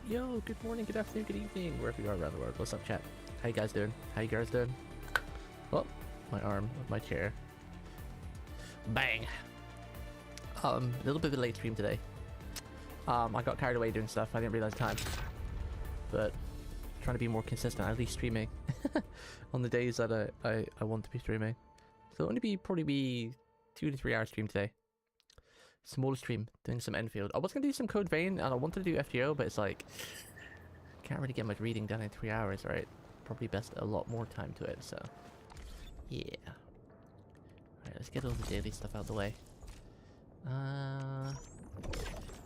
Yo, good morning, good afternoon, good evening, wherever you are around the world. What's up, chat? How you guys doing? How you guys doing? Oh, my arm of my chair. Bang! A little bit of a late stream today. I got carried away doing stuff. I didn't realize time. But trying to be more consistent, at least streaming on the days that I want to be streaming. So it'll only probably be 2 to 3 hour stream today. Small stream, doing some Endfield. I was going to do some Code Vein, and I wanted to do FGO, but it's like, can't really get much reading done in 3 hours, right? Probably best a lot more time to it, so yeah. Alright, let's get all the daily stuff out of the way.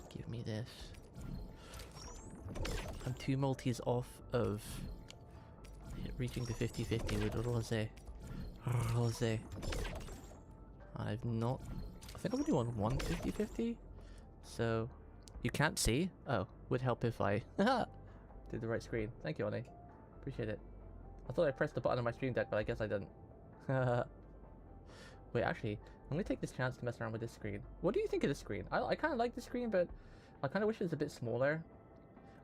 Give me this. I'm 2 multis off of reaching the 50-50 with Rose. I've not... I think I'm only on 1 50-50. So, you can't see? Oh, would help if I did the right screen. Thank you, Oni. Appreciate it. I thought I pressed the button on my stream deck, but I guess I didn't. Wait, actually, I'm gonna take this chance to mess around with this screen. What do you think of this screen? I kind of like this screen, but I kind of wish it was a bit smaller.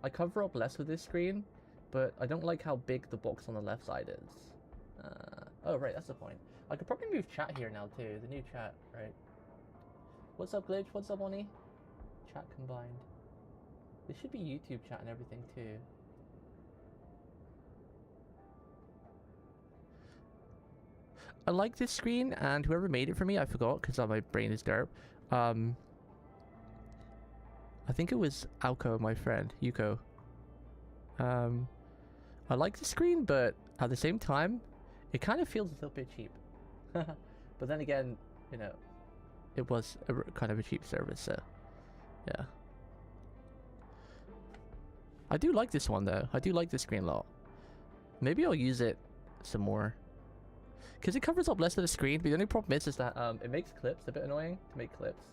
I cover up less with this screen, but I don't like how big the box on the left side is. Oh, right, that's the point. I could probably move chat here now, too. The new chat, right? What's up, Glitch? What's up, Oni? Chat combined. This should be YouTube chat and everything, too. I like this screen, and whoever made it for me, I forgot, because my brain is derp. I think it was Alco, my friend, Yuko. I like the screen, but at the same time, it kind of feels a little bit cheap. But then again, you know, it was kind of a cheap service, so yeah. I do like this one though. I do like the screen a lot. Maybe I'll use it some more, because it covers up less of the screen. But the only problem is that it makes clips a bit annoying to make clips.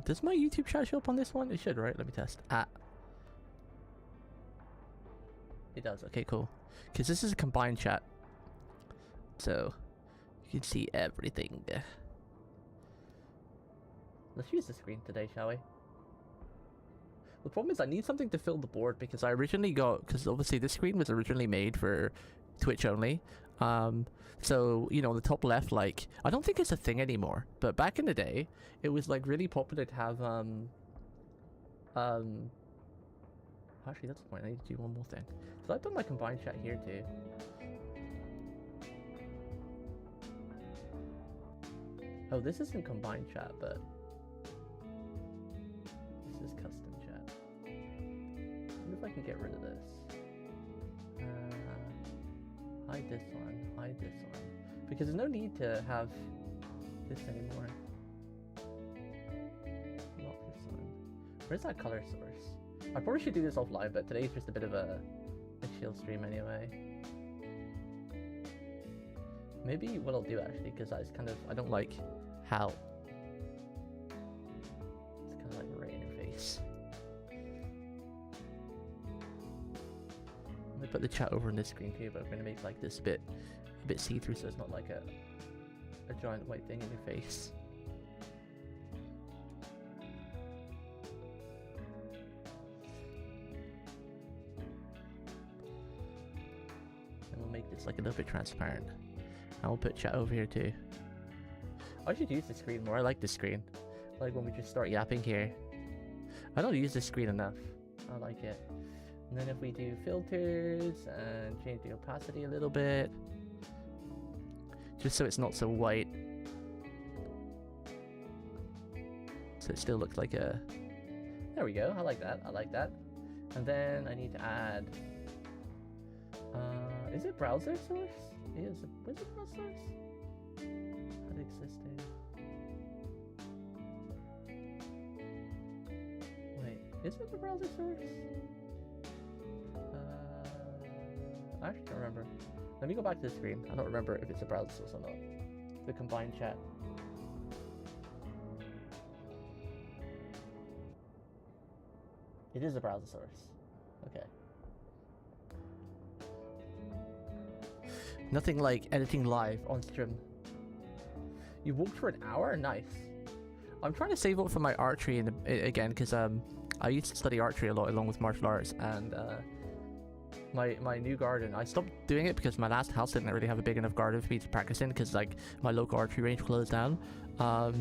Does my YouTube chat show up on this one? It should, right? Let me test. It does. Okay, cool. Because this is a combined chat, so you can see everything. Let's use the screen today, shall we? The problem is I need something to fill the board, because I originally because obviously this screen was originally made for Twitch only. So, you know, the top left, like, I don't think it's a thing anymore, but back in the day, it was like really popular to have, actually that's the point, I need to do one more thing. So I've done my combined chat here too. Oh, this isn't combined chat, but this is custom chat. I wonder if I can get rid of this. Hide this one, hide this one. Because there's no need to have this anymore. Not this one. Where's that color source? I probably should do this offline, but today's just a bit of a chill stream anyway. Maybe what I'll do actually, because I don't like how it's kind of like right in your face. I'm gonna put the chat over on this screen too, but I'm gonna make like this a bit see-through, so it's not like a giant white thing in your face. And we'll make this like a little bit transparent. And we'll put chat over here too. I should use the screen more. I like the screen. Like when we just start yapping here. I don't use the screen enough. I like it. And then if we do filters and change the opacity a little bit, just so it's not so white, so it still looks like a... There we go. I like that. I like that. And then I need to add... is it browser source? Is it browser source? Add existing. Wait, is it the browser source? I actually don't remember. Let me go back to the screen. I don't remember if it's a browser source or not. The combined chat. It is a browser source. Okay. Nothing like editing live on Strim. You walked for an hour? Nice. I'm trying to save up for my archery again, because I used to study archery a lot along with martial arts, and my new garden, I stopped doing it because my last house didn't really have a big enough garden for me to practice in, because like my local archery range closed down. So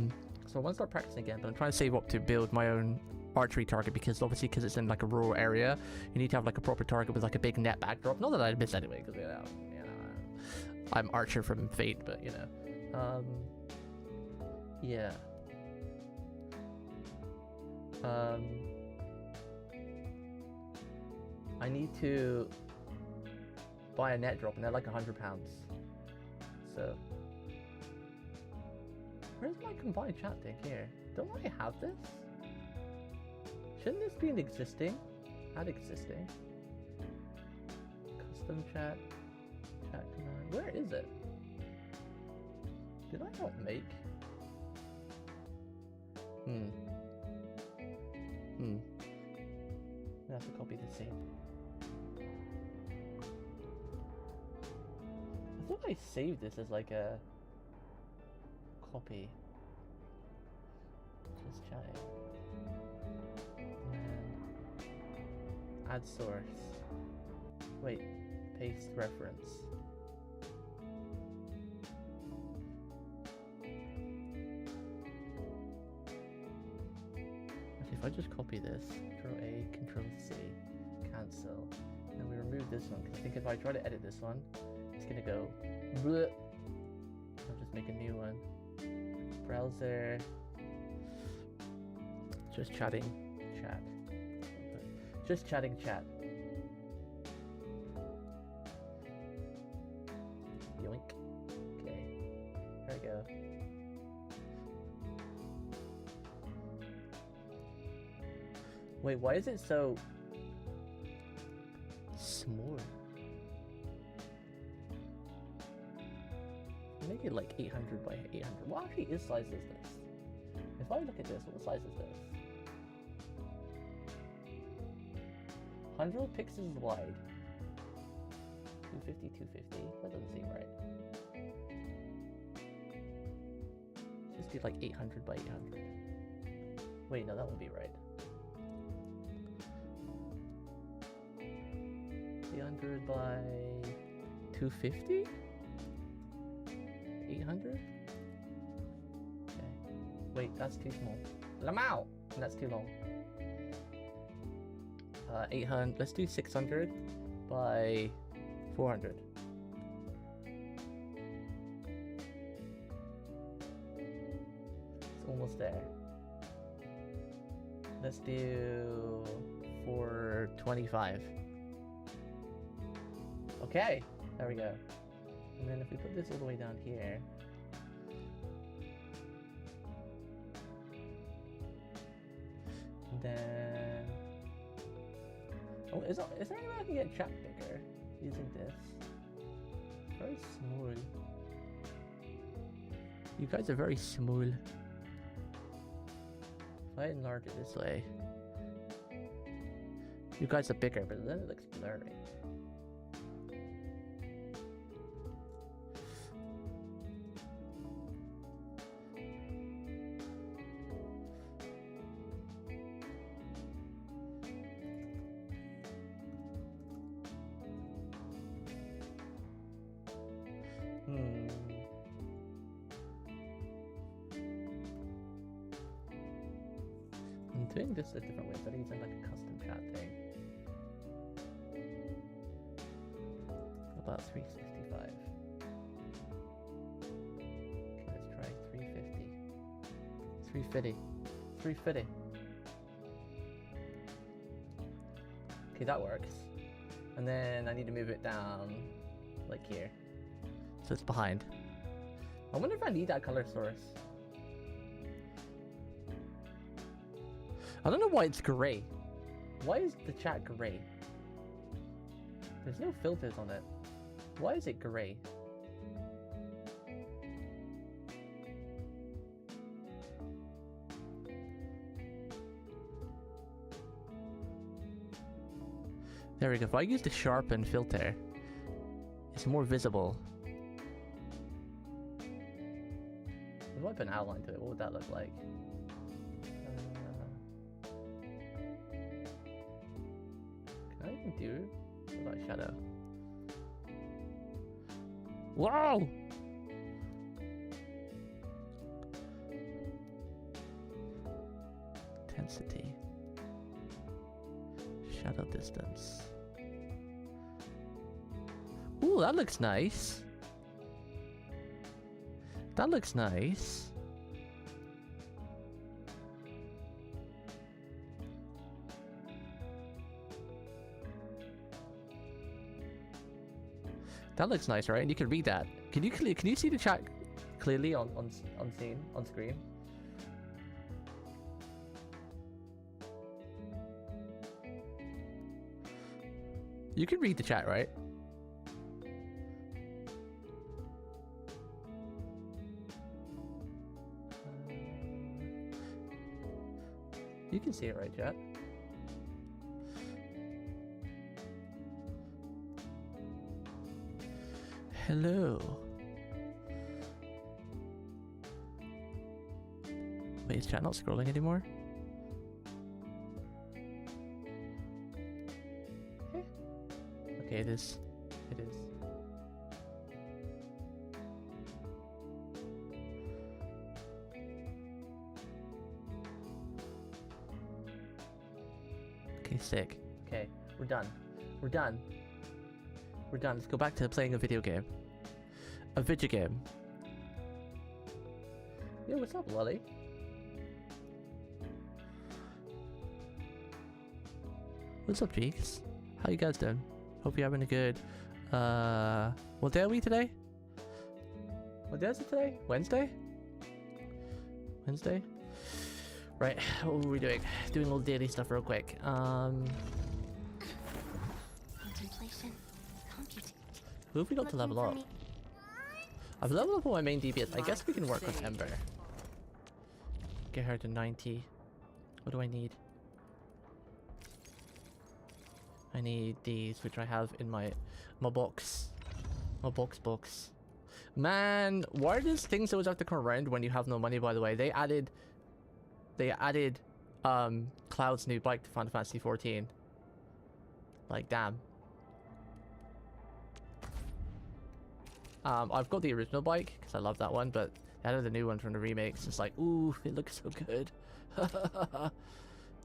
I want to start practicing again, but I'm trying to save up to build my own archery target, because obviously because it's in like a rural area, you need to have like a proper target with like a big net backdrop. Not that I'd miss anyway, because I'm Archer from Fate, but you know, yeah. I need to buy a net drop, and they're like £100. So, where's my combined chat thing here? Don't I have this? Shouldn't this be an existing? Add existing. Custom chat. Chat command. Where is it? Did I not make? I have to copy the same. I thought I saved this as like a copy. Just chatting. Add source. Wait, paste reference. Actually, if I just copy this, Control A, Control C, cancel, and then we remove this one, because I think if I try to edit this one, it's gonna go bleh. I'll just make a new one. Browser. Just chatting chat. Just chatting chat. Yoink. Okay. There we go. Wait, why is it so small? Make it like 800 by 800. What actually is size is this? If I look at this, what size is this? 100 pixels wide. 250, 250. That doesn't seem right. Just do like 800 by 800. Wait, no, that won't be right. 300 by 250? 800? Okay. Wait, that's too small. Lamau! That's too long. 800. Let's do 600 by 400. It's almost there. Let's do 425. Okay, there we go. And then if we put this all the way down here, and then oh, is there any way I can get chat bigger using this? Very small. You guys are very small. If I enlarge it this way, you guys are bigger, but then it looks blurry. I'm doing this a different way, instead of using like a custom chat thing. About 365. Okay, let's try 350. 350. 350. Okay, that works. And then I need to move it down like here. So it's behind. I wonder if I need that color source. I don't know why it's gray. Why is the chat gray? There's no filters on it. Why is it gray? There we go. If I use the sharpen filter, it's more visible. If I put an outline to it, what would that look like? I can do without shadow. Wow! Intensity. Shadow distance. Ooh, that looks nice. That looks nice. That looks nice, right? And you can read that. Can you see the chat clearly on screen? You can read the chat, right? You can see it, right, chat? Hello. Wait, is chat not scrolling anymore? Okay, it is. It is. Okay, sick. Okay, we're done. We're done. We're done. Let's go back to playing a video game. A video game. Yo, what's up, Lolly? What's up, Cheeks? How you guys doing? Hope you're having a good... What day are we today? What day is it today? Wednesday? Wednesday? Right, what were we doing? Doing all daily stuff real quick. Contemplation. Who have we got to level up? I've leveled up on my main DPS. I guess we can work with Ember. Get her to 90. What do I need? I need these, which I have in my box. My box. Man, why are these things always have to come around when you have no money, by the way? They added Cloud's new bike to Final Fantasy 14. Like, damn. I've got the original bike because I love that one, but they added the new one from the remakes. It's like, ooh, it looks so good.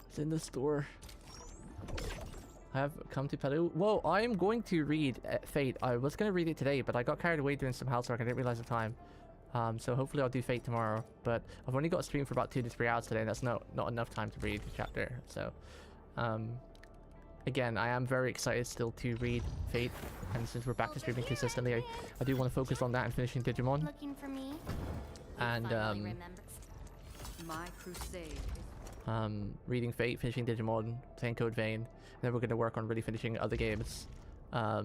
It's in the store. I have come to Peru. Whoa, I am going to read Fate. I was going to read it today, but I got carried away doing some housework. I didn't realize the time. So hopefully I'll do Fate tomorrow. But I've only got a stream for about 2 to 3 hours today, and that's not enough time to read the chapter. So, again, I am very excited still to read Fate. And since we're back to streaming consistently, I do want to focus on that and finishing Digimon. Looking for me? And, my crusade. Reading Fate, finishing Digimon, playing Code Vein. And then we're going to work on really finishing other games. I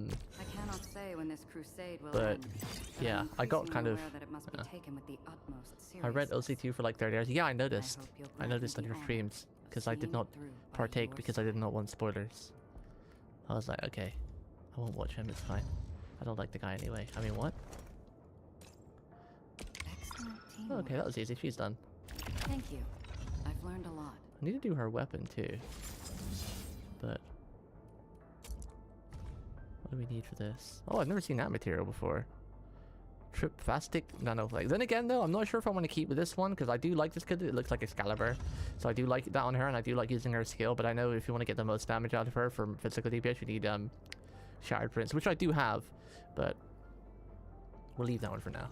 cannot say when this crusade will But end, yeah, I'm I got kind of. aware that it must be taken with the utmost I read seriousness. OC2 for like 30 hours. Yeah, I noticed. hope you'll I grant noticed me on the your honor streams because of I did seeing not it through by partake your because I did side. not want spoilers. I was like, okay, I won't watch him. It's fine. I don't like the guy anyway. I mean, what? Excellent Oh, teamwork. okay, that was easy. She's done. Thank you. I've learned a lot. I need to do her weapon too. But what do we need for this? Oh, I've never seen that material before. Tripfastic nanoflake. Then again, though, I'm not sure if I want to keep with this one because I do like this kid. It looks like Excalibur, so I do like that on her, and I do like using her skill. But I know if you want to get the most damage out of her from physical DPS, you need Shattered Prince, which I do have, but we'll leave that one for now.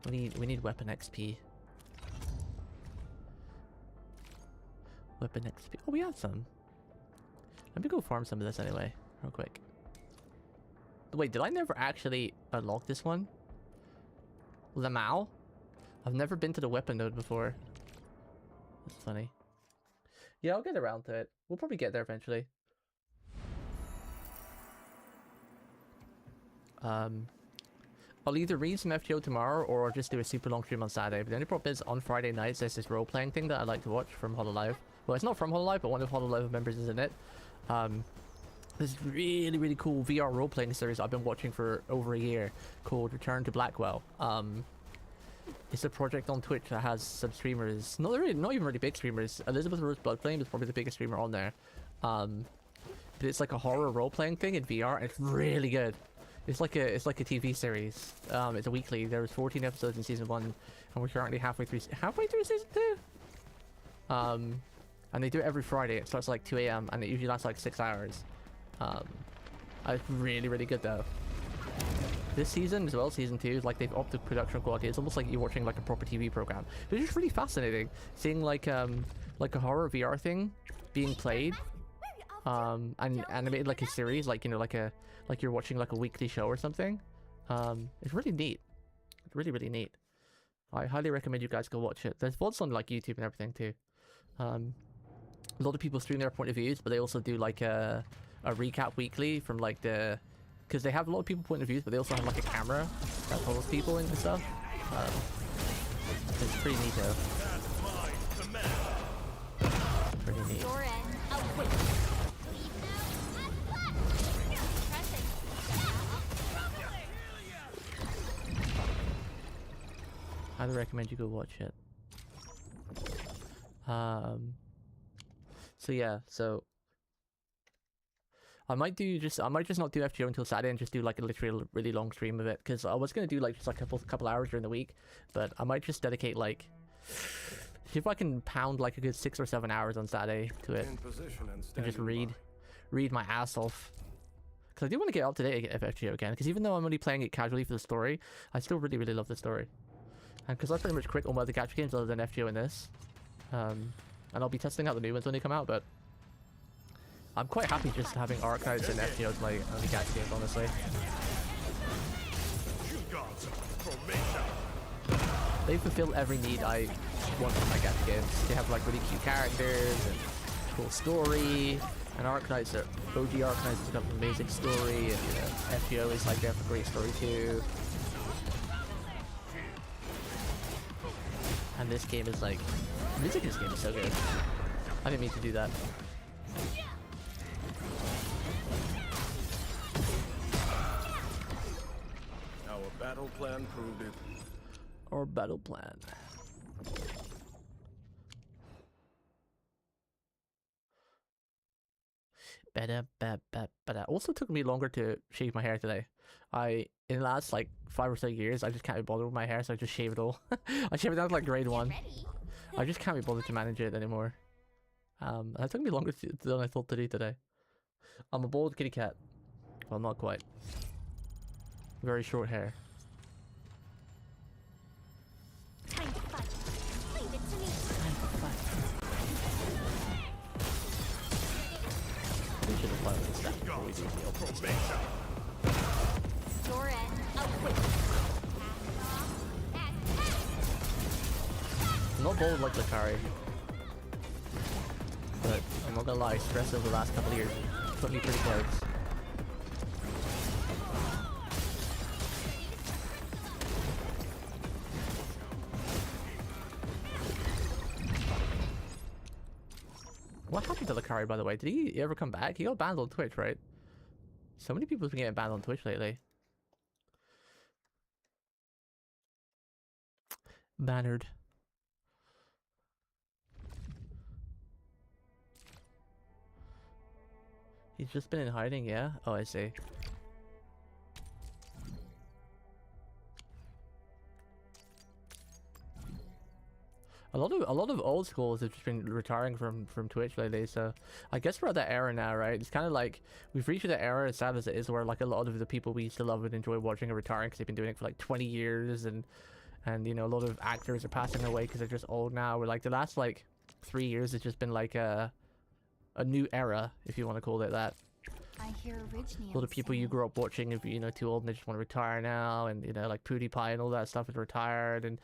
We need weapon XP. Weapon XP. Oh, we have some. Let me go farm some of this anyway, real quick. Wait, did I never actually unlock this one? Lamau? I've never been to the weapon node before. That's funny. Yeah, I'll get around to it. We'll probably get there eventually. I'll either read some FGO tomorrow or just do a super long stream on Saturday. But the only problem is on Friday nights there's this role-playing thing that I like to watch from HoloLive. Well, it's not from HoloLive, but one of HoloLive members is in it. This really cool VR role-playing series I've been watching for over a year called Return to Blackwell. It's a project on Twitch that has some streamers, not even really big streamers. Elizabeth Rose Bloodflame is probably the biggest streamer on there. but it's like a horror role-playing thing in VR, and it's really good. It's like a TV series. It's a weekly. There was 14 episodes in season 1, and we're currently halfway through season 2. And they do it every Friday. It starts at like 2 a.m. and it usually lasts like 6 hours. It's really, really good though. This season as well, season 2, is like they've upped the production quality. It's almost like you're watching like a proper TV program. But it's just really fascinating seeing like a horror VR thing being played, and animated like a series, like, you know, like you're watching like a weekly show or something. It's really neat. It's really, really neat. I highly recommend you guys go watch it. There's VODs on like YouTube and everything too. A lot of people stream their point of views, but they also do like a recap weekly from like because they have a lot of people point of views, but they also have like a camera that follows people and stuff. It's pretty neat though. Pretty neat. Highly recommend you go watch it. So yeah, so I might just not do FGO until Saturday and just do like a literally really long stream of it, because I was gonna do like just like a couple hours during the week, but I might just dedicate like, see if I can pound like a good 6 or 7 hours on Saturday to it and just read my ass off. Because I do want to get up to date at FGO again, because even though I'm only playing it casually for the story, I still really, really love the story. And because I pretty much quit all my other gacha games other than FGO and this, and I'll be testing out the new ones when they come out, but I'm quite happy just having Arknights and FGO as my only gacha games, honestly. They fulfill every need I want from my gacha games. They have like really cute characters and cool story, and Arknights are OG Arknights has got an amazing story, and you know, FGO is like they have a great story too. And this game is like, the music in this game is so good. I didn't mean to do that. Our battle plan proved it. Our battle plan. It also took me longer to shave my hair today. In the last like 5 or 6 years, I just can't be bothered with my hair, so I just shave it all. I shave it down to like grade 1. I just can't be bothered to manage it anymore. That took me longer than I thought to do today. I'm a bald kitty cat. Well, not quite. Very short hair. Time to fight. Leave it to me. We should have learned this stuff before we do the ultimate stuff. Your end. Away. I'm not bold like Lakari, but I'm not gonna lie, stress over the last couple of years put me pretty close. What happened to Lakari, by the way? Did he ever come back? He got banned on Twitch, right? So many people have been getting banned on Twitch lately. Bannered. He's just been in hiding, yeah? Oh, I see. A lot of old schools have just been retiring from Twitch lately, so I guess we're at that era now, right? It's kind of like we've reached that era, as sad as it is, where like a lot of the people we used to love and enjoy watching are retiring because they've been doing it for like 20 years, and you know, a lot of actors are passing away because they're just old now. We're like the last like 3 years has just been like a new era, if you want to call it that. I hear A lot of people you grew up watching, if you know, too old and they just want to retire now, and you know, like PewDiePie and all that stuff is retired, and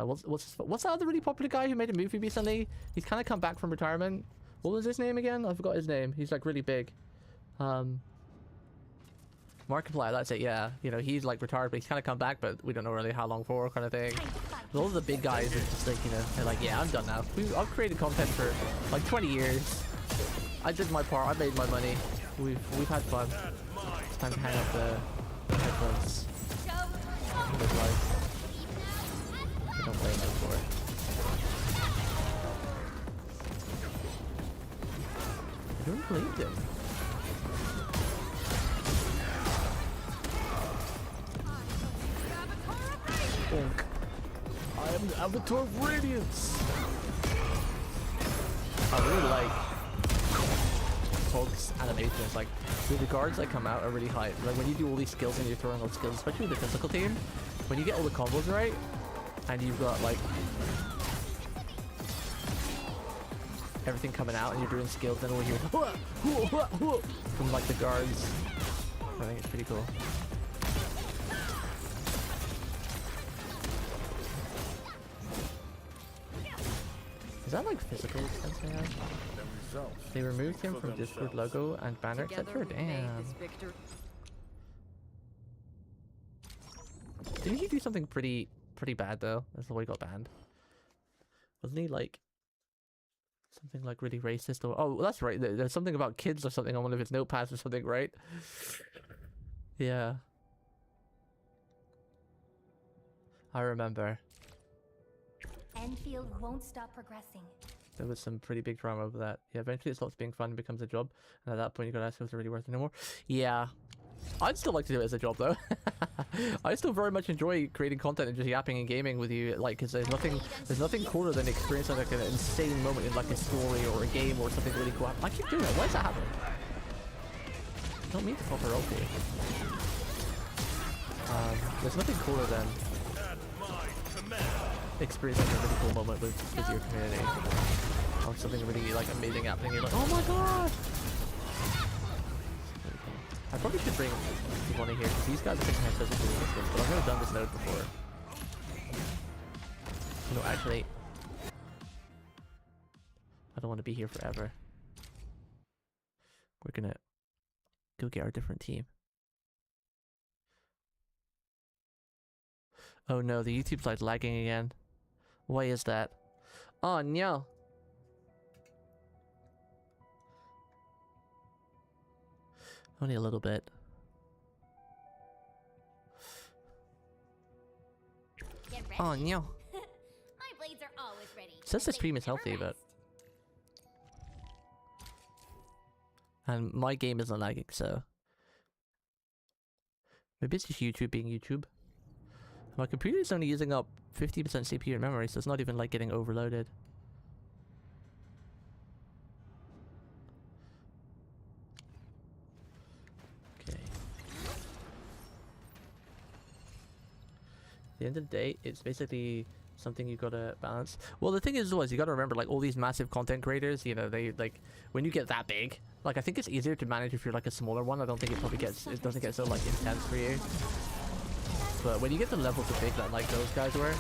what's that other really popular guy who made a movie recently? He's kind of come back from retirement. What was his name again? I forgot his name. He's like really big. Markiplier, that's it. Yeah, you know, he's like retired, but he's kind of come back, but we don't know really how long for, kind of thing. But all of the big guys are just like, you know, they're like, yeah, I'm done now. I've created content for like 20 years. I did my part. I made my money. We've had fun. It's time to hang up the headphones. Live life. I don't blame them for it. I don't blame them. Bonk. I am the Avatar of Radiance. I really like Pog's animations. Like the guards that come out are really high. Like when you do all these skills and you're throwing all skills, especially with the physical team, when you get all the combos right, and you've got like everything coming out and you're doing skills, then we'll hear from like the guards. I think it's pretty cool. Is that like physical expense they have? They removed him from Discord logo and banner, etc. Damn. Didn't he do something pretty bad though? That's the way he got banned. Wasn't he like something like really racist or oh that's right, there's something about kids or something on one of his notepads or something, right? Yeah. I remember. Endfield won't stop progressing. There was some pretty big drama over that. Yeah, eventually it stops being fun and becomes a job. And at that point you gotta ask if it's really worth it anymore. Yeah. I'd still like to do it as a job though. I still very much enjoy creating content and just yapping and gaming with you, like, because there's nothing cooler than experiencing like an insane moment in like a story or a game or something really cool. I keep doing it. Why is that happening? I don't mean to pop her ulti. There's nothing cooler than experiencing a really cool moment with your community. Or something really like amazing happening. You're like, oh my god! I probably should bring Ivone here because these guys are taking my physical in this game, but I've never done this node before. No, actually, I don't want to be here forever. We're gonna go get our different team. Oh no, the YouTube side's lagging again. Why is that? Oh no! Only a little bit. Oh no! My blades are always ready. Says the stream is healthy, but and my game isn't lagging, so maybe it's just YouTube being YouTube. My computer is only using up 50% CPU and memory, so it's not even like getting overloaded. Okay. At the end of the day, it's basically something you gotta balance. Well, the thing is, you gotta remember, like, all these massive content creators, you know, they, like, when you get that big, like, I think it's easier to manage if you're, like, a smaller one. I don't think it doesn't get so, like, intense for you. But when you get the levels of big that like those guys were,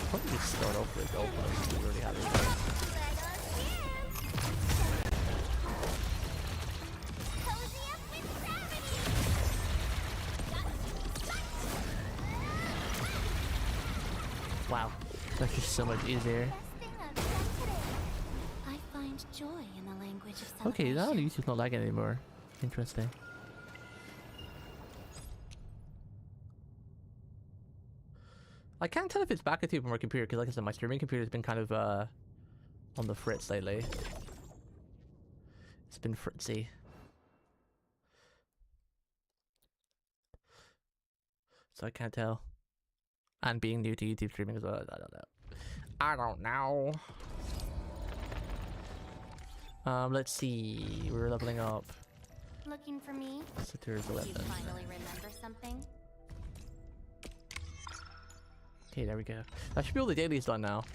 probably just start off with gold plus to really have it. Wow, that's just so much easier. Joy in the language of celebration. Okay, now YouTube's not lagging anymore. Interesting. I can't tell if it's back at you from my computer because, like I said, my streaming computer's been kind of on the fritz lately. It's been fritzy. So I can't tell. And being new to YouTube streaming as well, I don't know. I don't know. Let's see. We're leveling up. Looking for me? Satyr's 11. You finally remember something? Okay, there we go. That should be all the dailies done now.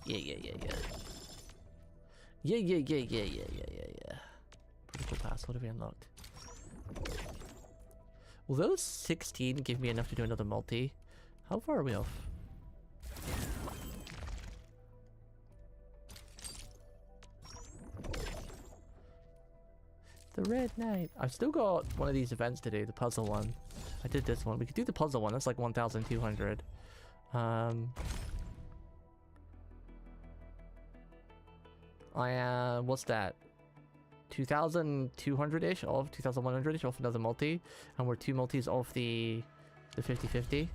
Yeah. Critical pass. What have we unlocked? Will those 16 give me enough to do another multi? How far are we off? The Red Knight. I've still got one of these events to do, the puzzle one. I did this one. We could do the puzzle one. That's like 1,200. I am, what's that? 2,200-ish off, 2,100-ish off another multi. And we're 2 multis off the 50-50.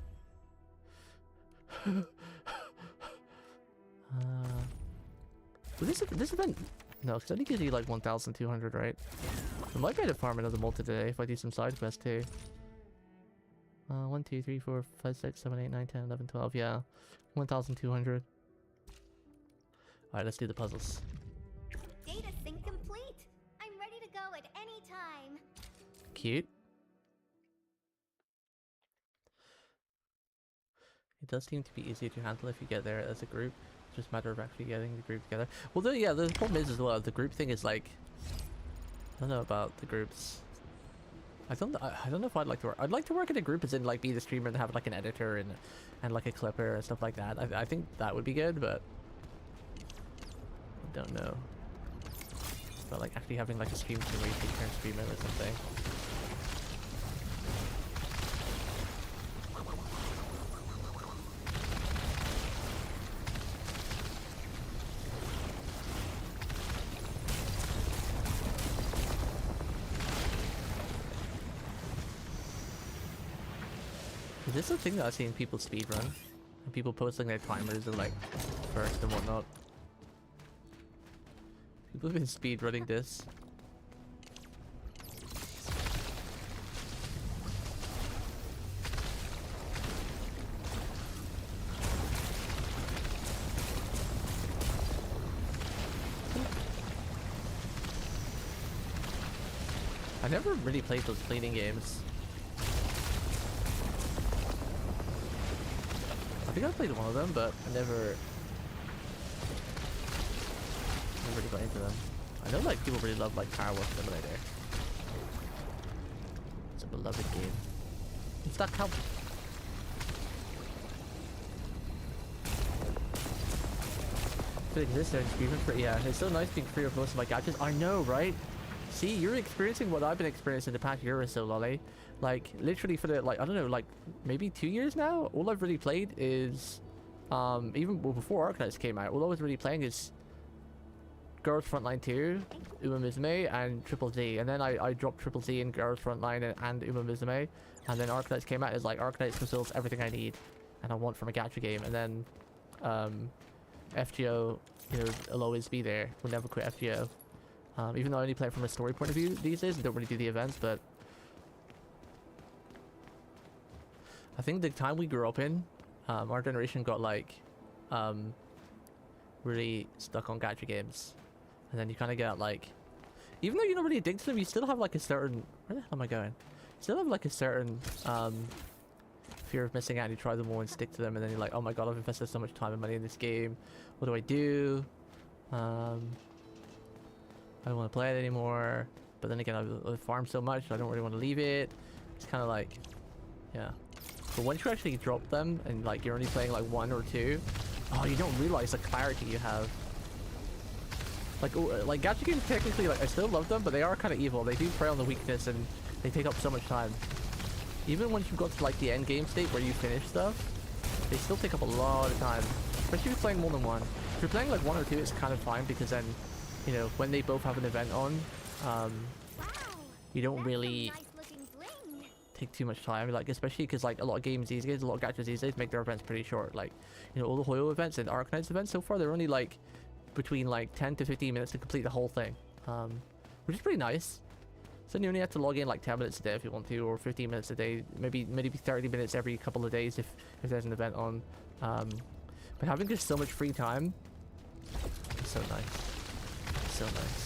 This event, no, because I think gives you like 1,200, right? I might be able to farm another multi today if I do some side quests too. 1, 2, 3, 4, 5, 6, 7, 8, 9, 10, 11, 12. Yeah, 1,200. All right, let's do the puzzles. Data sync complete. I'm ready to go at any time. Cute. It does seem to be easier to handle if you get there as a group. It's just a matter of actually getting the group together. Well, yeah, the problem is as well, the group thing is like, I don't know about the groups. I don't know if I'd like to work. I'd like to work in a group as in like be the streamer and have like an editor and like a clipper and stuff like that. I think that would be good, but I don't know. But like actually having like a stream where you can turn streamer or something. Is this a thing that I've seen people speedrun? And people posting their timers and like first and whatnot. People have been speedrunning this. I never really played those cleaning games. I think I played one of them, but I never really got into them. I know like people really love like Car Wash Simulator. It's a beloved game. It's that count. It exists there in Screaming for, yeah, it's so nice being free of most of my gadgets. I know, right? See, you're experiencing what I've been experiencing the past year or so, Lolly. Like, literally for the, like, I don't know, like, maybe 2 years now? All I've really played is, even well, before Arknights came out, all I was really playing is Girls Frontline 2, Uma Mizume, and Triple Z. And then I dropped Triple Z and Girls Frontline and Uma Mizume. And then Arknights came out, it's like, Arknights fulfills everything I need and I want from a gacha game. And then, FGO, you know, will always be there. We'll never quit FGO. Even though I only play it from a story point of view these days, I don't really do the events, but I think the time we grew up in, our generation got like really stuck on gacha games, and then you kind of get like, even though you're not really addicted to them, you still have like a certain, where the hell am I going? You still have like a certain fear of missing out, and you try them more and stick to them, and then you're like, oh my god, I've invested so much time and money in this game, what do I do? I don't want to play it anymore, but then again I've farmed so much, so I don't really want to leave it. It's kind of like, yeah. But once you actually drop them and like you're only playing like 1 or 2, oh, you don't realize the clarity you have. Like gacha games technically, like I still love them, but they are kind of evil. They do prey on the weakness and they take up so much time. Even once you've got to like the end game state where you finish stuff, they still take up a lot of time. Especially if you're playing more than one. If you're playing like 1 or 2, it's kind of fine because then, you know, when they both have an event on, you don't really take too much time, like especially because like a lot of games these days, a lot of gachas these days make their events pretty short. Like, you know, all the Hoyo events and Arknights events so far, they're only like between like 10 to 15 minutes to complete the whole thing, which is pretty nice. So you only have to log in like 10 minutes a day if you want to, or 15 minutes a day, maybe 30 minutes every couple of days if there's an event on. But having just so much free time is so nice. So nice.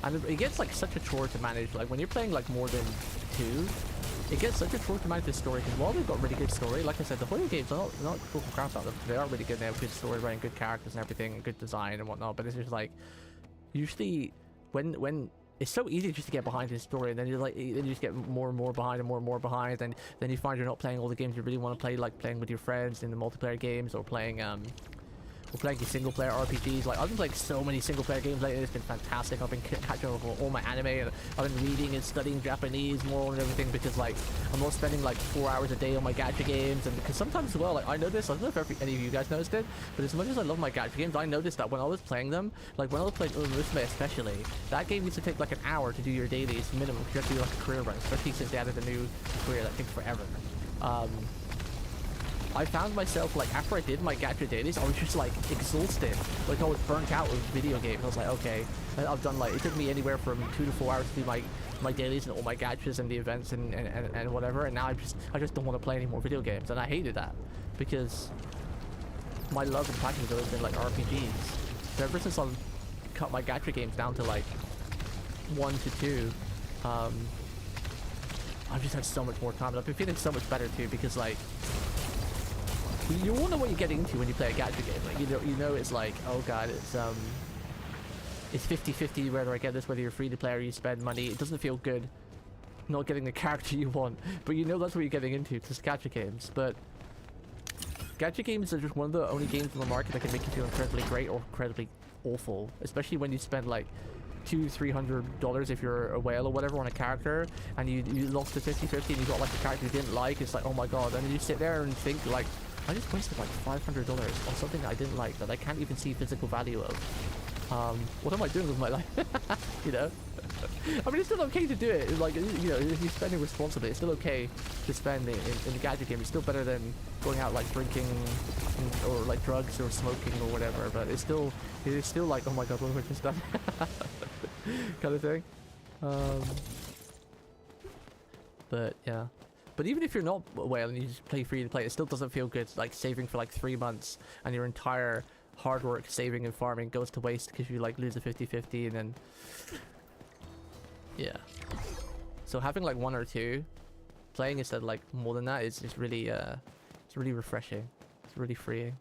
And it gets like such a chore to manage. Like when you're playing like more than 2, it gets such a chore to manage the story, because while they've got really good fury, like I said, the Hoyo games are not talking crap about them. They are really good. They have good story writing, good characters and everything, and good design and whatnot. But it's just like, usually when it's so easy just to get behind his story, and then you're like, then you just get more and more behind and more and more behind, and then you find you're not playing all the games you really want to play, like playing with your friends in the multiplayer games, or playing your single player RPGs. Like I've been playing so many single player games lately. It's been fantastic. I've been catching up on all my anime, and I've been reading and studying Japanese more and everything, because like I'm not spending like 4 hours a day on my gacha games. And because sometimes as well, like I noticed, I don't know if any of you guys noticed it, but as much as I love my gacha games, I noticed that when I was playing them, like when I was playing Musume especially, that game used to take like an hour to do your dailies minimum, because you have to do like a career run, especially since they added a new career that takes forever. I found myself, like, after I did my gacha dailies, I was just, like, exhausted. Like, I was burnt out with video games. I was like, okay, I've done, like, it took me anywhere from 2 to 4 hours to do my dailies and all my gachas and the events and whatever, and now I just don't want to play any more video games, and I hated that, because my love and passion has always been, like, RPGs. So ever since I've cut my gacha games down to, like, 1 to 2, I've just had so much more time, and I've been feeling so much better too, because like you won't know what you're getting into when you play a gacha game. Like you know it's like, oh god, it's 50-50 whether I get this, whether you're free to play or you spend money. It doesn't feel good not getting the character you want, but you know that's what you're getting into, because gacha games. But gacha games are just one of the only games on the market that can make you feel incredibly great or incredibly awful, especially when you spend like $200-300 if you're a whale or whatever on a character, and you lost to 50-50 and you got like a character you didn't like. It's like, oh my god, and then you sit there and think like, I just wasted like $500 on something I didn't like, that I can't even see physical value of. What am I doing with my life? You know? I mean, it's still okay to do it, like, you know, if you're spending responsibly, it's still okay to spend in the gadget game. It's still better than going out like drinking or like drugs or smoking or whatever, but it is still like, oh my god, what have I just done? Kind of thing. But yeah, but even if you're not a whale and you just play free to play, it still doesn't feel good, like saving for like 3 months and your entire hard work saving and farming goes to waste because you like lose a 50-50, and then yeah. So having like 1 or 2 playing instead of like more than that is really it's really refreshing. It's really freeing.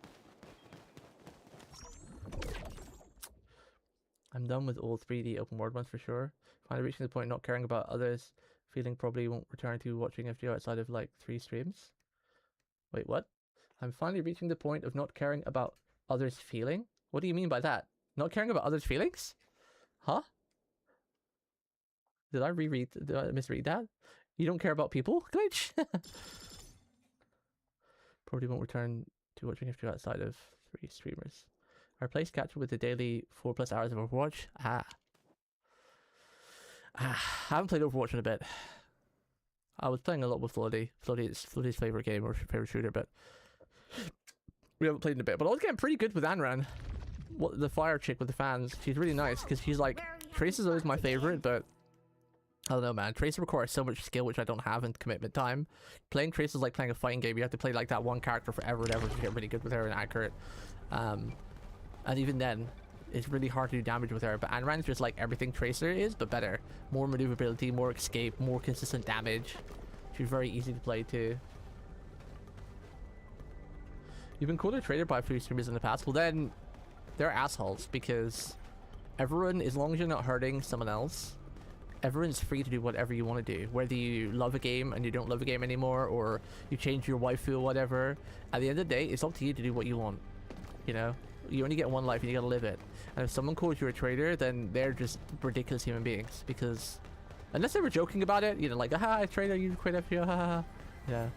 I'm done with all 3D open world ones for sure. Finally reaching the point of not caring about others, feeling probably won't return to watching FGO outside of like 3 streams. Wait, what? I'm finally reaching the point of not caring about others' feeling? What do you mean by that? Not caring about others' feelings? Huh? Did I misread that? You don't care about people? Glitch? Probably won't return to watching FGO outside of 3 streamers. I replaced Catcher with the daily 4+ hours of Overwatch. I haven't played Overwatch in a bit. I was playing a lot with Floody. Floody's favorite game or favorite shooter, but we haven't played in a bit. But I was getting pretty good with Anran. What, the fire chick with the fans. She's really nice because she's like, Trace is always my favorite, but I don't know, man. Tracer requires so much skill, which I don't have, and commitment time. Playing Trace is like playing a fighting game. You have to play like that one character forever and ever to get really good with her and accurate. And even then, it's really hard to do damage with her. But Anran is just like everything Tracer is, but better. More maneuverability, more escape, more consistent damage. She's very easy to play too. You've been called a traitor by a few streamers in the past. Well then, they're assholes, because everyone, as long as you're not hurting someone else, everyone's free to do whatever you want to do. Whether you love a game and you don't love a game anymore, or you change your waifu or whatever. At the end of the day, it's up to you to do what you want. You know? You only get one life and you gotta live it. And if someone calls you a traitor, then they're just ridiculous human beings. Because unless they were joking about it, you know, like, aha, traitor, you quit FGO, haha. Yeah,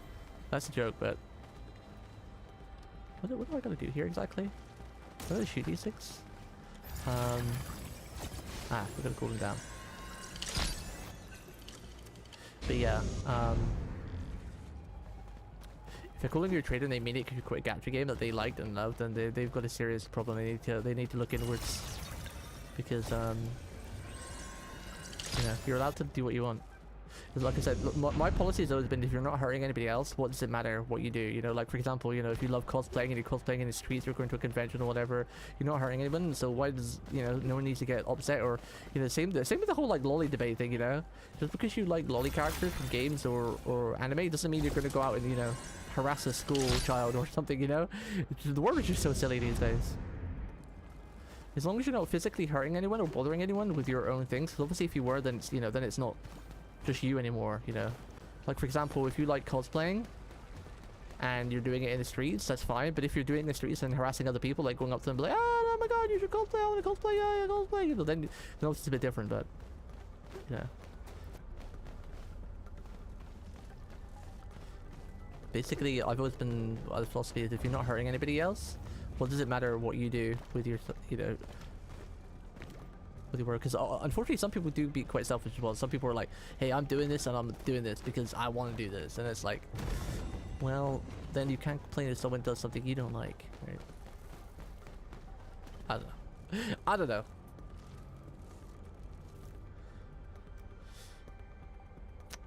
that's a joke, but what do I gotta do here exactly? What do I shoot these things? We gotta cool them down. But yeah, if they're calling you a traitor and they mean it because you quit a gacha game that they liked and loved, then they've got a serious problem. They need to look inwards, because you know, you're allowed to do what you want. Because like I said, look, my policy has always been, if you're not hurting anybody else, what does it matter what you do? You know, like for example, you know, if you love cosplaying and you're cosplaying in the streets, you're going to a convention or whatever, you're not hurting anyone, so why does, you know, no one needs to get upset? Or, you know, same with the whole like lolly debate thing, you know? Just because you like lolly characters from games or anime doesn't mean you're going to go out and, you know, harass a school child or something, you know? The world is just so silly these days. As long as you're not physically hurting anyone or bothering anyone with your own things, because obviously if you were, then it's, you know, then it's not just you anymore, you know? Like for example, if you like cosplaying and you're doing it in the streets, that's fine. But if you're doing it in the streets and harassing other people, like going up to them and be like, oh my god, you should cosplay, I want to cosplay, yeah, cosplay, you know, then it's a bit different, but yeah. Basically, I've always been, the philosophy is if you're not hurting anybody else, what does it matter what you do with your, you know, with your work? Because unfortunately, some people do be quite selfish as well. Some people are like, hey, I'm doing this and I'm doing this because I want to do this, and it's like, well, then you can't complain if someone does something you don't like, right? I don't know. I don't know.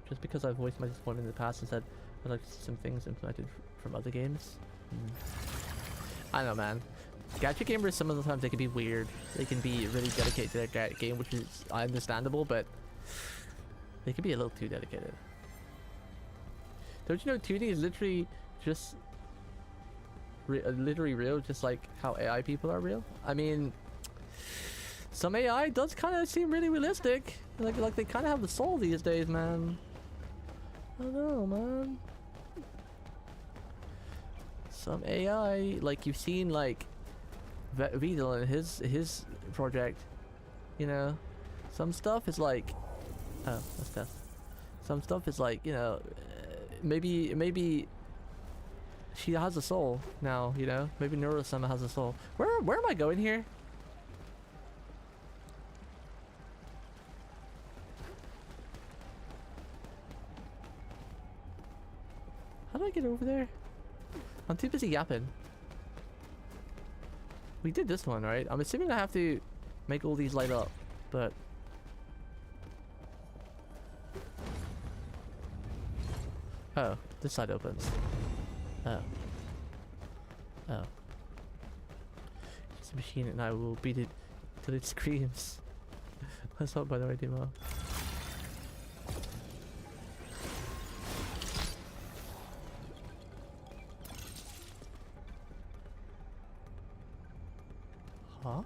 Just because I've voiced my disappointment in the past and said I'd like to see some things implemented from other games. I don't know, man. Gacha gamers, some of the times they can be weird. They can be really dedicated to their game, which is understandable, but they can be a little too dedicated. Don't you know 2D is literally just literally real, just like how AI people are real? I mean, some AI does kind of seem really realistic. Like they kind of have the soul these days, man. I don't know, man. Some AI, like you've seen, like Vidal and his project. You know, some stuff is like, oh, that's death. Some stuff is like, you know, maybe she has a soul now. You know, maybe Neuro-sama has a soul. Where am I going here? How do I get over there? I'm too busy yapping. We did this one, right? I'm assuming I have to make all these light up, but... Oh, this side opens. Oh. Oh. It's a machine and I will beat it till it screams. That's not by the way, Demo. Huh?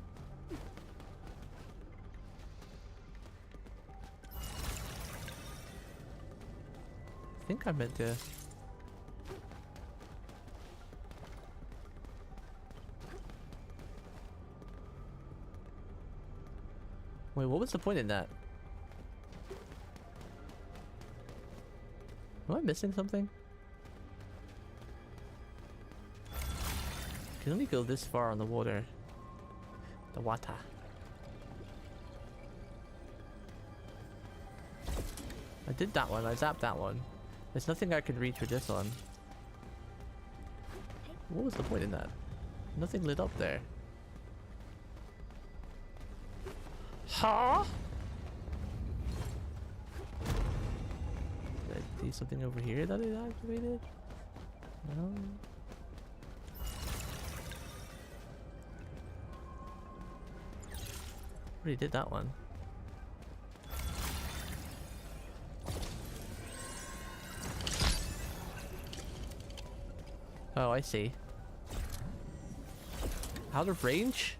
I think I meant to... Wait, what was the point in that? Am I missing something? Can only go this far on the water. The water. I did that one. I zapped that one. There's nothing I could reach with this one. What was the point in that? Nothing lit up there. Huh? Did I do something over here that it activated? No. Already did that one. Oh, I see. Out of range?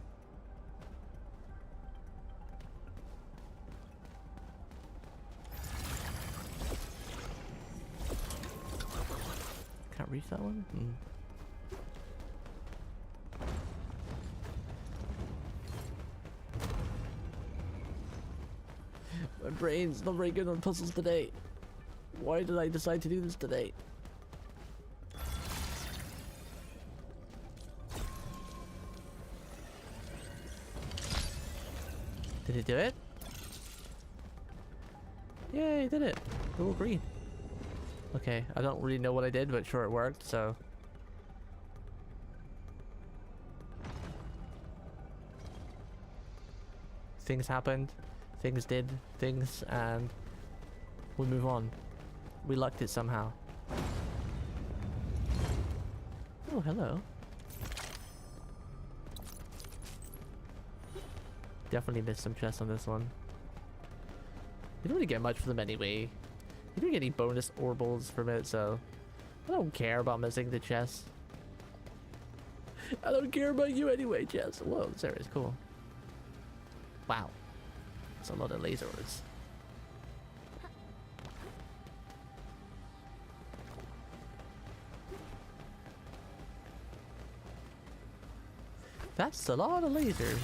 Can't reach that one? My brain's not very good on puzzles today. Why did I decide to do this today? Did it do it? Yay, did it. Little green. Okay, I don't really know what I did, but sure it worked, so... Things happened. Things did things, and we move on. We lucked it somehow. Oh, hello. Definitely missed some chests on this one. You don't really get much for them anyway. You don't get any bonus orbals from it, so I don't care about missing the chests. I don't care about you anyway, Jess. Whoa, this area is cool. Wow. That's a lot of lasers. That's a lot of lasers.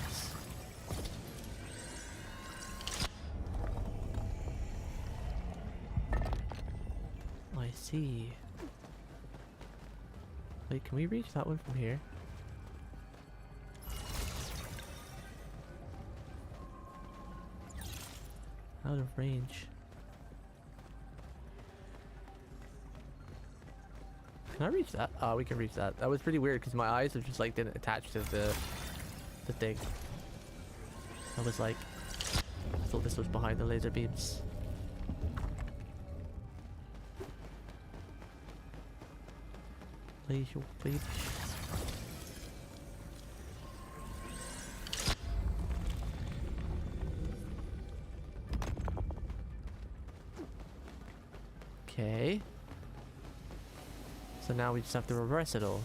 I see. Wait, can we reach that one from here? Out of range. Can I reach that? Oh, we can reach that. That was pretty weird because my eyes are just like didn't attach to the thing. I was like, I thought this was behind the laser beams. Laser beams. Okay. So now we just have to reverse it all.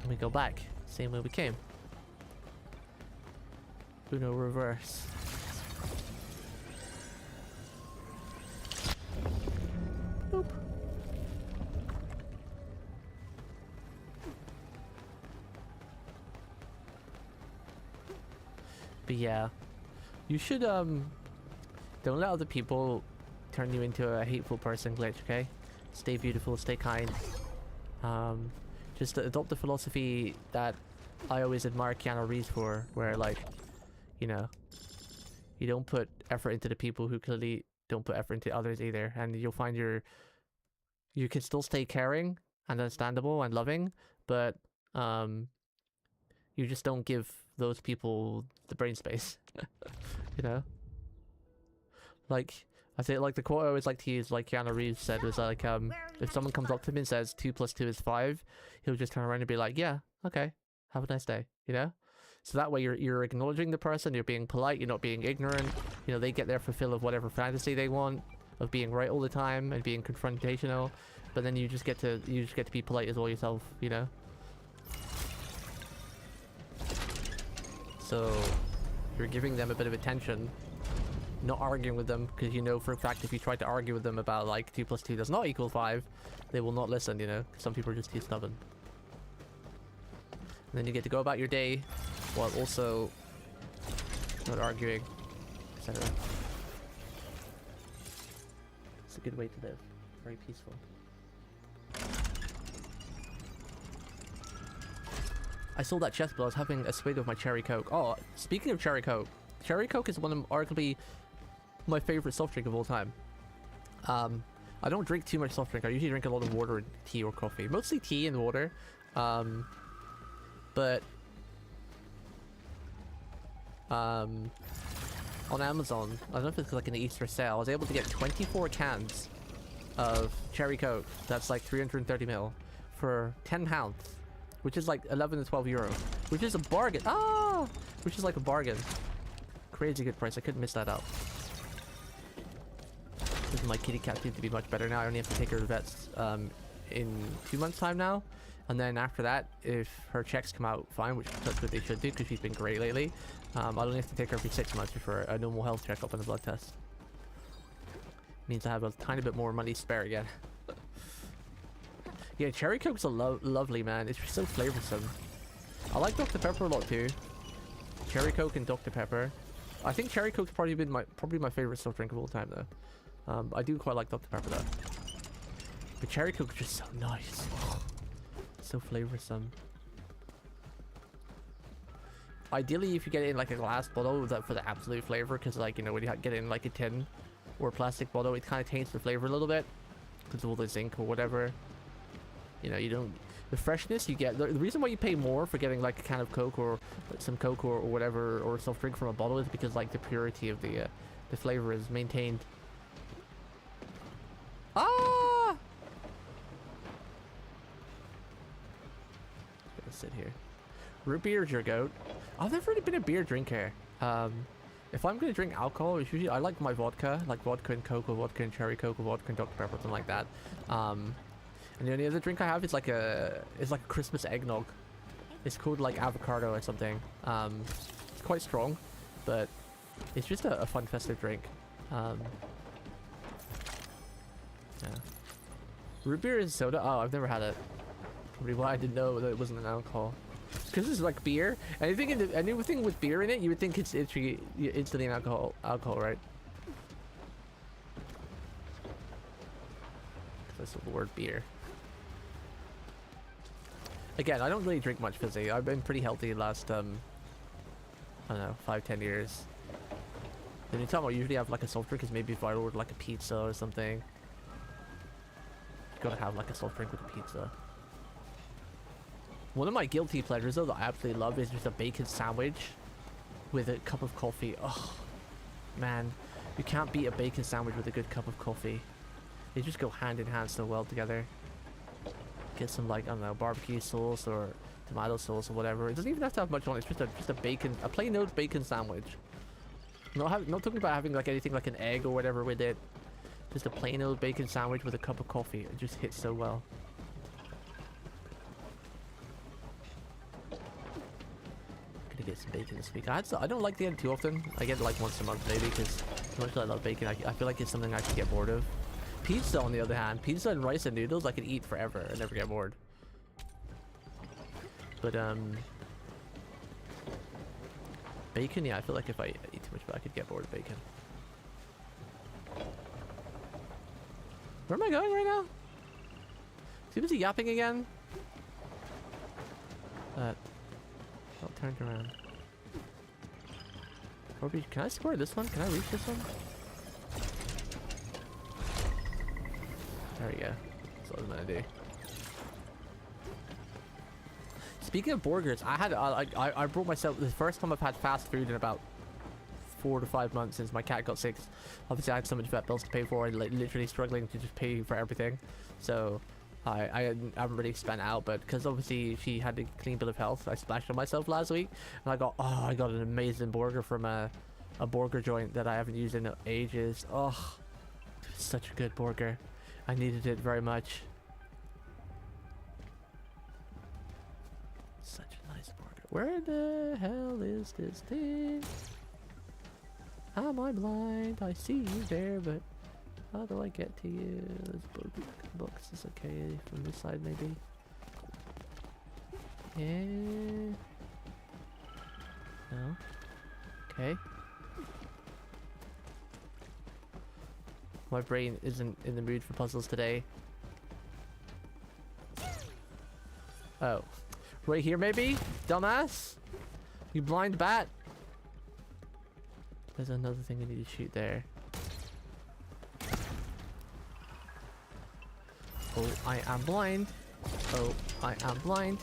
And we go back, same way we came. Uno reverse. Boop. But yeah, you should don't let other people turn you into a hateful person, Glitch, okay? Stay beautiful, stay kind. Just adopt the philosophy that I always admire Keanu Reeves for, where like, you know, you don't put effort into the people who clearly don't put effort into others either, and you'll find you can still stay caring and understandable and loving, but you just don't give those people the brain space. You know, like I say, like the quote I always like to use, like Keanu Reeves said, was like, if someone comes up to him and says 2 + 2 is 5, he'll just turn around and be like, yeah, okay, have a nice day, you know. So that way you're acknowledging the person, you're being polite, you're not being ignorant. You know, they get their fulfill of whatever fantasy they want of being right all the time and being confrontational, but then you just get to be polite as well yourself, you know. So you're giving them a bit of attention, not arguing with them, because you know for a fact if you try to argue with them about like 2 + 2 does not equal 5, they will not listen, you know. Some people are just too stubborn. And then you get to go about your day while also not arguing, etc. It's a good way to live. Very peaceful. I sold that chest, but I was having a swig of my cherry coke. Oh, speaking of cherry coke is one of arguably my favorite soft drink of all time. I don't drink too much soft drink. I usually drink a lot of water, tea, or coffee. Mostly tea and water. But on Amazon, I don't know if it's like an Easter sale, I was able to get 24 cans of cherry coke. That's like 330 ml for £10, which is like 11 to 12 euro, which is a bargain. Ah, which is like a bargain. Crazy good price. I couldn't miss that out. My kitty cat seems to be much better now. I only have to take her to the vets in 2 months' time now. And then after that, if her checks come out fine, which that's what they should do because she's been great lately, I'll only have to take her every 6 months for a normal health checkup and a blood test. Means I have a tiny bit more money spare again. Yeah, cherry coke's lovely, man. It's just so flavorsome. I like Dr. Pepper a lot too. Cherry Coke and Dr. Pepper. I think cherry coke's probably been my favorite soft drink of all time though. I do quite like Dr. Pepper though. But cherry coke's just so nice. So flavorsome. Ideally, if you get it in like a glass bottle for the absolute flavor, because like, you know, when you get it in like a tin or a plastic bottle, it kind of taints the flavor a little bit because of all the zinc or whatever. You know, you don't, the freshness you get, the reason why you pay more for getting like a can of Coke or some Coke or whatever, or soft drink from a bottle, is because like the purity of the flavor is maintained. Ah! Gonna sit here. Root beer is your goat. I've never really been a beer drinker. If I'm gonna drink alcohol, it's usually, I like my vodka, like vodka and Coke or vodka and cherry Coke or vodka and Dr. Pepper, something like that. And the only other drink I have is like a Christmas eggnog. It's called like avocado or something. It's quite strong, but it's just a fun festive drink. Yeah. Root beer is soda. Oh, I've never had it. Probably why I didn't know that it wasn't an alcohol. Because it's like beer. Anything with beer in it, you would think it's instantly an alcohol, right? That's the word beer. Again, I don't really drink much fizzy. I've been pretty healthy the last I don't know, 5-10 years. The only time I usually have like a soft drink is maybe if I order like a pizza or something. You gotta have like a soft drink with a pizza. One of my guilty pleasures though that I absolutely love is just a bacon sandwich with a cup of coffee. Oh man, you can't beat a bacon sandwich with a good cup of coffee. They just go hand in hand so well together. Get some like, I don't know, barbecue sauce or tomato sauce or whatever. It doesn't even have to have much on it. It's just a bacon, a plain old bacon sandwich. Not talking about having like anything like an egg or whatever with it. Just a plain old bacon sandwich with a cup of coffee. It just hits so well. Gonna get some bacon this week. I don't like the end too often. I get it like once a month maybe because as much as I love bacon, I feel like it's something I could get bored of. Pizza on the other hand, pizza and rice and noodles I could eat forever and never get bored. But bacon, yeah, I feel like if I eat too much, I could get bored of bacon. Where am I going right now? Is he busy yapping again? Oh, turned around. Orby, can I score this one? Can I reach this one? There we go. That's what I was gonna do. Speaking of burgers, I brought myself the first time I've had fast food in about 4 to 5 months since my cat got sick. Obviously, I had so much vet bills to pay for, and like literally struggling to just pay for everything. So I haven't really spent out, but because obviously she had a clean bill of health, I splashed on myself last week, and I got an amazing burger from a burger joint that I haven't used in ages. Oh, it's such a good burger. I needed it very much. Such a nice burger. Where the hell is this thing? Am I blind? I see you there, but how do I get to you? This box is okay from this side, maybe. Yeah. No. Okay. My brain isn't in the mood for puzzles today. Oh. Right here, maybe? Dumbass? You blind bat? There's another thing I need to shoot there. Oh, I am blind. Oh, I am blind.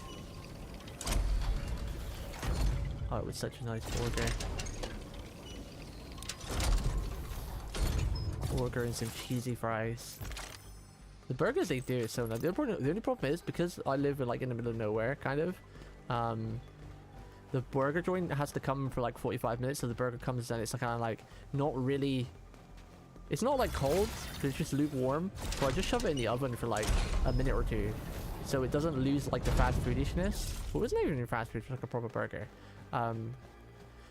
Oh, it was such a nice burger. Burger and some cheesy fries. The burgers they do is so nice. The only problem is because I live in like in the middle of nowhere, kind of. The burger joint has to come for like 45 minutes, so the burger comes and it's kind of like not really. It's not like cold, it's just lukewarm. So I just shove it in the oven for like a minute or two, so it doesn't lose like the fast foodishness. Well, it wasn't even fast food, it's like a proper burger.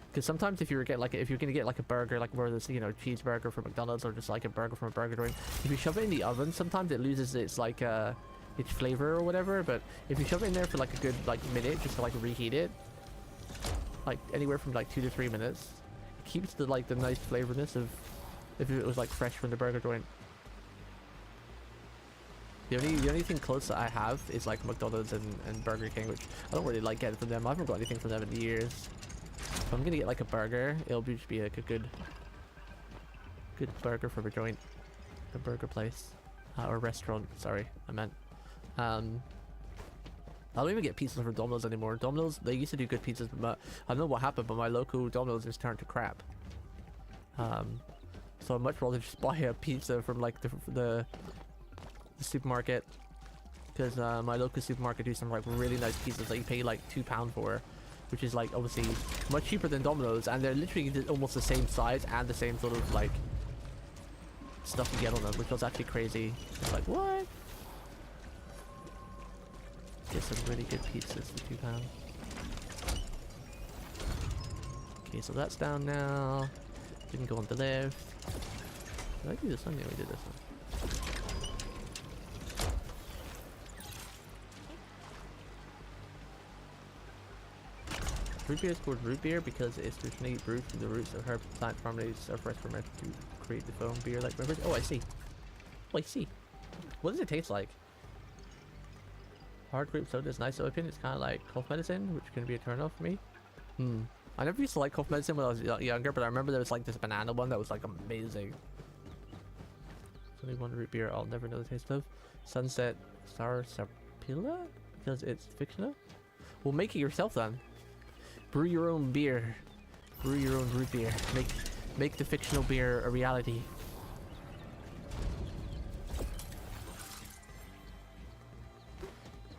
Because sometimes if you're gonna get like a burger, like where there's, you know, cheeseburger from McDonald's or just like a burger from a burger joint, if you shove it in the oven, sometimes it loses its like its flavor or whatever. But if you shove it in there for like a good like minute, just to like reheat it, like anywhere from like 2 to 3 minutes, it keeps the like the nice flavorness of if it was like fresh from the burger joint. The only thing close that I have is like McDonald's and Burger King, which I don't really like getting from them. I haven't got anything from them in years. If I'm gonna get like a burger, it'll just be like a good burger from a joint, a burger place, or restaurant. Sorry, I meant. I don't even get pizzas from Domino's anymore. Domino's, they used to do good pizzas, but I don't know what happened, but my local Domino's just turned to crap. So I'd much rather just buy a pizza from like the supermarket, because my local supermarket do some like really nice pizzas that you pay like £2 for, which is like obviously much cheaper than Domino's, and they're literally almost the same size and the same sort of like stuff you get on them, which was actually crazy. It's like, what? Get some really good pizzas for £2. Okay, so that's down now. We can go on the left. Did I do this one? Yeah, we did this one. Root beer is called root beer because it's originally brewed from the roots of herb plant families are first fermented to create the foam beer like beverage. Oh, I see. Oh, I see. What does it taste like? Hard grape soda is nice, so I think it's kind of like cough medicine, which can be a turn off for me. I never used to like cough medicine when I was younger, but I remember there was like this banana one that was like amazing. There's only one root beer I'll never know the taste of. Sunset Star Sarpilla? Because it's fictional? Well, make it yourself then. Brew your own beer. Brew your own root beer. Make the fictional beer a reality.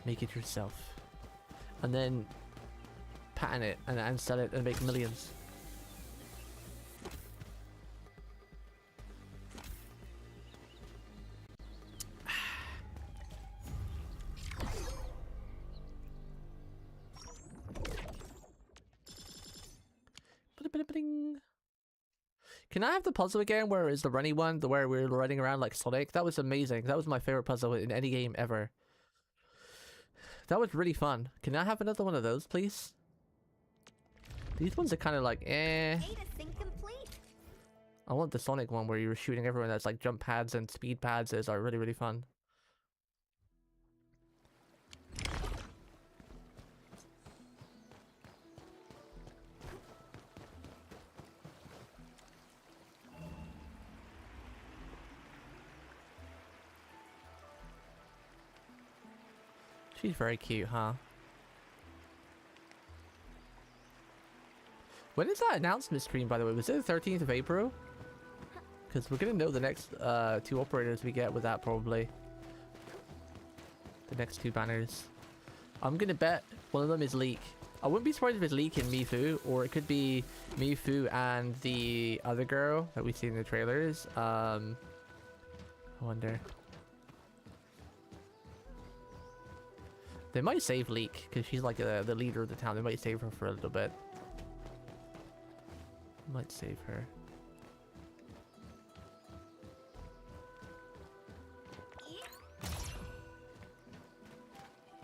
Make it yourself. And then patent it and sell it and make millions. Can I have the puzzle again where it's the runny one, where we're running around like Sonic? That was amazing. That was my favorite puzzle in any game ever. That was really fun. Can I have another one of those, please? These ones are kind of like, eh. Data sync complete. I want the Sonic one where you were shooting everyone that's like jump pads and speed pads. Is like really, really fun. She's very cute, huh? When is that announcement stream, by the way? Was it the 13th of April? Because we're going to know the next 2 operators we get with that, probably. The next 2 banners. I'm going to bet one of them is Leek. I wouldn't be surprised if it's Leek and Mifu, or it could be Mifu and the other girl that we see in the trailers. I wonder. They might save Leek, because she's like the leader of the town. They might save her for a little bit. Might save her.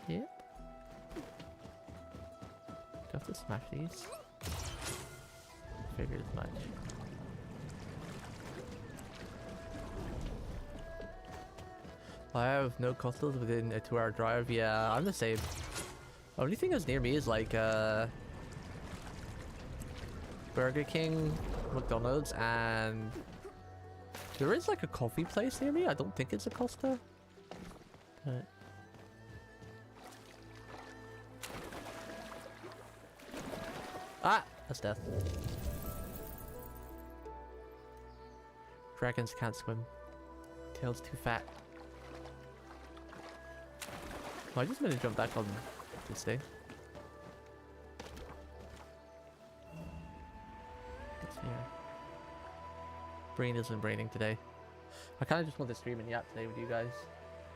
Yep. Do I have to smash these? Figured as much. I have no costals within a 2-hour drive. Yeah, I'm the same. The only thing that's near me is like Burger King, McDonald's, and there is like a coffee place near me. I don't think it's a Costa. But ah, that's death. Dragons can't swim. Tail's too fat. Oh, I just meant to jump back on this thing. What's here? Brain isn't braining today. I kind of just want to stream and yap today with you guys.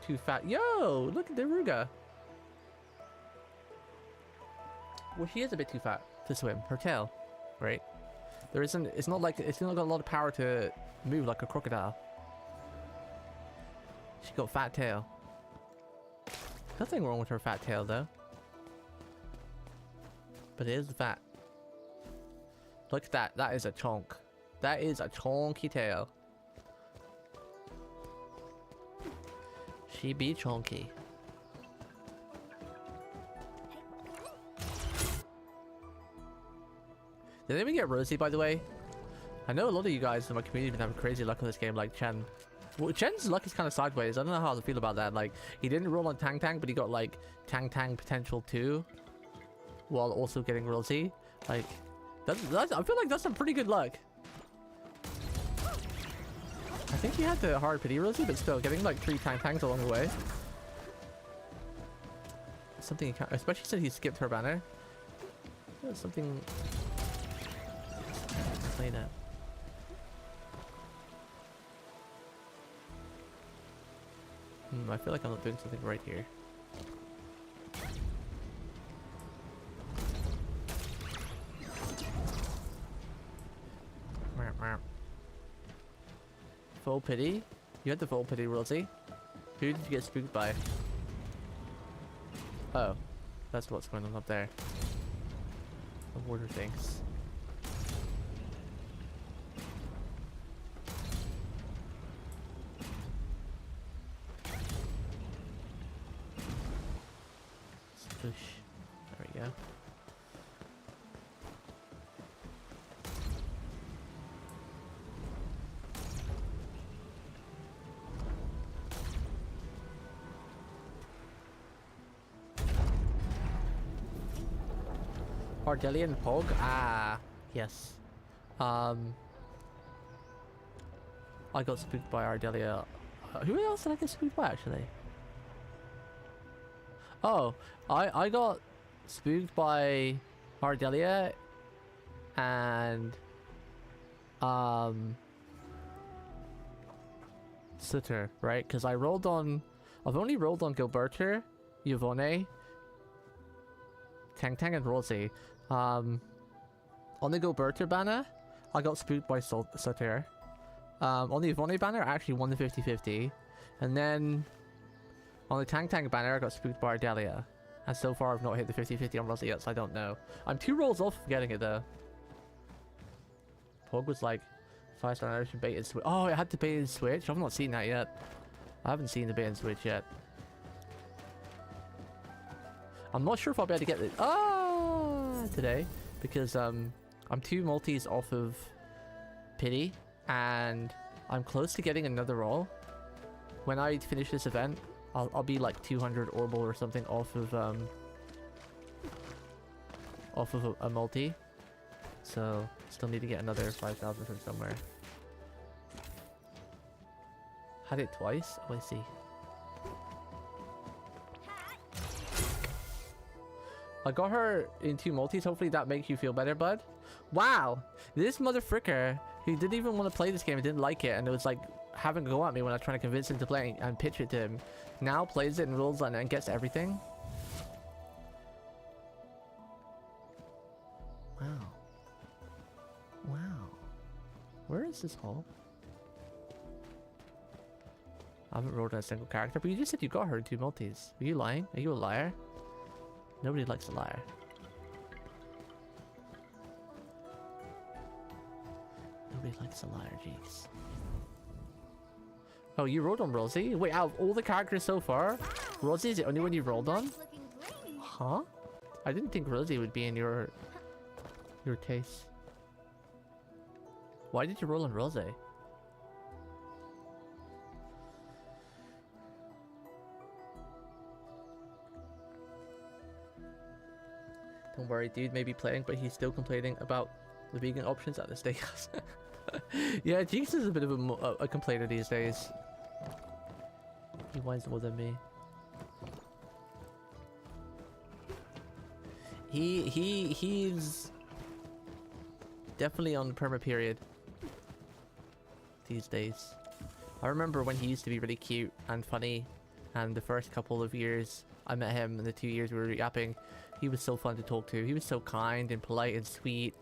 Too fat. Yo, look at the Ruga. Well, she is a bit too fat to swim. Her tail, right? There isn't. It's not like it's not got a lot of power to move like a crocodile. She got fat tail. Nothing wrong with her fat tail though. But it is fat. Look at that. That is a chonk. That is a chonky tail. She be chonky. Did anyone get Rosie, by the way? I know a lot of you guys in my community have been having crazy luck on this game, like Chen. Well, Chen's luck is kind of sideways. I don't know how I feel about that. Like, he didn't roll on Tang Tang, but he got like Tang Tang potential too, while also getting Rosie. Like, that's I feel like that's some pretty good luck. I think he had the hard pity Rosie, but still getting like 3 Tang Tangs along the way. Something he can't, especially since he skipped her banner. Yeah, something. Explain that. I feel like I'm not doing something right here. Full pity? You had the full pity, Rosie. Who did you get spooked by? Oh, that's what's going on up there. The water things. There we go. Ardelia and Pog? Ah, yes. I got spooked by Ardelia. Who else did I get spooked by, actually? Oh, I got spooked by Ardelia and Sutter, right? Because I've only rolled on Gilberto, Yvonne, Tang Tang, and Rosie. On the Gilberto banner, I got spooked by Sutter. On the Yvonne banner, I actually won the 50-50. And then on the Tang Tang banner, I got spooked by Ardelia. And so far, I've not hit the 50-50 on Rosie yet, so I don't know. I'm 2 rolls off of getting it, though. Pog was like 5-star Irish bait and switch. Oh, it had to bait and switch? I've not seen that yet. I haven't seen the bait and switch yet. I'm not sure if I'll be able to get it today, because I'm 2 multis off of pity, and I'm close to getting another roll. When I finish this event, I'll be like 200 orbital or something off of a multi. So still need to get another 5,000 from somewhere. Had it twice? Oh, I see. I got her in 2 multis. Hopefully that makes you feel better, bud. Wow! This motherfricker who didn't even want to play this game and didn't like it, and it was like having a go at me when I was trying to convince him to play and pitch it to him, now plays it and rolls on it and gets everything. Wow. Wow. Where is this hole? I haven't rolled on a single character, but you just said you got her in 2 multis. Are you lying? Are you a liar? Nobody likes a liar. Nobody likes a liar, jeez. Oh, you rolled on Rosie? Wait, out of all the characters so far, Rosie is the only one you rolled on? Huh? I didn't think Rosie would be in your taste. Why did you roll on Rosie? Don't worry, dude may be playing, but he's still complaining about the vegan options at the steakhouse. Yeah, Jinx is a bit of a complainer these days. He whines more than me. He's definitely on perma period these days. I remember when he used to be really cute and funny, and the first couple of years I met him, and the 2 years we were yapping, he was so fun to talk to. He was so kind and polite and sweet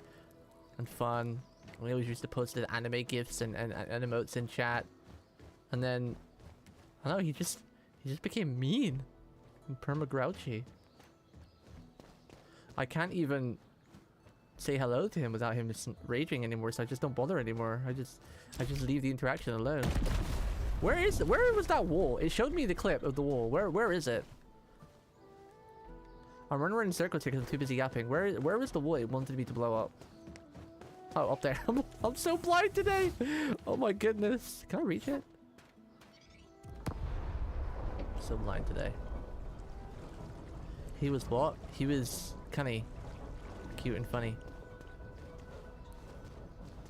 and fun. We always used to post the anime gifs and emotes in chat. And then, I don't know, he just became mean and perma grouchy. I can't even say hello to him without him just raging anymore, so I just don't bother anymore. I just leave the interaction alone. Where was that wall? It showed me the clip of the wall. Where is it? I'm running around in circles here because I'm too busy yapping. Where was the wall it wanted me to blow up? Oh, up there. I'm so blind today. Oh my goodness. Can I reach it? I'm so blind today. He was what? He was kinda cute and funny.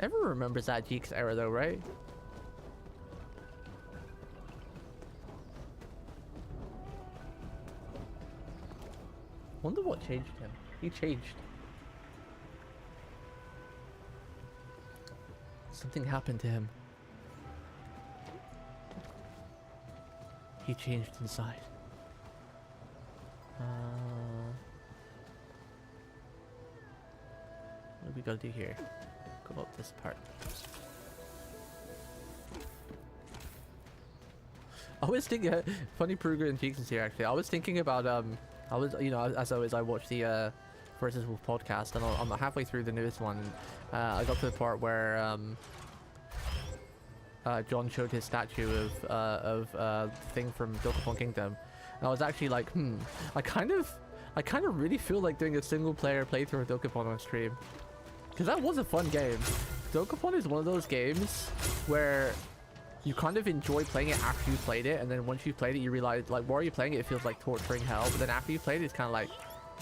Everyone remembers that Jeeks era though, right? Wonder what changed him. He changed. Something happened to him. He changed inside. What do we gotta do here? Go up this part. I was thinking, funny Pruger and Cheeks is here actually. I was thinking about I was, you know, as always, I watched the Versus Wolf podcast, and I'm halfway through the newest one. I got to the part where John showed his statue of the thing from Dokapon Kingdom, and I was actually like, I kind of really feel like doing a single player playthrough of Dokapon on stream, because that was a fun game. Dokapon is one of those games where you kind of enjoy playing it after you played it, and then once you've played it, you realize, like, while you're playing it, it feels like torturing hell, but then after you played it, it's kind of like,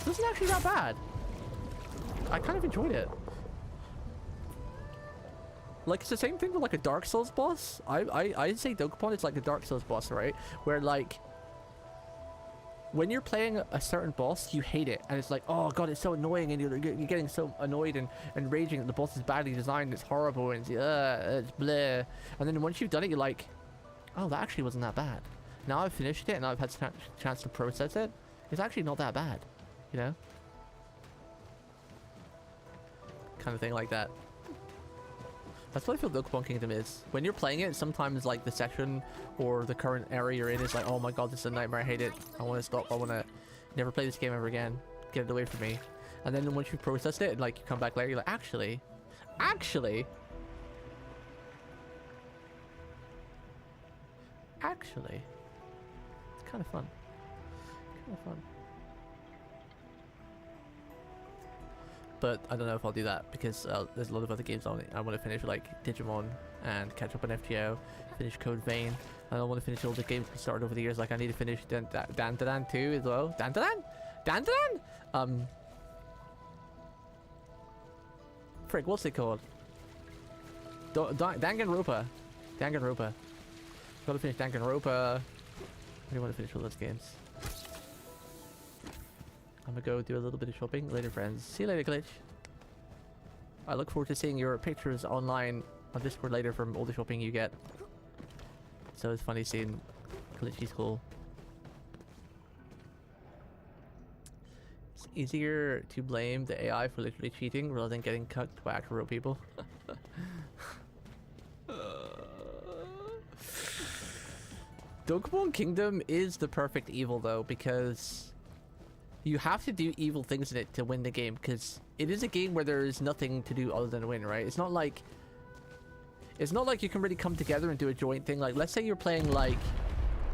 this isn't actually that bad. I kind of enjoyed it. Like, it's the same thing with like a Dark Souls boss. I'd say Dokapon is like a Dark Souls boss, right? Where like, when you're playing a certain boss, you hate it, and it's like, oh god, it's so annoying, and you're getting so annoyed and raging that the boss is badly designed, it's horrible, and it's bleh. And then once you've done it, you're like, oh, that actually wasn't that bad. Now I've finished it, and I've had a chance to process it. It's actually not that bad, you know? Kind of thing like that. That's what I feel Dokapon Kingdom is. When you're playing it, sometimes like the section or the current area you're in is like, oh my god, this is a nightmare, I hate it. I want to stop, I want to never play this game ever again. Get it away from me. And then once you've processed it and like you come back later, you're like, actually, it's kind of fun. Kind of fun. But I don't know if I'll do that because there's a lot of other games on it. I want to finish like Digimon and catch up on FGO, finish Code Vein. I don't want to finish all the games we started over the years. Like I need to finish Dandadan 2 as well. Dandadan? Frick, what's it called? Danganronpa. Gotta finish Danganronpa. I really want to finish all those games. I'm gonna go do a little bit of shopping. Later, friends. See you later, Glitch. I look forward to seeing your pictures online on Discord later from all the shopping you get. So it's funny seeing Glitchy's cool. It's easier to blame the AI for literally cheating rather than getting cucked by actual real people. Dokapon Kingdom is the perfect evil though, because you have to do evil things in it to win the game, because it is a game where there is nothing to do other than win, right? It's not like you can really come together and do a joint thing. Like, let's say you're playing like,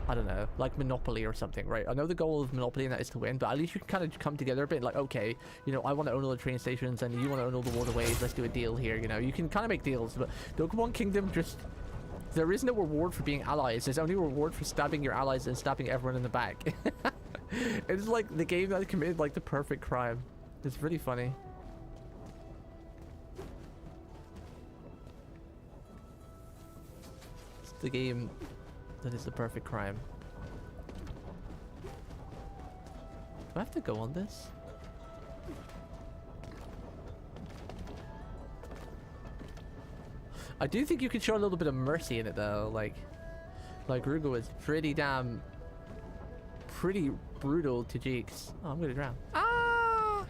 I don't know, like Monopoly or something, right? I know the goal of Monopoly and that is to win, but at least you can kind of come together a bit. Like, okay, you know, I want to own all the train stations and you want to own all the waterways. Let's do a deal here, you know? You can kind of make deals, but Dokapon Kingdom just... There is no reward for being allies. There's only a reward for stabbing your allies and stabbing everyone in the back. It's like the game that committed like the perfect crime. It's really funny. It's the game that is the perfect crime. Do I have to go on this? I do think you can show a little bit of mercy in it though. Like Rugo is pretty brutal to Jeeks. Oh, I'm gonna drown. Ah!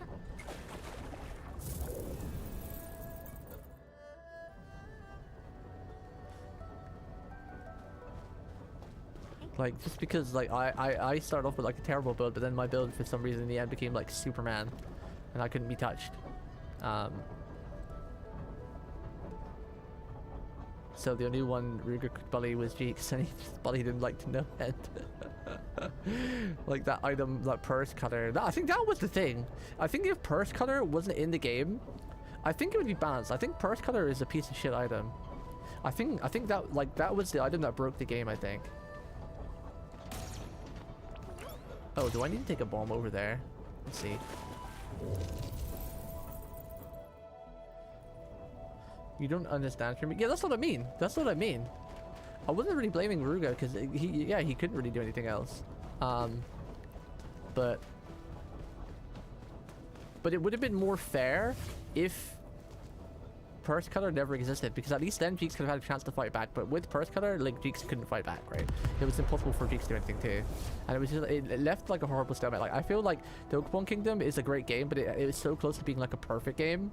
Like, just because like I started off with like a terrible build, but then my build for some reason in the end became like Superman and I couldn't be touched. So the only one Ruger could bully was Jeeks, and he just bullied him like to no end. Like that item, that purse cutter. I think that was the thing. I think if purse cutter wasn't in the game, I think it would be balanced. I think purse cutter is a piece of shit item. I think that like that was the item that broke the game, I think. Oh, do I need to take a bomb over there? Let's see. You don't understand for me? Yeah, that's what I mean. That's what I mean. I wasn't really blaming Ruga because he couldn't really do anything else. But it would have been more fair if Purse Cutter never existed, because at least then Jeeks could have had a chance to fight back. But with Purse Cutter, like, Jeeks couldn't fight back, right? It was impossible for Jeeks to do anything too, and it was just, it left like a horrible stalemate. Like, I feel like Dokapon Kingdom is a great game, but it was so close to being like a perfect game.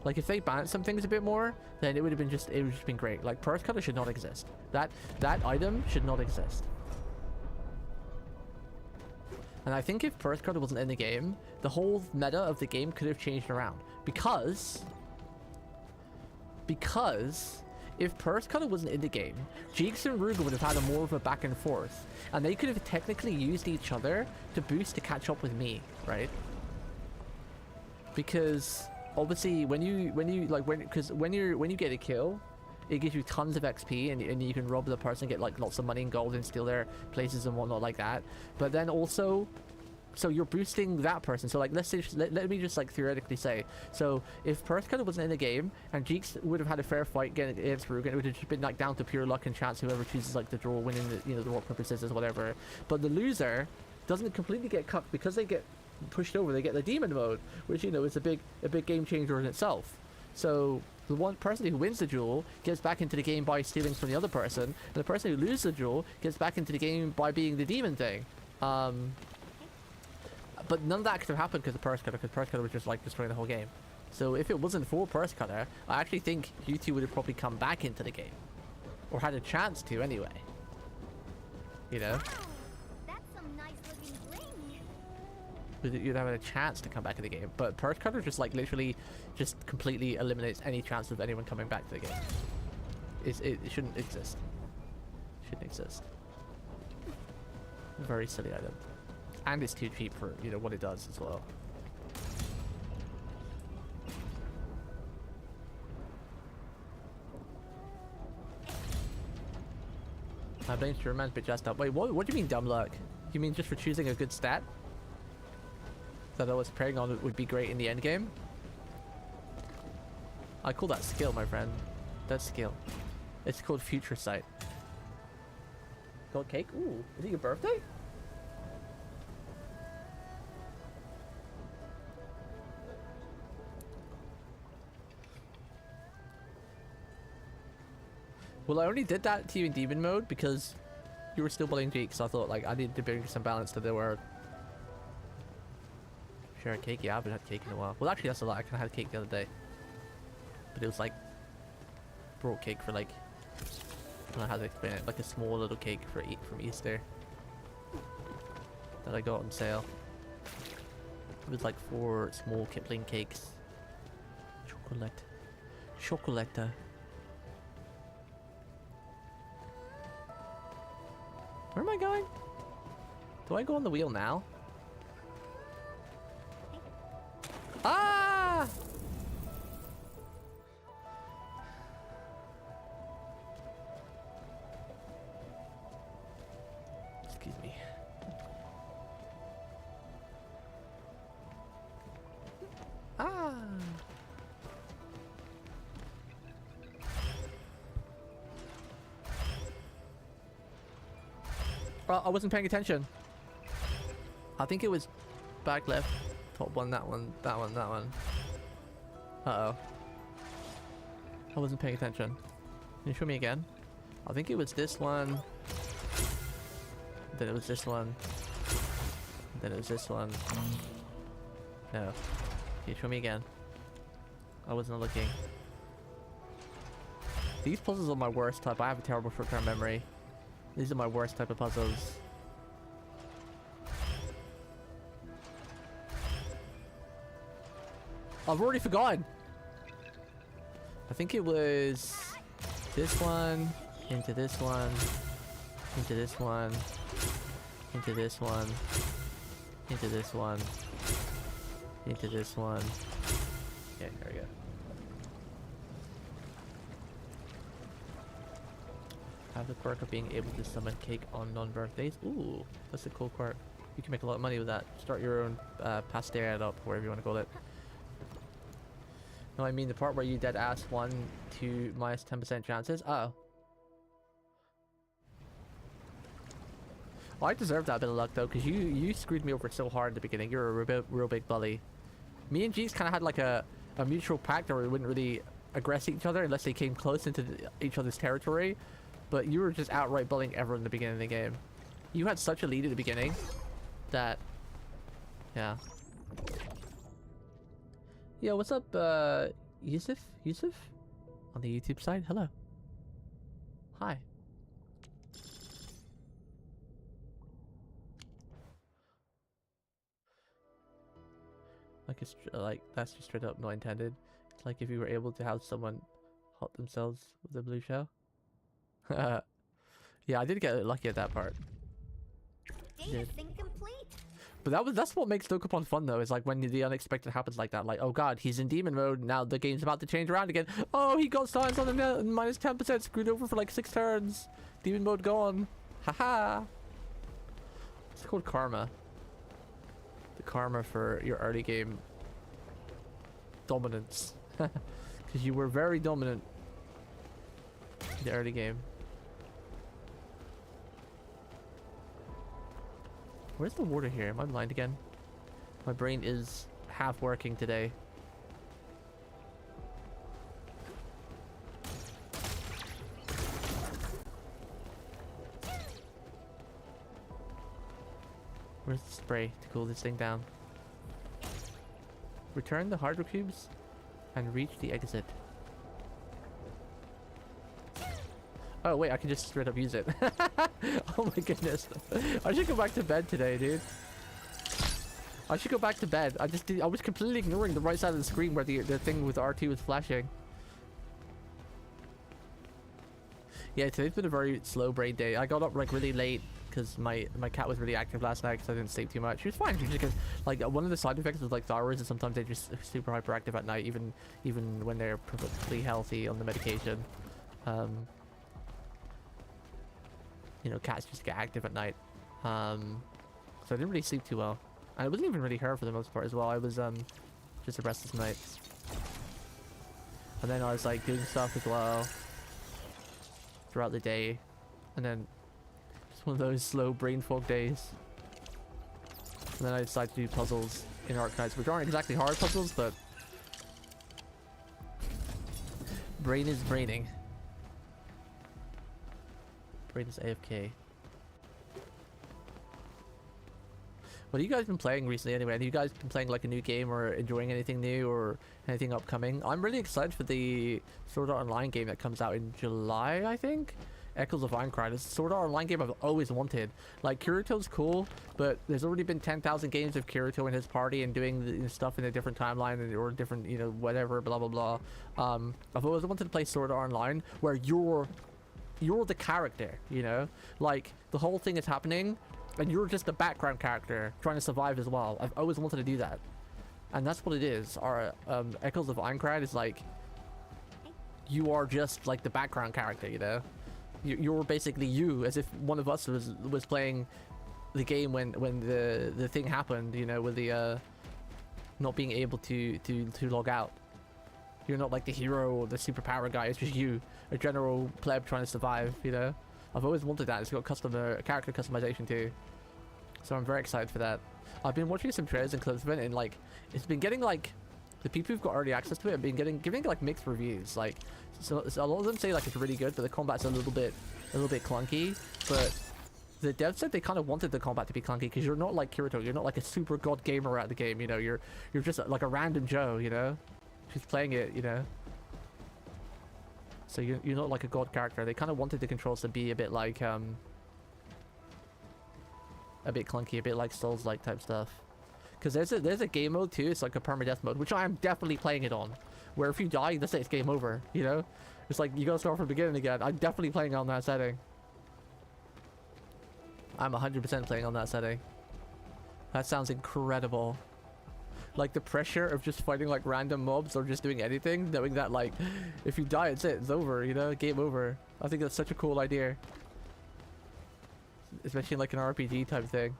Like, if they balanced some things a bit more, then it would have just been great. Like, Purse Cutter should not exist. That item should not exist. And I think if Purse Cutter wasn't in the game, the whole meta of the game could have changed around. Because if Purse Cutter wasn't in the game, Jeeks and Ruga would have had more of a back and forth, and they could have technically used each other to boost to catch up with me, right? Because obviously when you get a kill, it gives you tons of XP, and you can rob the person, get like lots of money and gold and steal their places and whatnot like that. But then also, so you're boosting that person. So like, let's say, let me just like theoretically say, so if Perth Cutter wasn't in the game and Jeeks would have had a fair fight against Rugen, it would have just been like down to pure luck and chance, whoever chooses like the draw winning the, you know, the rock paper scissors, whatever. But the loser doesn't completely get cucked because they get pushed over. They get the demon mode, which, you know, is a big game changer in itself. So the one person who wins the duel gets back into the game by stealing from the other person, and the person who loses the duel gets back into the game by being the demon thing. But none of that could have happened because of Purse Cutter, because Purse Cutter was just like destroying the whole game. So if it wasn't for Purse Cutter, I actually think you two would have probably come back into the game, or had a chance to anyway. You know, Wow, that's some nice looking bling. you'd have a chance to come back in the game. But Purse Cutter just like literally just completely eliminates any chance of anyone coming back to the game. It shouldn't exist. Shouldn't exist. Very silly item. And it's too cheap for, you know, what it does as well. I blame your man's bit just up. Wait, what do you mean dumb luck? You mean just for choosing a good stat that I was praying on it would be great in the end game? I call that skill, my friend. That's skill. It's called future sight. Gold cake? Ooh, is it your birthday? Well, I only did that to you in demon mode because you were still bullying Jeek, so I thought like I needed to bring some balance to the world. Share a cake? Yeah, I haven't had cake in a while. Well, actually, that's a lot. I kind of had cake the other day, but it was like brought cake for like, I don't know how to explain it, like a small little cake for from Easter that I got on sale. It was like 4 small Kipling cakes. Chocolate. Where am I going? Do I go on the wheel now? Ah! Excuse me. Ah! Well, I wasn't paying attention. I think it was back left, top one, that one. Uh-oh. I wasn't paying attention. Can you show me again? I think it was this one. Then it was this one. Then it was this one. No. Can you show me again? I wasn't looking. These puzzles are my worst type. I have a terrible short-term memory. These are my worst type of puzzles. I've already forgotten. I think it was this one, into this one, into this one, into this one, into this one, into this one. Okay, there we go. Have the quirk of being able to summon cake on non-birthdays. Ooh, that's a cool quirk. You can make a lot of money with that. Start your own pastry up, whatever you want to call it. No, I mean the part where you dead ass 1 to minus 10% chances. Oh. Well, I deserve that bit of luck though, because you screwed me over so hard at the beginning. You're a real big bully. Me and Jeeks kind of had like a mutual pact where we wouldn't really aggress each other unless they came close into each other's territory. But you were just outright bullying everyone in the beginning of the game. You had such a lead at the beginning that, yeah. Yo, what's up, Yusuf? On the YouTube side? Hello. Hi. Like, it's like, that's just straight up not intended. It's like if you were able to have someone hot themselves with a blue shell. Yeah, I did get lucky at that part. Data sync complete. But that's what makes Dokapon fun though, is like when the unexpected happens like that. Like, oh god, he's in demon mode, now the game's about to change around again. Oh, he got signs on the minus 10%, screwed over for like 6 turns. Demon mode gone. Haha. It's called karma. karma for your early game dominance. Because you were very dominant in the early game. Where's the water here? Am I blind again? My brain is half working today. Where's the spray to cool this thing down? Return the hardware cubes and reach the exit. Oh wait, I can just straight up use it. Oh my goodness. I should go back to bed today, dude. I should go back to bed. I was completely ignoring the right side of the screen where the thing with RT was flashing. Yeah, today's been a very slow brain day. I got up like really late because my cat was really active last night because I didn't sleep too much. She was fine. She just like one of the side effects of like thyroids is sometimes they're just super hyperactive at night, even when they're perfectly healthy on the medication. You know, cats just get active at night. So I didn't really sleep too well. And it wasn't even really her for the most part as well. I was just a restless night. And then I was like doing stuff as well throughout the day. And then just one of those slow brain fog days. And then I decided to do puzzles in Arknights, which aren't exactly hard puzzles, but brain is braining. Brain is AFK. What have you guys been playing recently anyway? Have you guys been playing like a new game or enjoying anything new or anything upcoming? I'm really excited for the Sword Art Online game that comes out in July, I think? Echoes of Arknights. It's a Sword Art Online game I've always wanted. Like, Kirito's cool, but there's already been 10,000 games of Kirito and his party and doing the stuff in a different timeline or different, you know, whatever, blah, blah, blah. I've always wanted to play Sword Art Online where you're the character, you know? Like, the whole thing is happening and you're just a background character trying to survive as well. I've always wanted to do that. And that's what it is. Our Echoes of Arknights is like, you are just like the background character, you know? You're basically you, as if one of us was playing the game when the thing happened, you know, with the not being able to log out. You're not like the hero or the superpower guy, it's just you, a general pleb trying to survive, you know? I've always wanted that. It's got character customization too. So I'm very excited for that. I've been watching some trailers and clips of it, and like, it's been getting like, the people who've got early access to it have been giving like mixed reviews. Like, so a lot of them say like it's really good, but the combat's a little bit clunky. But the devs said they kind of wanted the combat to be clunky because you're not like Kirito. You're not like a super god gamer at the game. You know, you're just like a random Joe. You know, who's playing it. You know. So you're not like a god character. They kind of wanted the controls to be a bit like a bit clunky, a bit like Souls-like type stuff. Because there's a game mode too. It's like a permadeath mode, which I am definitely playing it on. Where if you die, that's it. It's game over. You know, it's like you gotta start from the beginning again. I'm definitely playing on that setting. I'm 100% playing on that setting. That sounds incredible. Like the pressure of just fighting like random mobs or just doing anything, knowing that like if you die, it's it. It's over. You know, game over. I think that's such a cool idea. Especially like an RPG type thing.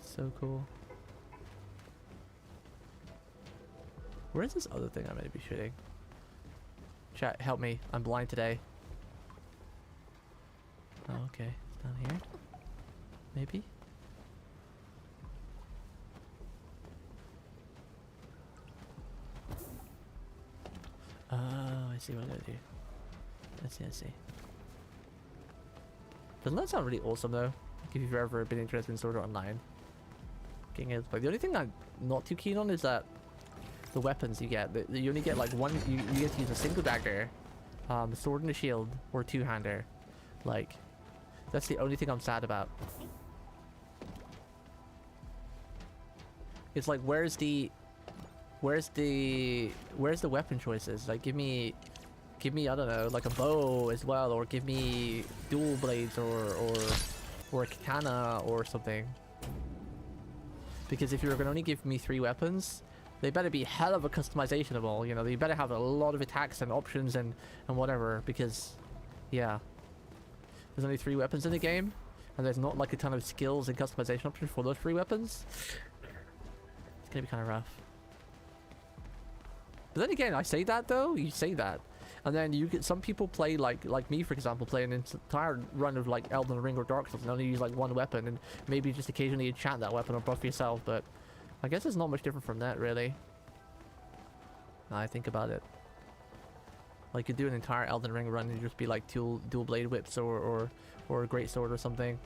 So cool. Where is this other thing I might be shooting? Chat, help me. I'm blind today. Oh, okay. It's down here. Maybe? Oh, I see what I'm gonna do. I see. Doesn't that sound really awesome though? Like if you've ever been interested in Sword Art Online. Getting it, but the only thing I'm not too keen on is that the weapons you get. You only get like one. You get to use a single dagger, sword and a shield, or two-hander. Like, that's the only thing I'm sad about. It's like, where's the weapon choices? Like, give me I don't know, like a bow as well, or give me dual blades, or a katana or something. Because if you're gonna only give me 3 weapons, they better be hell of a customizable. You know, they better have a lot of attacks and options and whatever. Because, yeah, there's only 3 weapons in the game. and there's not like a ton of skills and customization options for those free weapons, it's gonna be kind of rough. But then again, I say that though, you say that, and then you get some people play like me, for example, play an entire run of like Elden Ring or Dark Souls and only use like one weapon, and maybe just occasionally enchant that weapon or buff yourself, but I guess it's not much different from that, really. Now I think about it. Like, you do an entire Elden Ring run and just be like dual blade whips or a great sword or something.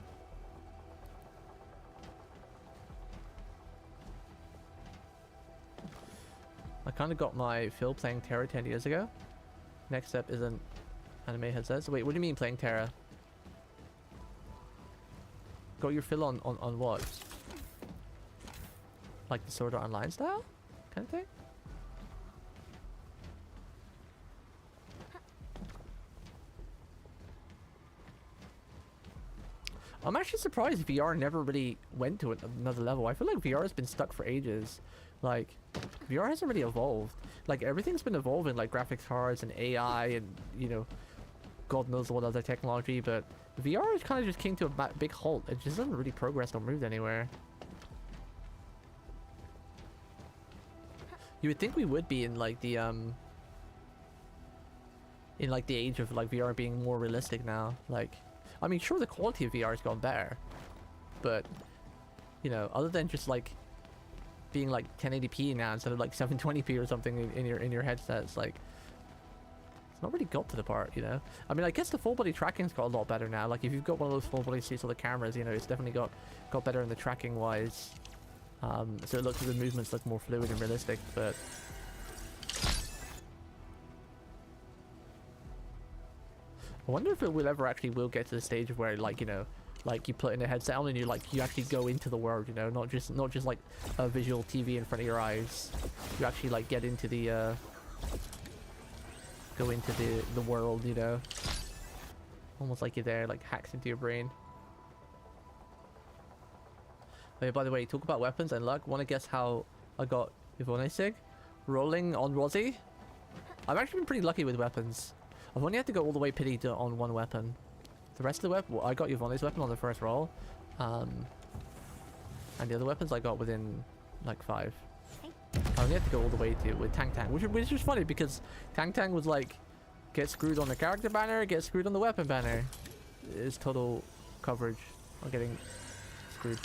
I kind of got my fill playing Terra 10 years ago. Next step isn't anime headsets. Wait, what do you mean playing Terra? Got your fill on what? Like the Sword Art Online style kind of thing? I'm actually surprised VR never really went to another level. I feel like VR has been stuck for ages. Like, VR hasn't really evolved. Like, everything's been evolving, like graphics cards and AI and, you know, God knows what other technology, but VR kind of just came to a big halt. It just doesn't really progress or move anywhere. You would think we would be in like the age of like VR being more realistic now. Like, I mean, sure, the quality of VR has gone better, but you know, other than just like being like 1080p now instead of like 720p or something in your headsets, like it's not really got to the part, you know. I mean, I guess the full body tracking's got a lot better now. Like, if you've got one of those full body seats with the cameras, you know, it's definitely got better in the tracking wise. So it looks, the movements look more fluid and realistic, but I wonder if it will ever actually get to the stage of where, like, you know, like you put in a headset on and you actually go into the world, you know, not just like a visual TV in front of your eyes. You actually like get into the go into the world, you know, almost like you're there, like hacks into your brain. Oh, yeah, by the way, talk about weapons and luck. Want to guess how I got Yvonne Sig? Rolling on Rosie. I've actually been pretty lucky with weapons. I've only had to go all the way pity on one weapon. The rest of the weapon, well, I got Yvonne's weapon on the first roll. And the other weapons I got within like 5. I only had to go all the way to with Tang Tang, which is funny because Tang Tang was like, get screwed on the character banner, get screwed on the weapon banner. It's total coverage on getting screwed.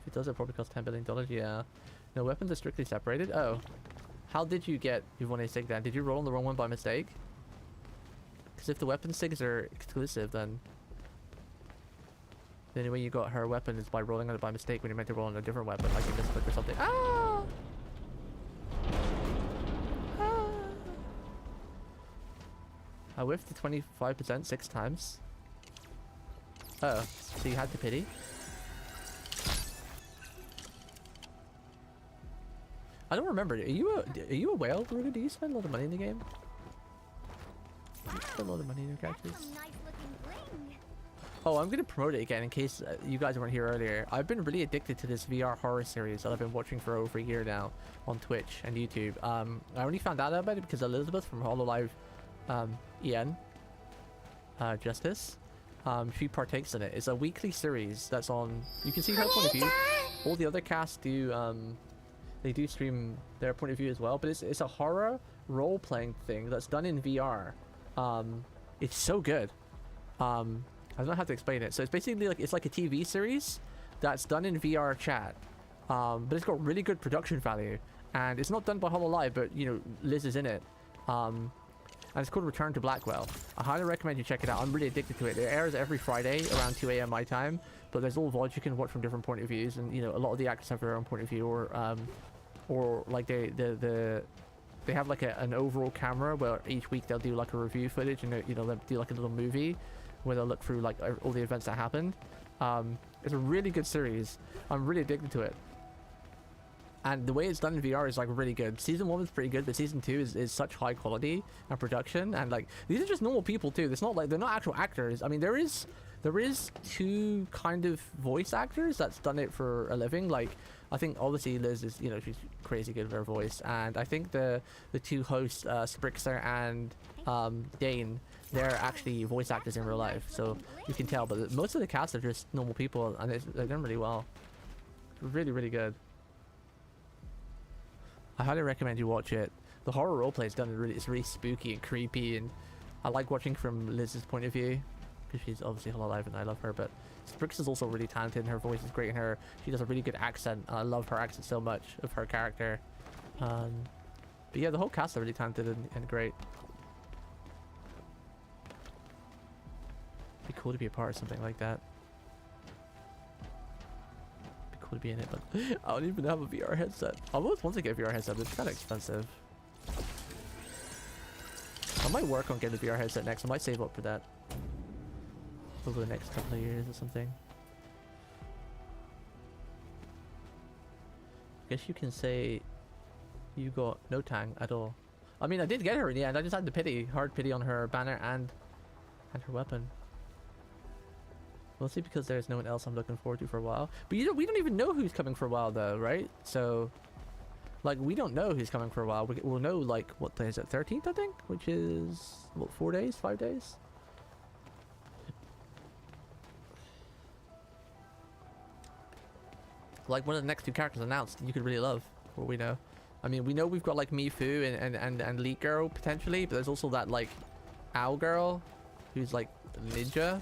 If it does, it probably costs $10 billion. Yeah. No, weapons are strictly separated. Oh. How did you get Yvonne Sig then? Did you roll on the wrong one by mistake? Because if the weapon sigs are exclusive, then the only way you got her weapon is by rolling on it by mistake when you meant to roll on a different weapon, like you misclicked or something. Ah! Ah! I whiffed to 25% 6 times. Oh, so you had to pity? I don't remember. Are you a whale, Bruno? Do you spend a lot of money in the game? Do you spend a lot of money in your characters? Oh, I'm gonna promote it again in case you guys weren't here earlier. I've been really addicted to this VR horror series that I've been watching for over a year now on Twitch and YouTube. I only found out about it because Elizabeth from HoloLive EN Justice, she partakes in it. It's a weekly series that's on. You can see her point of view. All the other casts do. They do stream their point of view as well, but it's a horror role-playing thing that's done in VR. It's so good. I don't know how to explain it. So it's basically like, it's like a TV series that's done in VR chat, but it's got really good production value, and it's not done by HoloLive, but you know, Liz is in it. And it's called Return to Blackwell. I highly recommend you check it out. I'm really addicted to it. It airs every Friday around 2 AM my time, but there's all VODs you can watch from different point of views, and you know, a lot of the actors have their own point of view, or like they have like an overall camera where each week they'll do like a review footage, and you know, they'll do like a little movie where they'll look through like all the events that happened. It's a really good series. I'm really addicted to it, and the way it's done in VR is like really good. Season 1 was pretty good, but season 2 is such high quality and production, and like these are just normal people too. It's not like they're not actual actors. I mean, there is There is two kind of voice actors that's done it for a living. Like, I think obviously Liz is, you know, she's crazy good with her voice, and I think the two hosts, Sprixer and Dane, they're actually voice actors in real life, so you can tell. But most of the cast are just normal people, and they're done really well. Really, really good. I highly recommend you watch it. The horror roleplay is done really, it's really spooky and creepy, and I like watching from Liz's point of view because she's obviously alive and I love her. But Sprix is also really talented, and her voice is great, and she does a really good accent, and I love her accent so much of her character. But yeah, the whole cast are really talented and great. It'd be cool to be a part of something like that. Be cool to be in it, but I don't even have a VR headset. I always want to get a VR headset, but it's kind of expensive. I might work on getting a VR headset next. I might save up for that over the next couple of years or something. I guess you can say you got no tang at all. I mean, I did get her in the end. I just had the hard pity on her banner and her weapon. Mostly because there's no one else I'm looking forward to for a while. But we don't even know who's coming for a while though, right? So, like, we don't know who's coming for a while. We'll know, like, what day is it? 13th, I think? Which is, what, 4 days? 5 days? Like, one of the next two characters announced you could really love, what we know. I mean, we know we've got, like, Mifu and Leak Girl, potentially. But there's also that, like, Owl Girl, who's, like, ninja.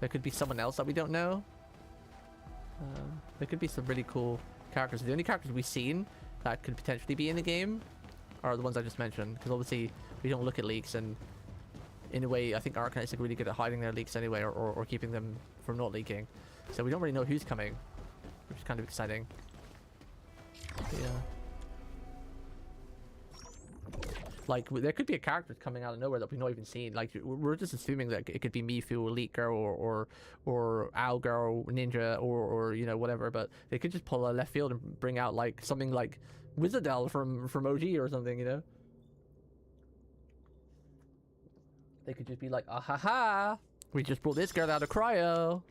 There could be someone else that we don't know. There could be some really cool characters. The only characters we've seen that could potentially be in the game are the ones I just mentioned, because obviously we don't look at leaks, and in a way I think Arknights are really good at hiding their leaks anyway, or keeping them from not leaking, so we don't really know who's coming, which is kind of exciting. But yeah, like, there could be a character coming out of nowhere that we've not even seen. Like, we're just assuming that it could be Mifu or Leak Girl or Owl Girl, Ninja, or you know, whatever. But they could just pull a left field and bring out, like, something like Wizardell from OG or something, you know? They could just be like, ah ha ha, we just brought this girl out of cryo.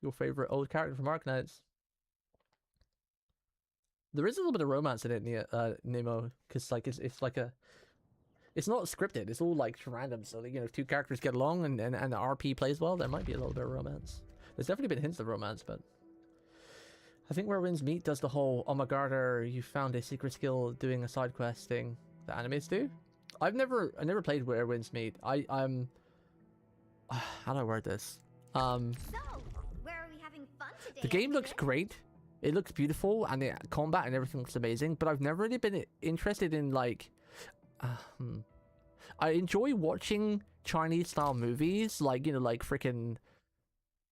Your favorite old character from Arknights. There is a little bit of romance in it, Nemo, because, like, it's like it's not scripted. It's all, like, random. So, you know, if two characters get along and the RP plays well, there might be a little bit of romance. There's definitely been hints of romance, but I think Where Winds Meet does the whole, oh my god, you found a secret skill doing a side quest thing that animes do. I never played Where Winds Meet. I'm how do I word this? So, where are we having fun today? The game looks great. It looks beautiful, and the combat and everything looks amazing, but I've never really been interested in, like, I enjoy watching Chinese-style movies, like, you know, like freaking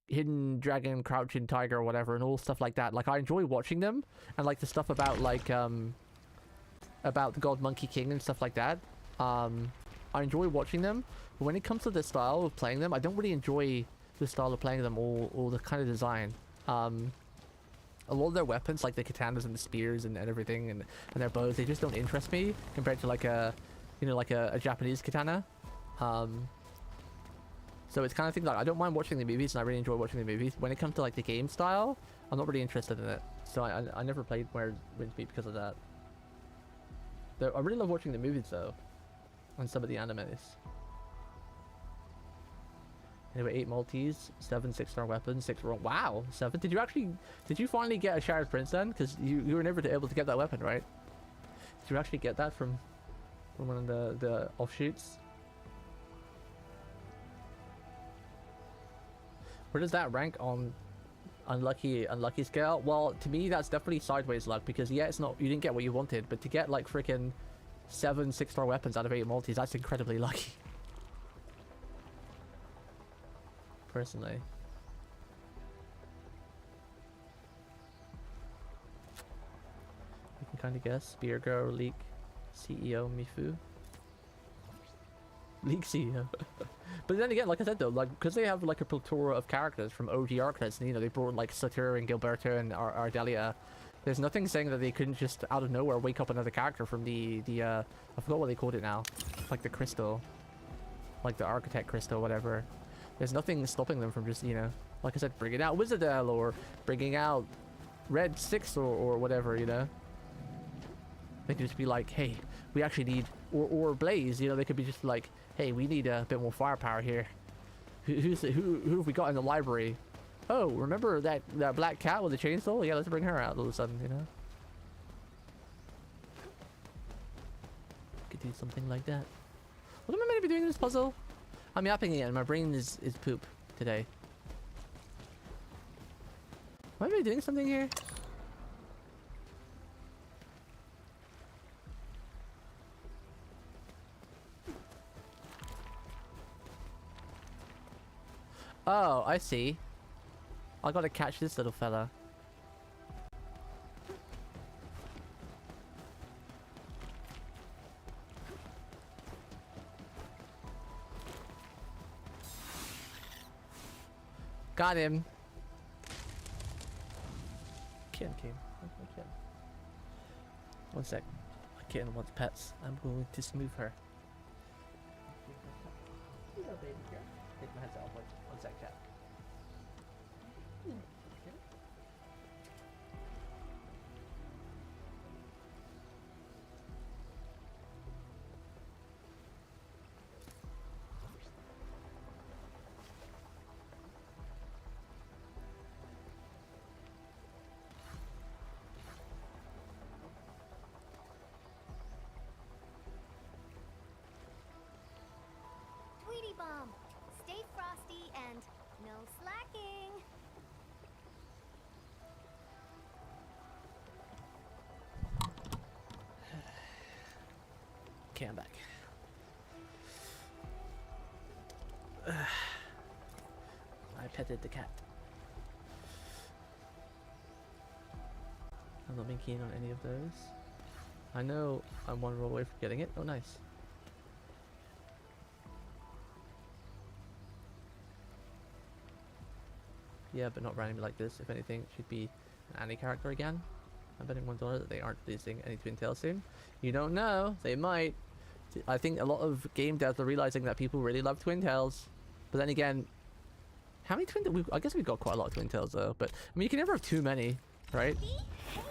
Hidden Dragon, Crouching Tiger, or whatever, and all stuff like that. Like, I enjoy watching them, and, like, the stuff about, like, about the God Monkey King and stuff like that. I enjoy watching them, but when it comes to the style of playing them, I don't really enjoy the style of playing them, or the kind of design. A lot of their weapons, like the katanas and the spears and everything, and their bows, they just don't interest me compared to, like, a, you know, like a Japanese katana. So it's kind of thing like, I don't mind watching the movies, and I really enjoy watching the movies. When it comes to, like, the game style, I'm not really interested in it. So I never played Where Winds Meet because of that. I really love watching the movies though, and some of the animes. Anyway, 8 Maltese, 7 6-star weapons, 6 raw. Wow, 7. Did you finally get a Shard Prince then? Because you were never able to get that weapon, right? Did you actually get that from one of the offshoots? Where does that rank on unlucky scale? Well, to me that's definitely sideways luck, because yeah, it's not, you didn't get what you wanted, but to get, like, freaking 7 6-star weapons out of 8 Maltese, that's incredibly lucky. Personally, you can kind of guess. Spear Girl, Leak, CEO, Mifu. Leak CEO. But then again, like I said though, like, because they have, like, a plethora of characters from OG Arknights, and, you know, they brought, like, Satur and Gilberto and Ardelia. There's nothing saying that they couldn't just out of nowhere wake up another character from the I forgot what they called it now, like the crystal, like the architect crystal, whatever. There's nothing stopping them from just, you know, like I said, bringing out Wizardell or bringing out Red 6 or whatever, you know. They could just be like, hey, we actually need, or Blaze, you know, they could be just like, hey, we need a bit more firepower here. Who have we got in the library? Oh, remember that black cat with the chainsaw? Yeah, let's bring her out all of a sudden, you know. Could do something like that. What am I meant to be doing in this puzzle? I'm yapping again. My brain is poop today. Am I doing something here? Oh, I see. I gotta catch this little fella. Got him. Kitten came. Where's my kitten? One sec. My kitten wants pets. I'm going to smooth her. Hello, baby girl. Take my headset off. Wait, one sec, chat. Tweety Bomb. Stay frosty and no slacking. Okay, I'm back. I petted the cat. I've not been keen on any of those. I know I'm one roll away from getting it. Oh, nice. Yeah, but not randomly like this. If anything, it should be an Annie character again. I'm betting $1 that they aren't releasing any Twin Tails soon. You don't know. They might. I think a lot of game devs are realizing that people really love Twin Tails. But then again, how many Twin Tails? I guess we've got quite a lot of Twin Tails though. But I mean, you can never have too many, right?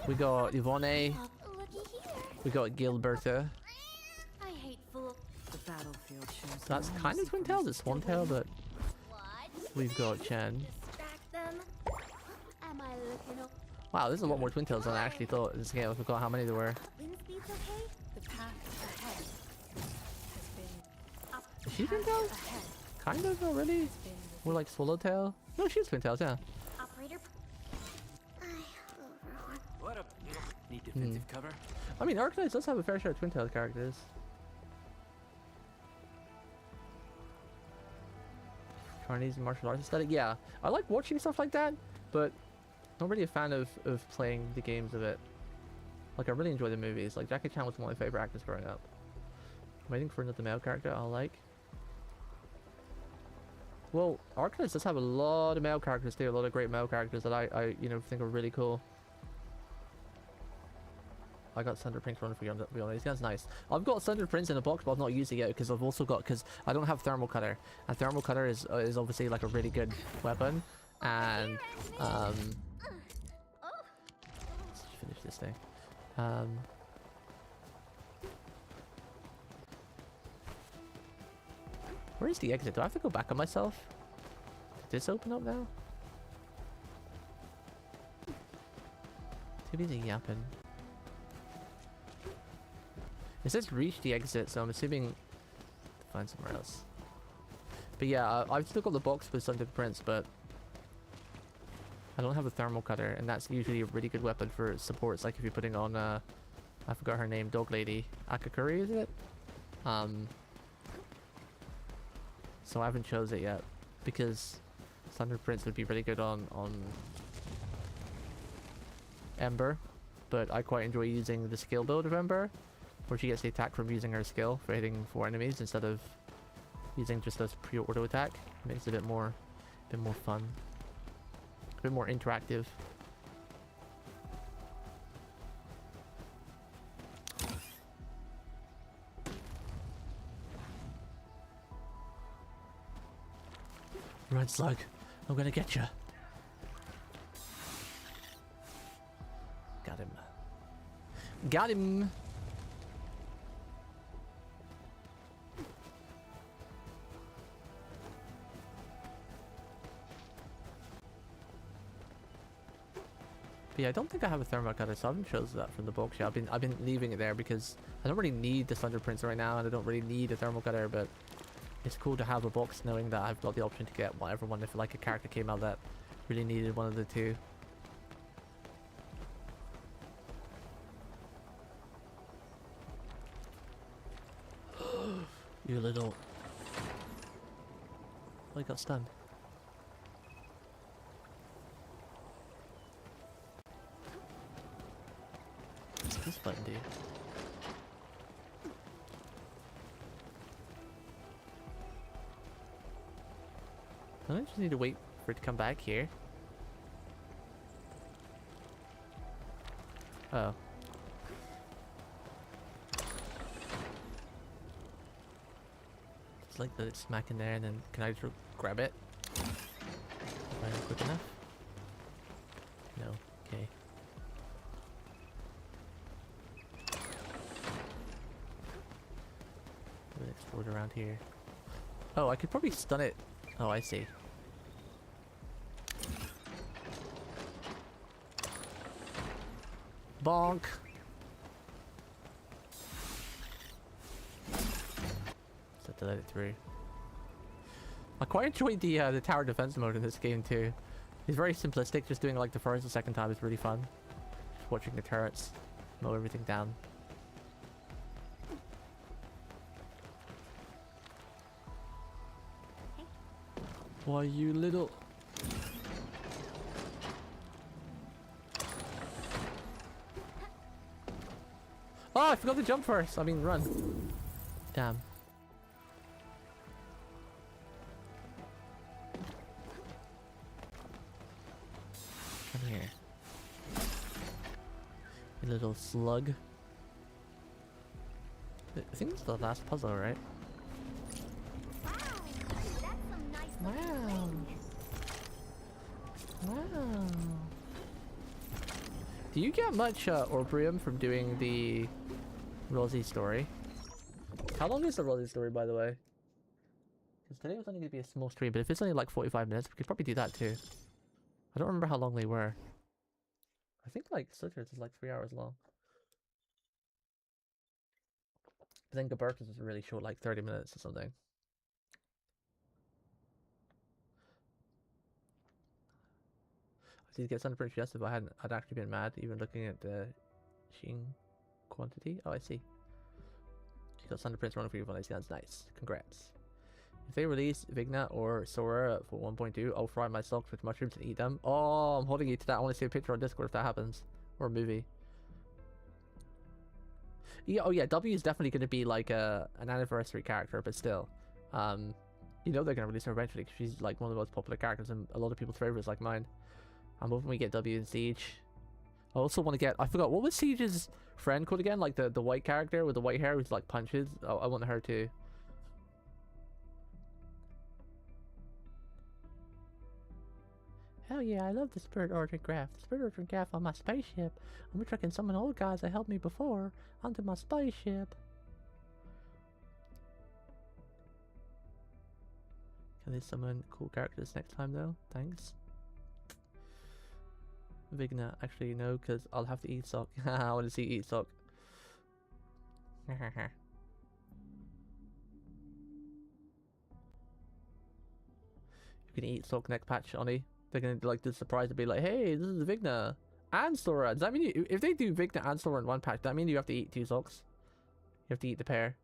We got Yvonne. Looky here. We got Gilberta. I hate fool. The battlefield shows. So that's kind of Twin Tails. It's Swan Tail, but What? we've got Chen. Distract them. Am I looking up? Wow, there's a lot more Twin Tails than I actually thought in this game. I forgot how many there were. Wind speed's okay? The path ahead has been up. Is she Twin Tails? Ahead Kind of, not really. has been More like Swallowtail. No, she's Twin Tails, yeah. Operator. What up? Need defensive cover? I mean, Arknights does have a fair share of Twin Tails characters. Chinese martial arts aesthetic, yeah. I like watching stuff like that, but not really a fan of playing the games of it. Like, I really enjoy the movies. Like, Jackie Chan was one of my favorite actors growing up. I'm waiting for another male character I like. Well, Arknights does have a lot of male characters too, a lot of great male characters that I you know, think are really cool. I got Thunder Prince running for you, to be honest. That's nice. I've got Thunder Prince in a box, but I've not used it yet because I've also got, because I don't have Thermal Cutter. And Thermal Cutter is obviously like a really good weapon. And, let's finish this thing. Where is the exit? Do I have to go back on myself? Did this open up now? Too busy yapping. It says reach the exit, so I'm assuming to find somewhere else. But yeah, I've still got the box with Thunder Prince, but I don't have a Thermal Cutter, and that's usually a really good weapon for supports. Like if you're putting on, I forgot her name, Dog Lady Akakuri, is it? So I haven't chose it yet because Thunder Prince would be really good on Ember, but I quite enjoy using the skill build of Ember, where she gets the attack from using her skill for hitting 4 enemies instead of using just a pure auto attack. It makes it a bit more fun, a bit more interactive. Red slug, I'm gonna get you. Got him. Got him. But yeah, I don't think I have a thermal cutter, so I haven't chosen that from the box yet. I've been leaving it there because I don't really need the Thunder Prince right now, and I don't really need a thermal cutter, but it's cool to have a box knowing that I've got the option to get whatever one if like a character came out that really needed one of the two. You little... Oh, I got stunned. What's this button do? I just need to wait for it to come back here. Oh. It's like that it's smacking there, and then can I just grab it? Am I quick enough? No. Okay. Will it explode around here? Oh, I could probably stun it. Oh, I see. Bonk. Just have to let it through. I quite enjoyed the tower defense mode in this game too. It's very simplistic. Just doing like the first and second time is really fun. Just watching the turrets mow everything down. Why, you little... Oh, I forgot to jump first. I mean, run. Damn. Come here. You little slug. I think it's the last puzzle, right? Wow. Wow. Do you get much Orbrium from doing the Rosie story? How long is the Rosie story, by the way? Because today was only going to be a small stream, but if it's only like 45 minutes, we could probably do that too. I don't remember how long they were. I think like Sutter's is like 3 hours long. I think Gaberta's was really short, like 30 minutes or something. I did get Thunder Prince yesterday, but I'd actually been mad even looking at the Sheen quantity. Oh, I see. You got Thunder Prince running for you when I see that's nice. Congrats. If they release Vigna or Sora for 1.2, I'll fry my socks with mushrooms and eat them. Oh, I'm holding you to that. I want to see a picture on Discord if that happens. Or a movie. Yeah, oh yeah, W is definitely going to be like an anniversary character, but still. You know they're going to release her eventually because she's like one of the most popular characters and a lot of people's favorites like mine. I'm hoping we get W in Siege. I also want to get... I forgot, what was Siege's friend called again? Like the white character with the white hair who's like punches? Oh, I want her too. Hell yeah, I love the Spirit Origin graph. The Spirit Origin graph on my spaceship. I wish I can summon old guys that helped me before onto my spaceship. Can they summon cool characters next time though? Thanks. Vigna, actually no, because I'll have to eat sock. I want to see eat sock. You can eat sock next patch, Oni. They're gonna like the surprise to be like, hey, this is Vigna and Sora. Does that mean if they do Vigna and Sora in one patch, does that mean you have to eat 2 socks? You have to eat the pair.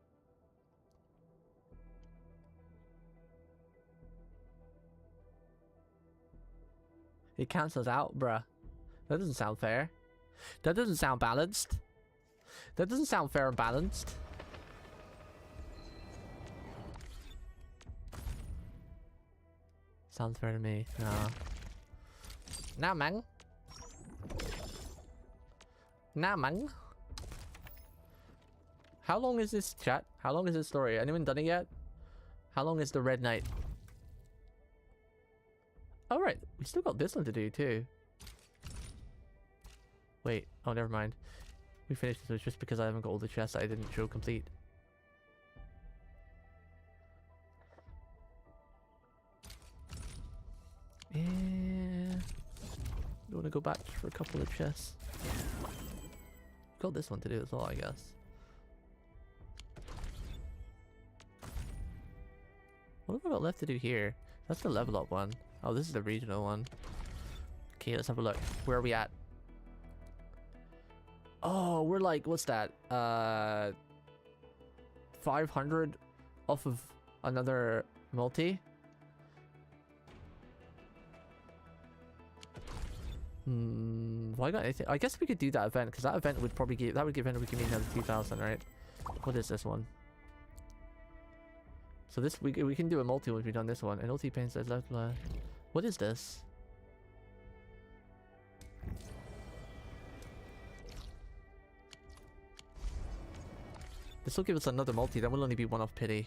It cancels out, bruh. That doesn't sound fair. That doesn't sound balanced. That doesn't sound fair and balanced. Sounds fair to me. Nah. Nah, man. Nah, man. How long is this chat? How long is this story? Anyone done it yet? How long is the Red Knight? Oh, right. We still got this one to do, too. Wait. Oh, never mind. We finished this. It was just because I haven't got all the chests that I didn't show complete. Yeah. You want to go back for a couple of chests? Got this one to do as well, I guess. What have I got left to do here? That's the level up one. Oh, this is the regional one. Okay, let's have a look. Where are we at? Oh, we're like, what's that? 500 off of another multi. Have I got anything? I guess we could do that event, because that event would probably give, that would give me another 2,000, right? What is this one? So this, we can do a multi once we've done this one. And multi paints says left. What is this? This will give us another multi. That will only be one off pity.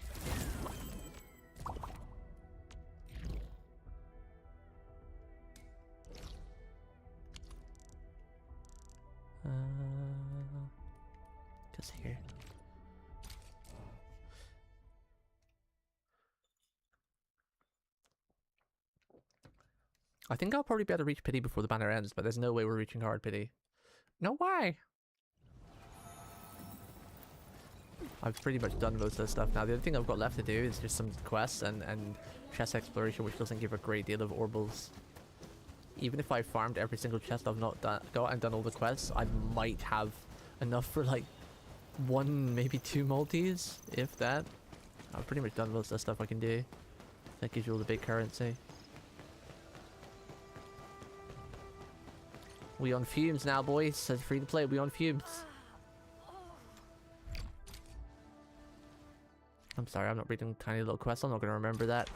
Just here. I think I'll probably be able to reach pity before the banner ends, but there's no way we're reaching hard pity. No way! I've pretty much done most of this stuff now. The other thing I've got left to do is just some quests and chest exploration, which doesn't give a great deal of orbals. Even if I farmed every single chest I've not got and done all the quests, I might have enough for like 1, maybe 2 multis, if that. I've pretty much done most of the stuff I can do. That gives you all the big currency. We on fumes now, boys. It's free to play. We on fumes. I'm sorry, I'm not reading tiny little quests. I'm not going to remember that.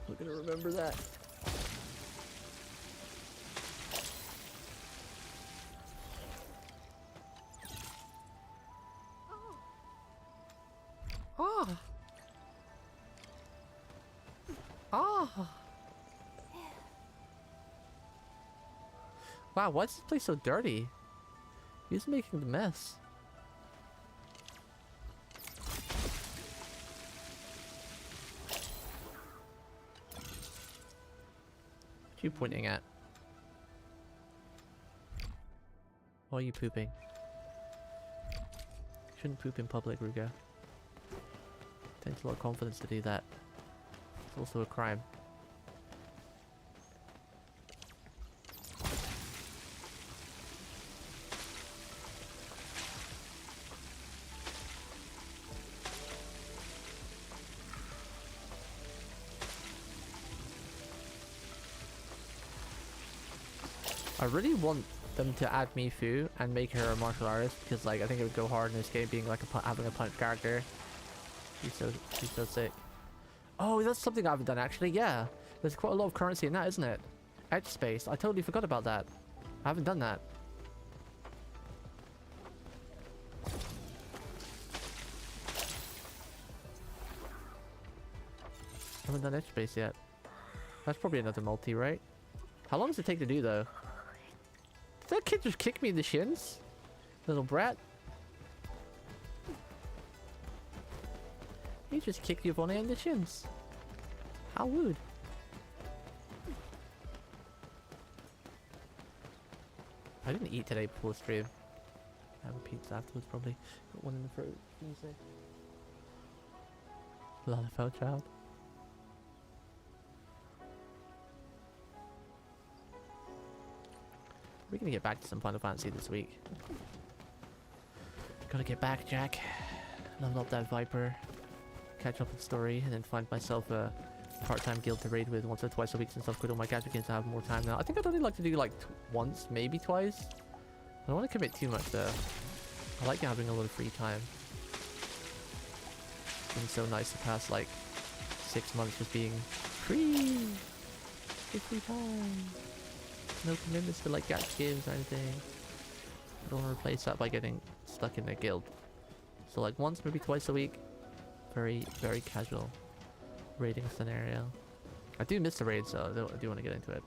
I'm not going to remember that. Oh. Oh. Wow, why is this place so dirty? Who's making the mess? What are you pointing at? Why are you pooping? Shouldn't poop in public, Ruga. Takes a lot of confidence to do that. It's also a crime. I really want them to add Mifu and make her a martial artist, because like I think it would go hard in this game being like having a punch character. She's so sick. Oh, that's something I haven't done actually. Yeah, there's quite a lot of currency in that, isn't it? Edge space. I totally forgot about that. I haven't done that. I haven't done edge space yet. That's probably another multi, right? How long does it take to do though? Did that kid just kick me in the shins? Little brat. He just kicked you on in the shins. How rude. I didn't eat today before stream. I have a pizza afterwards probably. Got one in the throat. Can you say? Lalafell child. We're gonna get back to some Final Fantasy this week. Gotta get back, Jack. Level up that Viper. Catch up with story, and then find myself a part-time guild to raid with once or twice a week since I've quit all my gadget games to have more time now. I think I'd only like to do like once, maybe twice. I don't want to commit too much though. I like having a lot of free time. It's been so nice the past like 6 months just being free. Free time. No commitments to like gadget games or anything. I don't want to replace that by getting stuck in a guild. So like once, maybe twice a week. Very, very casual. raiding scenario. I do miss the raid, so I do want to get into it.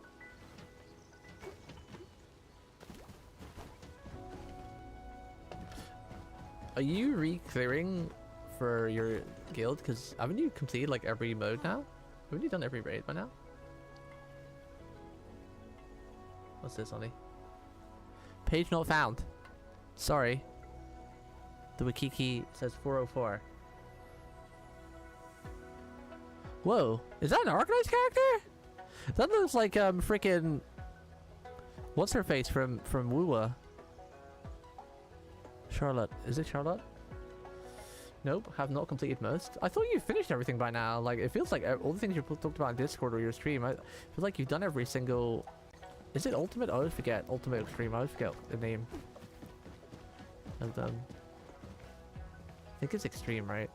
Are you re-clearing for your guild? Because haven't you completed like every mode now? Haven't you done every raid by now? What's this, Ollie? Page not found. Sorry. The Wikiki says 404. Whoa, is that an Arknights character? That looks like freaking what's her face from Wuwa? Charlotte. Is it Charlotte? Nope, have not completed most. I thought you finished everything by now. Like, it feels like all the things you talked about in Discord or your stream, I feel like you've done every single... Is it Ultimate? I always forget. Ultimate Extreme. I always forget the name of them. I think it's Extreme, right?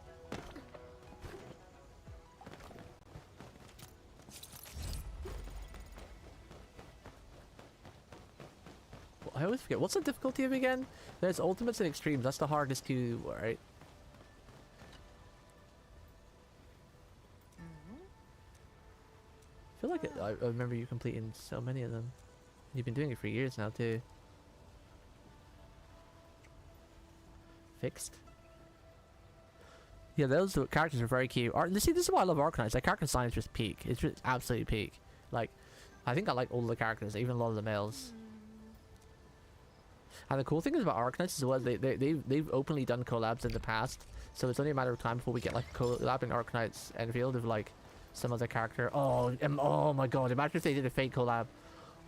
I always forget. What's the difficulty of it again? There's Ultimates and Extremes. That's the hardest two, right? I feel like I remember you completing so many of them. You've been doing it for years now too. Fixed. Yeah, those characters are very cute. See, this is why I love Arknights. Like, character design is just peak. It's just absolutely peak. Like, I think I like all the characters, even a lot of the males. And the cool thing is about Arknights as well, they've openly done collabs in the past, so it's only a matter of time before we get like a collab in Arknights Endfield of like some other character. Oh my god, imagine if they did a Fate collab.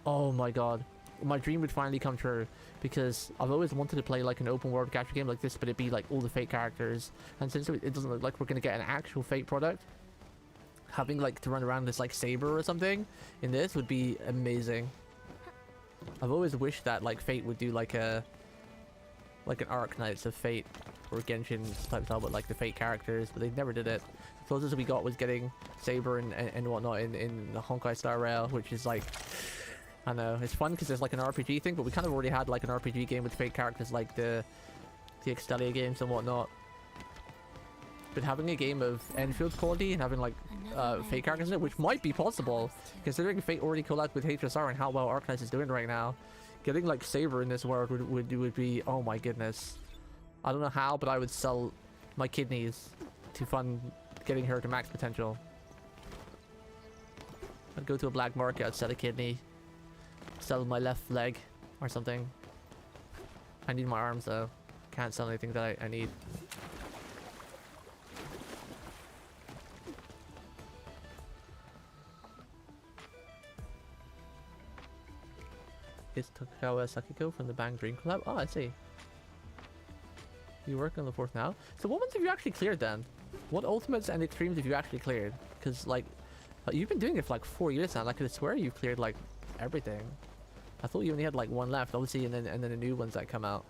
Oh my god, my dream would finally come true, because I've always wanted to play like an open world gacha game like this, but it'd be like all the Fate characters, and since it doesn't look like we're gonna get an actual Fate product, having like to run around this like saber or something in this would be amazing. I've always wished that like Fate would do like an Arknights of Fate or Genshin type style, but like the Fate characters, but they never did it. The closest we got was getting Saber and whatnot in the Honkai Star Rail, which is like, I know it's fun because there's like an RPG thing, but we kind of already had like an RPG game with Fate characters like the Extelia games and whatnot. But having a game of Enfield quality and having like Fate characters in it, which might be possible considering Fate already collabed with HSR and how well Arknights is doing right now, getting like Saber in this world would be, oh my goodness. I don't know how, but I would sell my kidneys to fund getting her to max potential. I'd go to a black market, I'd sell a kidney, sell my left leg or something. I need my arms though, can't sell anything that I need. It's Tokugawa Sakiko from the Bang Dream collab. Oh, I see. You're working on the 4th now. So what ones have you actually cleared then? What ultimates and extremes have you actually cleared? Because like, you've been doing it for like 4 years now. Like, I swear you've cleared like everything. I thought you only had like one left, obviously, and then the new ones that come out.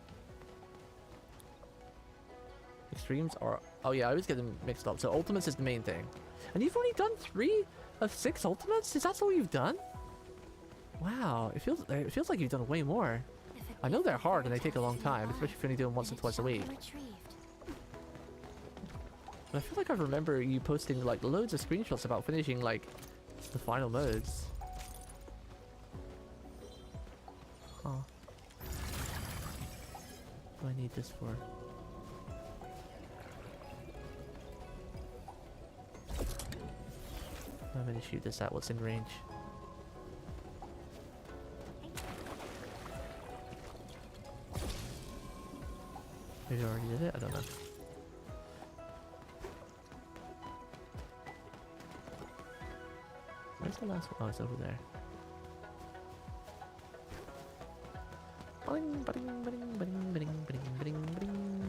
Extremes are... Oh yeah, I always get them mixed up. So ultimates is the main thing. And you've only done 3 of 6 ultimates? Is that all you've done? Wow, it feels like you've done way more. I know they're hard and they take a long time, especially if you're only doing once or twice a week. But I feel like I remember you posting like loads of screenshots about finishing like the final modes. Huh. What do I need this for? I'm gonna shoot this at what's in range. Maybe I already did it? I don't know. Where's the last one? Oh, it's over there. Bing, bing, bing, bing, bing, bing, bing,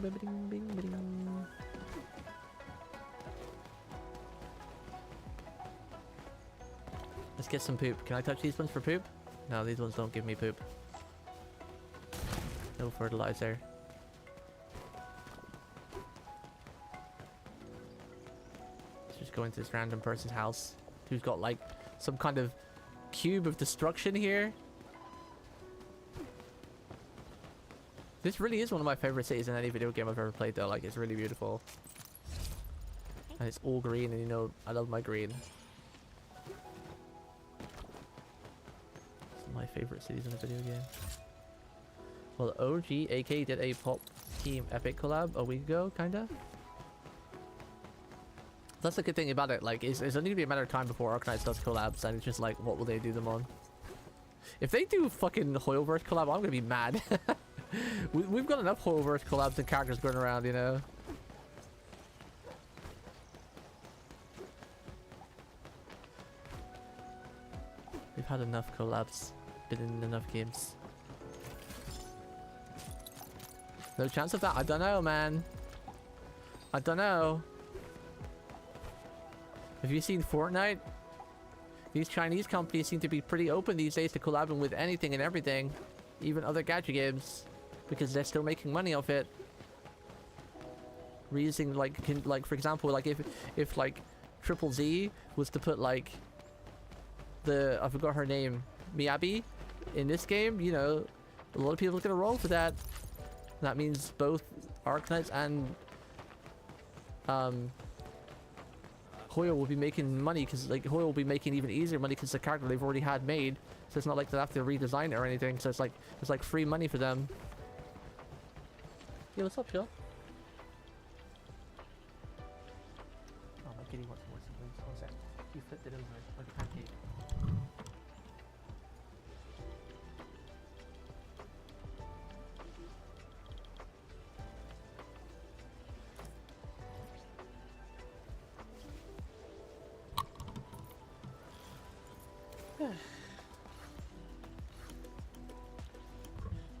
bing, bing, bing, bing. Let's get some poop. Can I touch these ones for poop? No, these ones don't give me poop. No fertilizer. Just going to this random person's house who's got like some kind of cube of destruction here. This really is one of my favorite cities in any video game I've ever played though. Like, it's really beautiful. And it's all green, and you know I love my green. It's my favorite cities in a video game. Well, OG AK did a Pop Team Epic collab a week ago, kinda. That's the good thing about it. Like, it's only gonna be a matter of time before Arknights does collabs, and it's just like, what will they do them on? If they do fucking Hoyoverse collab, I'm gonna be mad. We've got enough Hoyoverse collabs and characters going around, you know. We've had enough collabs, been in enough games. No chance of that. I don't know, man. I don't know. Have you seen Fortnite? These Chinese companies seem to be pretty open these days to collabing with anything and everything, even other gacha games, because they're still making money off it. Reusing like for example, like if like Triple Z was to put like I forgot her name, Miyabi, in this game, you know, a lot of people are gonna roll for that. That means both Arknights and Hoyo will be making money, because like Hoyo will be making even easier money because the character they've already had made, so it's not like they have to redesign it or anything. So it's like free money for them. Yo, what's up, Phil? Oh, my kitty wants more siblings. One sec. You flipped it over like a pancake.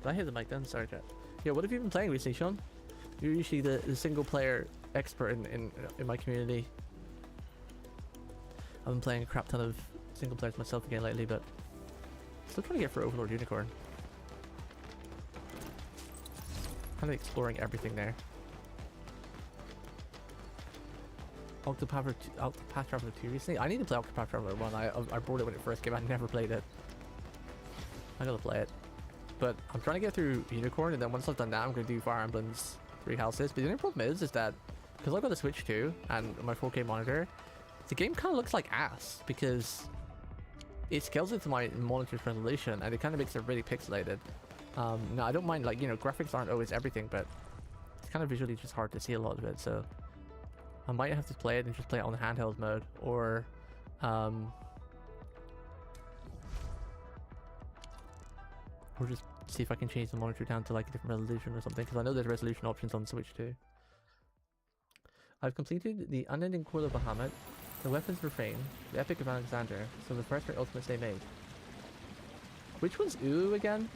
Did I hit the mic then? Sorry, chat. Yeah, what have you been playing recently, Sean? You're usually the single player expert in my community. I've been playing a crap ton of single players myself again lately, but still trying to get for Overlord Unicorn. Kind of exploring everything there. Octopath Traveler 2 recently? I need to play Octopath Traveler 1. I bought it when it first came out, never played it. I gotta play it. But I'm trying to get through Unicorn, and then once I've done that, I'm gonna do Fire Emblem's 3 Houses. But the only problem is that because I've got a Switch 2 and my 4K monitor, the game kind of looks like ass because it scales into my monitor's resolution, and it kind of makes it really pixelated. Now I don't mind, like, you know, graphics aren't always everything, but it's kind of visually just hard to see a lot of it. So I might have to play it and just play it on handheld mode, or just see if I can change the monitor down to like a different resolution or something, because I know there's resolution options on Switch too. I've completed the Unending Coil of Bahamut, the Weapons Refrain, the Epic of Alexander, so the first 3 ultimates they made. Which one's Uu again?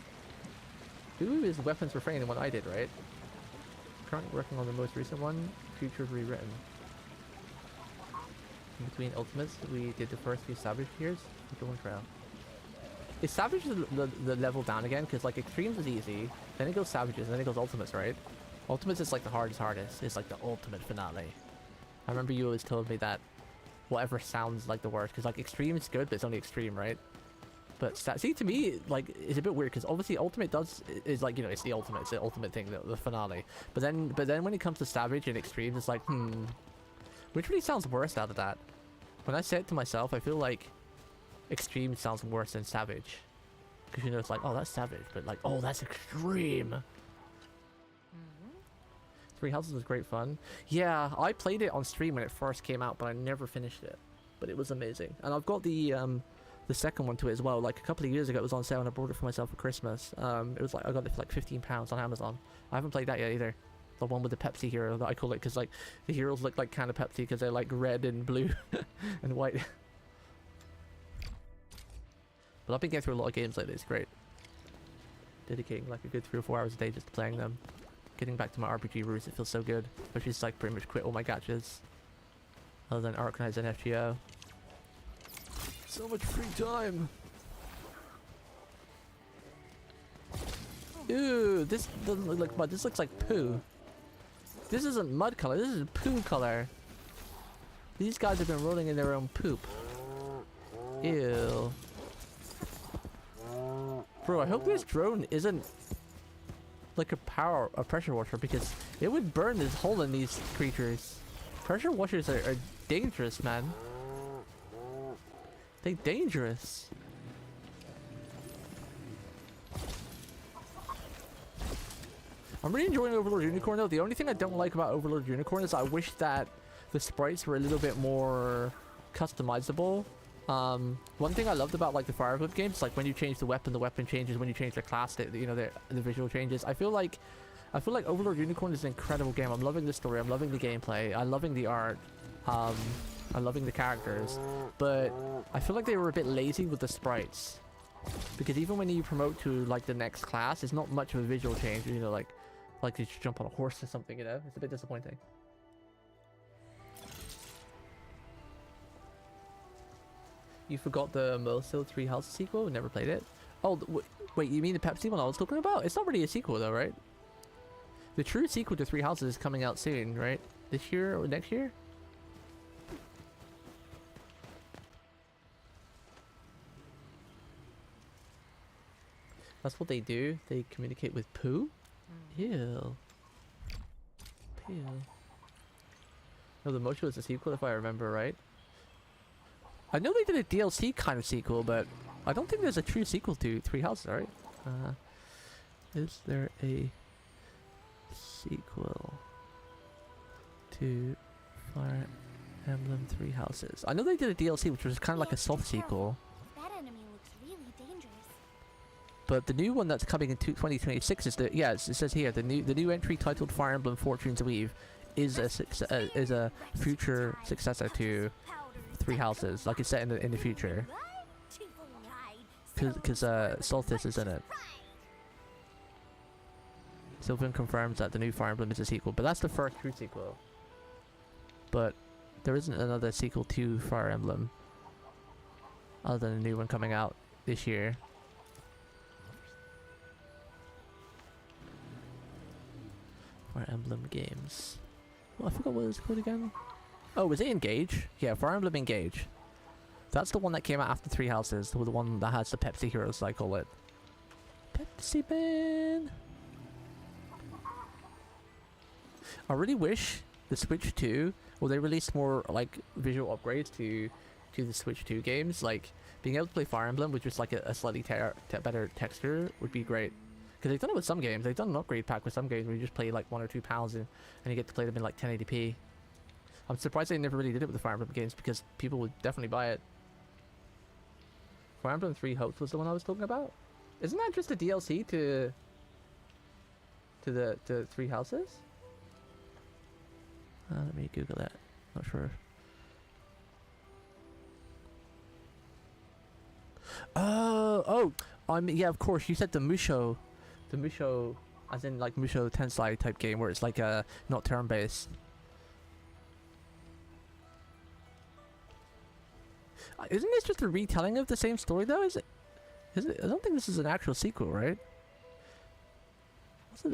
Uu is Weapons Refrain, and what I did, right? Currently working on the most recent one, Future Rewritten. In between ultimates, we did the first few Savage tiers, Future 1 Trail. Is Savage the level down again? Because like Extremes is easy, then it goes Savages, and then it goes Ultimates, right? Ultimates is like the hardest. It's like the ultimate finale. I remember you always told me that whatever sounds like the worst, because like Extreme is good, but it's only Extreme, right? But see, to me, like, it's a bit weird, because obviously Ultimate is like, you know, it's the ultimate thing, the finale. But then when it comes to Savage and Extreme, it's like, which really sounds worse out of that? When I say it to myself, I feel like Extreme sounds worse than Savage, because you know it's like, oh, that's Savage, but like, oh, that's Extreme. 3 Houses was great fun. Yeah, I played it on stream when it first came out, but I never finished it. But it was amazing, and I've got the second one to it as well. Like a couple of years ago, it was on sale, and I bought it for myself for Christmas. It was like I got it for like £15 on Amazon. I haven't played that yet either. The one with the Pepsi hero that I call it, because like the heroes look like kind of Pepsi because they're like red and blue and white. But I've been getting through a lot of games lately. It's great. Dedicating like a good 3 or 4 hours a day just to playing them. Getting back to my RPG roots, it feels so good. I've just like pretty much quit all my gachas, other than Arknights and FGO. So much free time. Ew, this doesn't look like mud. This looks like poo. This isn't mud color. This is poo color. These guys have been rolling in their own poop. Ew. Bro, I hope this drone isn't like a pressure washer, because it would burn this hole in these creatures. Pressure washers are dangerous, man. They're dangerous. I'm really enjoying Overlord Unicorn though. The only thing I don't like about Overlord Unicorn is I wish that the sprites were a little bit more customizable. One thing I loved about like the Fire Emblem games, like when you change the weapon changes. When you change the class, you know, the visual changes. I feel like Overlord Unicorn is an incredible game. I'm loving the story. I'm loving the gameplay. I'm loving the art. I'm loving the characters. But I feel like they were a bit lazy with the sprites, because even when you promote to like the next class, it's not much of a visual change. You know, like you should jump on a horse or something. You know, it's a bit disappointing. You forgot the Mersil 3 Houses sequel? Never played it. Oh, wait, you mean the Pepsi one I was talking about? It's not really a sequel though, right? The true sequel to 3 Houses is coming out soon, right? This year or next year? That's what they do. They communicate with poo? Ew. Ew. No, the Mocho is a sequel if I remember right. I know they did a DLC kind of sequel, but I don't think there's a true sequel to 3 Houses, right? Is there a sequel to Fire Emblem 3 Houses? I know they did a DLC which was kind of like a soft sequel. That enemy looks really dangerous. But the new one that's coming in 2026 is the it says here the new entry titled Fire Emblem Fortunes Weave is a future successor to 3 Houses, like it's set in the future. Because Solstice is in it. Sylvan confirms that the new Fire Emblem is a sequel, but that's the first true sequel. But there isn't another sequel to Fire Emblem other than a new one coming out this year. Fire Emblem games. Oh, I forgot what it was called again. Oh, was it Engage? Yeah, Fire Emblem Engage. That's the one that came out after 3 Houses, the one that has the Pepsi Heroes, I call it. Pepsi Man! I really wish the Switch 2, well, they released more like visual upgrades to the Switch 2 games. Like being able to play Fire Emblem with just like a slightly better texture would be great. Because they've done it with some games. They've done an upgrade pack with some games where you just play like 1 or 2 pounds and you get to play them in like 1080p. I'm surprised they never really did it with the Fire Emblem games because people would definitely buy it. Fire Emblem 3 Hopes was the one I was talking about. Isn't that just a DLC to the 3 Houses? Let me Google that. Not sure. Yeah, of course. You said the Musho, as in like Musho Tensei type game where it's like not turn-based. Isn't this just a retelling of the same story though? Is it? I don't think this is an actual sequel, right?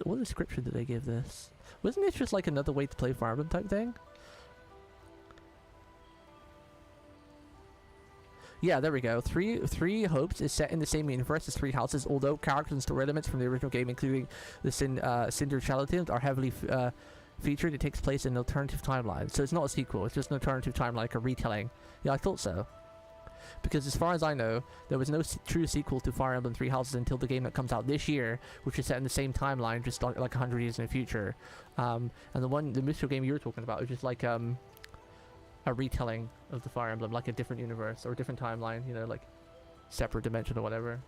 What description did they give this? Wasn't this just like another way to play Fire Emblem type thing? Yeah, there we go. Three Hopes is set in the same universe as 3 Houses, although characters and story elements from the original game, including the Cinder Charlatans, are heavily featured. It takes place in an alternative timeline. So it's not a sequel, it's just an alternative timeline, like a retelling. Yeah, I thought so. Because as far as I know, there was no true sequel to Fire Emblem 3 Houses until the game that comes out this year, which is set in the same timeline, just like 100 years in the future. And the mystical game you were talking about was just like a retelling of the Fire Emblem, like a different universe or a different timeline, you know, like separate dimension or whatever.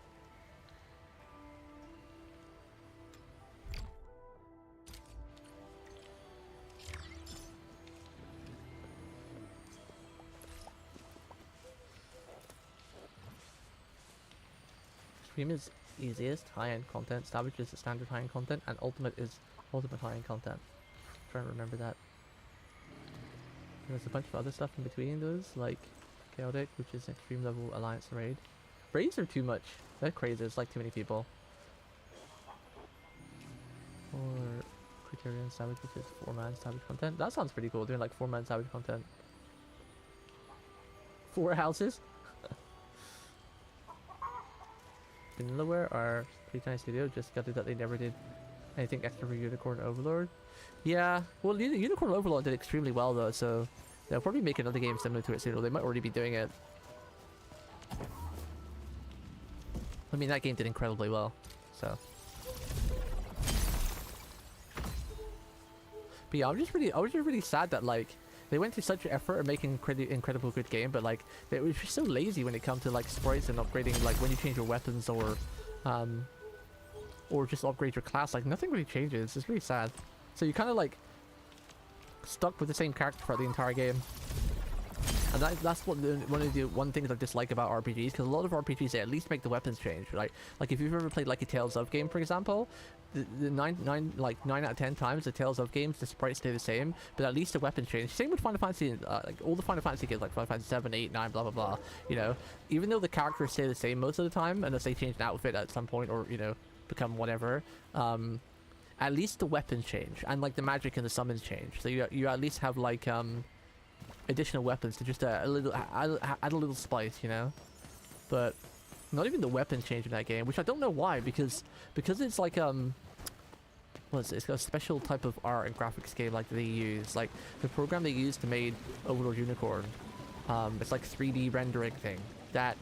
Stream is easiest, high-end content, Savage is the standard high-end content, and Ultimate is ultimate high-end content. I'm trying to remember that. There's a bunch of other stuff in between those, like Chaotic, which is extreme level Alliance and Raid. Raids are too much. They're crazy, there's like too many people. Or Criterion Savage, which is 4-man Savage content. That sounds pretty cool, doing like 4-man Savage content. 4 houses? Vanillaware are pretty tiny studio, just gutted that they never did Anything extra for Unicorn Overlord? Yeah, well, Unicorn Overlord did extremely well though, so they'll probably make another game similar to it soon, or they might already be doing it. I mean, that game did incredibly well, so. But yeah, I was just really sad that like they went through such effort in making incredible good game, but like they were just so lazy when it comes to like sprites and upgrading, like when you change your weapons or just upgrade your class. Like nothing really changes. It's really sad. So you kind of like stuck with the same character for the entire game. And that's what one of the things I dislike about RPGs, because a lot of RPGs, they at least make the weapons change, right? Like if you've ever played like a Tales of game, for example, the 9 out of 10 times the Tales of games, the sprites stay the same, but at least the weapons change. Same with Final Fantasy, like all the Final Fantasy games, like Final Fantasy 7, 8, 9, blah blah blah. You know, even though the characters stay the same most of the time, unless they change an outfit at some point or, you know, become whatever, at least the weapons change and like the magic and the summons change. So you at least have like additional weapons to just add a little spice, you know. But not even the weapons change in that game, which I don't know why, because it's like what is it? It's got a special type of art and graphics game like they use, like the program they used to make Overlord Unicorn. It's like 3D rendering thing that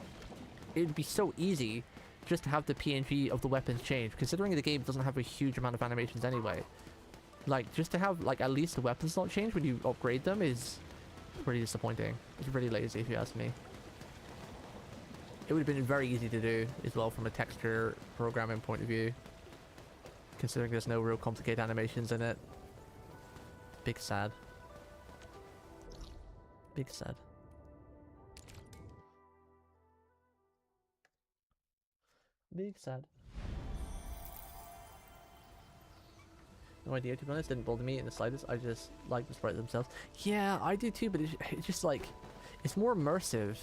it'd be so easy just to have the PNG of the weapons change, considering the game doesn't have a huge amount of animations anyway. Like just to have like at least the weapons not change when you upgrade them is pretty disappointing. It's really lazy if you ask me. It would have been very easy to do as well from a texture programming point of view, considering there's no real complicated animations in it. Big sad. Big sad. Big sad. No idea, to be honest. Didn't bother me in the slightest. I just like the sprites themselves. Yeah, I do too, but it's just like, it's more immersive.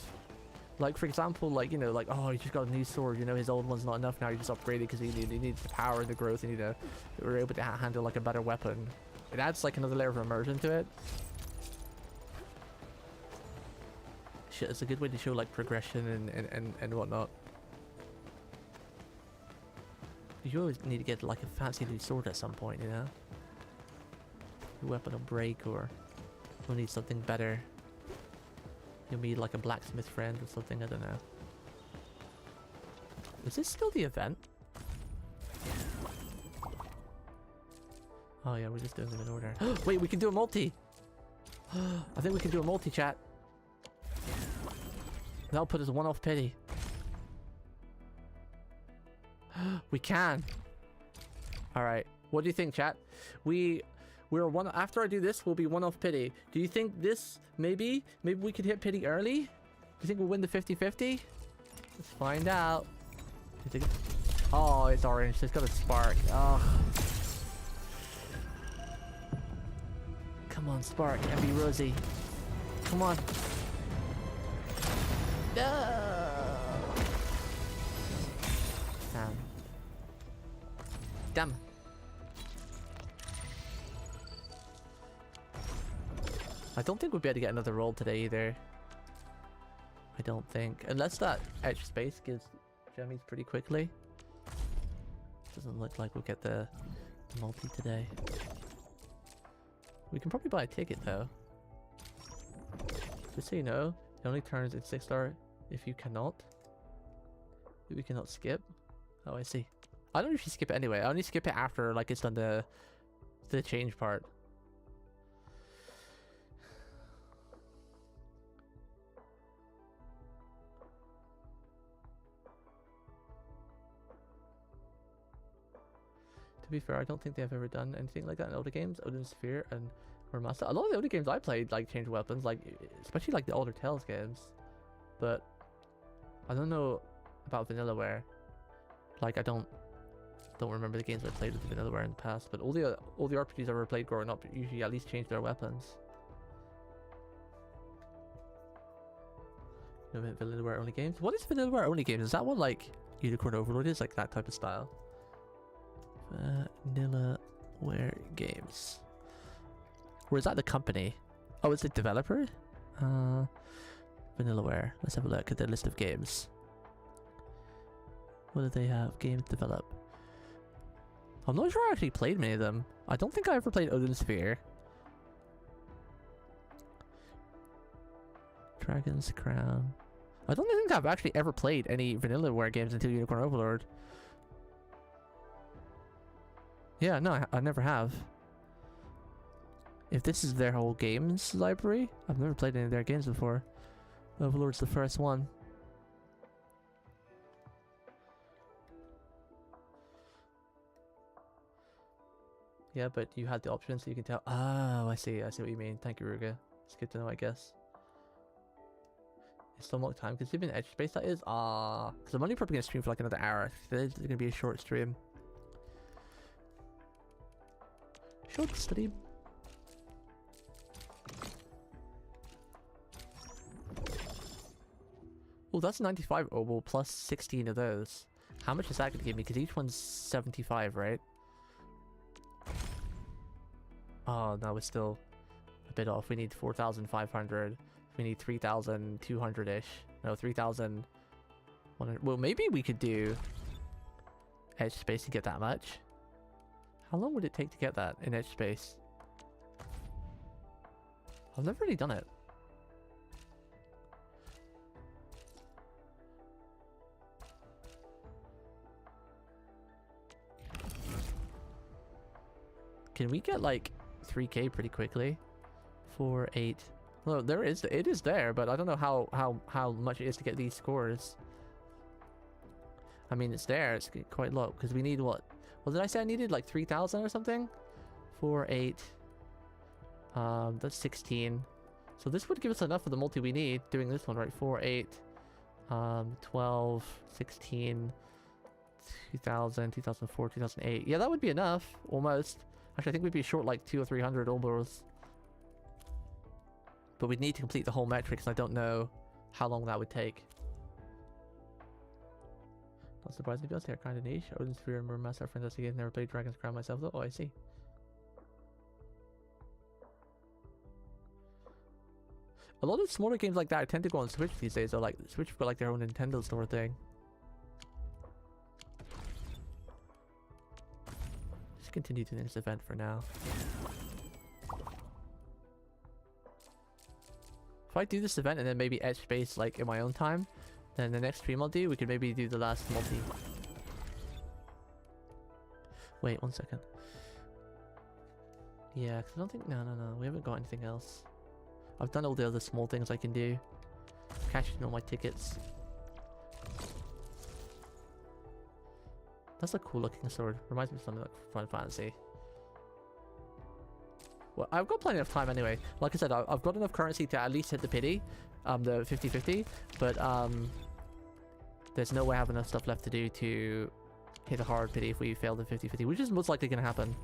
Like, for example, like, you know, like, oh, you just got a new sword, you know, his old one's not enough now, you just upgrade it because he needs the power and the growth, and, you know, we're able to handle, like, a better weapon. It adds, like, another layer of immersion to it. Shit, it's a good way to show, like, progression and whatnot. You always need to get, like, a fancy new sword at some point, you know? Your weapon will break, or you'll need something better. You'll need like a blacksmith friend or something, I don't know. Is this still the event? Oh yeah, we're just doing them in order. Wait, we can do a multi! I think we can do a multi, chat. That'll put us one off pity. We can! Alright, what do you think, chat? We're one after I do this, we'll be one off pity. Do you think this maybe we could hit pity early? Do you think we'll win the 50-50? Let's find out. Oh, it's orange. It's got a spark. Oh. Come on, spark and be rosy. Come on. No. Damn. I don't think we'll be able to get another roll today either. I don't think. Unless that edge space gives jummies pretty quickly. Doesn't look like we'll get the multi today. We can probably buy a ticket though. Just so you know, it only turns in 6-star if you cannot. We cannot skip. Oh, I see. I don't usually skip it anyway. I only skip it after like it's done the change part. To be fair, I don't think they have ever done anything like that in older games. Odin Sphere and Master. A lot of the older games I played like changed weapons, like especially like the older Tales games. But I don't know about Vanillaware. Like I don't remember the games I played with Vanillaware in the past. But all the RPGs I ever played growing up usually at least changed their weapons. You know, Vanillaware only games. What is Vanillaware only games? Is that what like Unicorn Overlord is, like that type of style? Vanillaware games. Or is that the company? Oh, it's the developer? Vanillaware. Let's have a look at their list of games. What do they have? Games develop. I'm not sure I actually played many of them. I don't think I ever played Odin Sphere. Dragon's Crown. I don't think I've actually ever played any Vanillaware games until Unicorn Overlord. Yeah, no, I never have. If this is their whole games library, I've never played any of their games before. Overlord's the first one. Yeah, but you had the option so you can tell. Oh, I see what you mean. Thank you, Ruga. It's good to know, I guess. It's somewhat time consuming edge space that is. Because I'm only probably going to stream for like another hour. It's going to be a short stream. Short stream. Oh, that's 95 obol plus 16 of those. How much is that going to give me? Because each one's 75, right? Oh, no, it's still a bit off. We need 4,500. We need 3,200-ish. No, 3,100. Well, maybe we could do edge space to get that much. How long would it take to get that in edge space? I've never really done it. Can we get like 3k pretty quickly? 4, 8. Well, it is there, but I don't know how much it is to get these scores. I mean, it's there. It's quite low because we need what? What did I say I needed? Like 3,000 or something? 4, 8. That's 16. So this would give us enough for the multi we need. Doing this one, right? 4, 8, 12, 16, 2000, 2004, 2008. Yeah, that would be enough. Almost. Actually, I think we'd be short like 200 or 300 obors. But we'd need to complete the whole metrics, and I don't know how long that would take. Not surprising, because they're kind of niche. Odin Sphere and Master are fantastic games. Never played Dragon's Crown myself, though. Oh, I see. A lot of smaller games like that I tend to go on Switch these days. Or like Switch got like their own Nintendo store thing. Just continue to this event for now. If I do this event and then maybe edge space like in my own time, then the next stream I'll do, we could maybe do the last multi. Wait, 1 second. Yeah, because I don't think... No, we haven't got anything else. I've done all the other small things I can do. Cashed in all my tickets. That's a cool looking sword. Reminds me of something like Final Fantasy. Well, I've got plenty of time anyway. Like I said, I've got enough currency to at least hit the pity. The 50-50. But there's no way I have enough stuff left to do to hit a hard pity if we fail the 50-50. Which is most likely going to happen.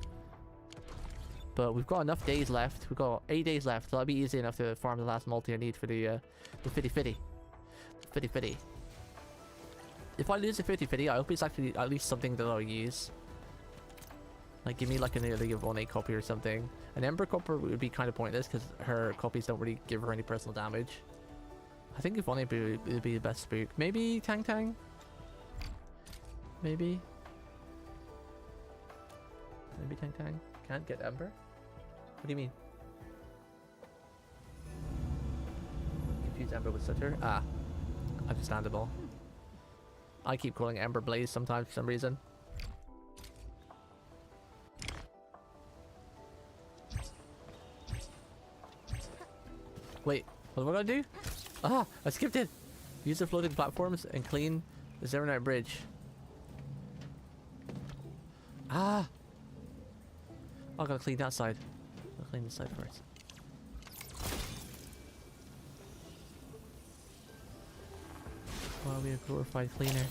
But we've got enough days left. We've got 8 days left. So that'll be easy enough to farm the last multi I need for the 50-50. 50-50. If I lose the 50-50, I hope it's actually at least something that I'll use. Like, give me like a nearly Yvonne copy or something. An Ember copper would be kind of pointless because her copies don't really give her any personal damage. I think Yvonne would be the best spook. Maybe Tang Tang? Maybe? Maybe Tang Tang? Can't get Ember? What do you mean? Confuse Ember with Sutter? Ah. Understandable. I keep calling Ember Blaze sometimes for some reason. Wait, what am I gonna do? Ah, I skipped it! Use the floating platforms and clean the Zero Night Bridge. Ah! I gotta clean that side. I'll clean this side first. Wow, we a glorified cleaner.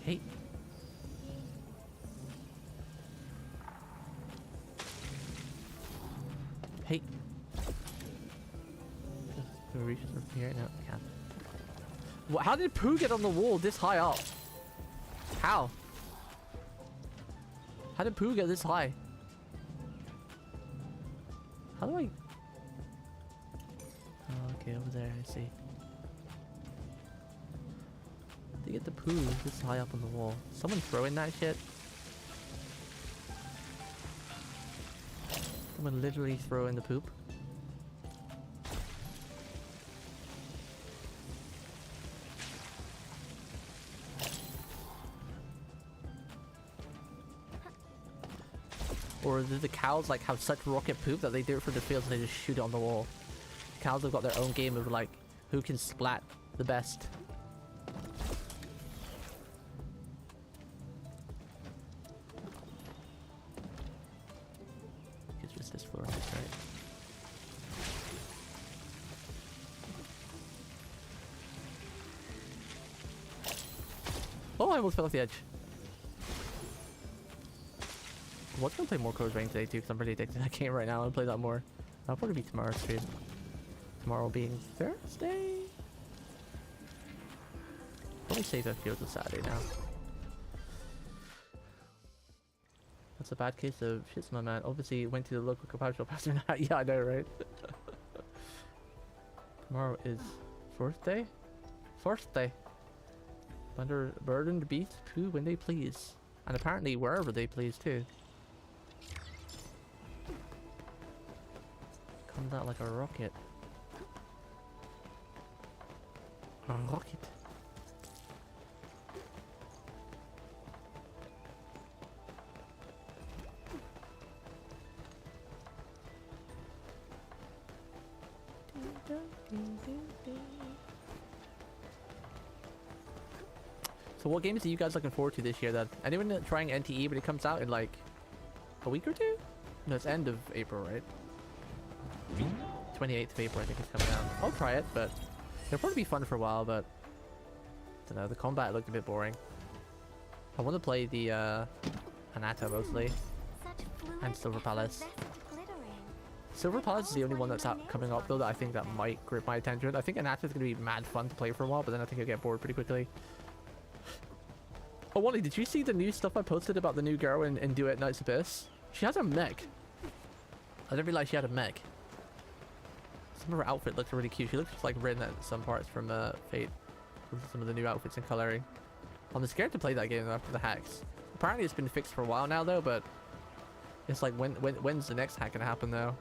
Hey. Hey. Can we reach this from here? No, we can't. What, how did Pooh get on the wall this high up? How? How did Pooh get this high? How do I... Oh, okay, over there, I see. to get the poo this high up on the wall? Someone throwing that shit? Someone literally throwing the poop? Or do the cows like have such rocket poop that they do it for the fields and they just shoot it on the wall? Cows have got their own game of like who can splat the best. It's just this floor, that's right. Oh, I almost fell off the edge. I was gonna play more Code Vein today too, because I'm really addicted to that game right now. I'll play that more. That'll probably be tomorrow's stream. Tomorrow being Thursday. Probably save Endfield till Saturday now. That's a bad case of shits, my man. Obviously, went to the local kebab shop after that. Yeah, I know, right? Tomorrow is 4th day? 4th day. Under burdened beasts poo when they please. And apparently wherever they please too. Comes out like a rocket. A rocket. So what games are you guys looking forward to this year then? Anyone trying NTE but it comes out in like a week or two? No, it's end of April, right? 28th of April I think it's coming out. I'll try it, but it'll probably be fun for a while, but I don't know, the combat looked a bit boring. I want to play the Anata mostly. And Silver Palace. Silver Palace is the only one that's coming up though that I think that might grip my attention. I think Anata is going to be mad fun to play for a while, but then I think I'll get bored pretty quickly. Oh, Wally, did you see the new stuff I posted about the new girl in Duet Knight's Abyss? She has a mech. I didn't realize she had a mech. Some of her outfit looks really cute. She looks just like Rin at some parts from Fate. With some of the new outfits and coloring. I'm scared to play that game after the hacks. Apparently it's been fixed for a while now though, but it's like when's the next hack gonna happen though?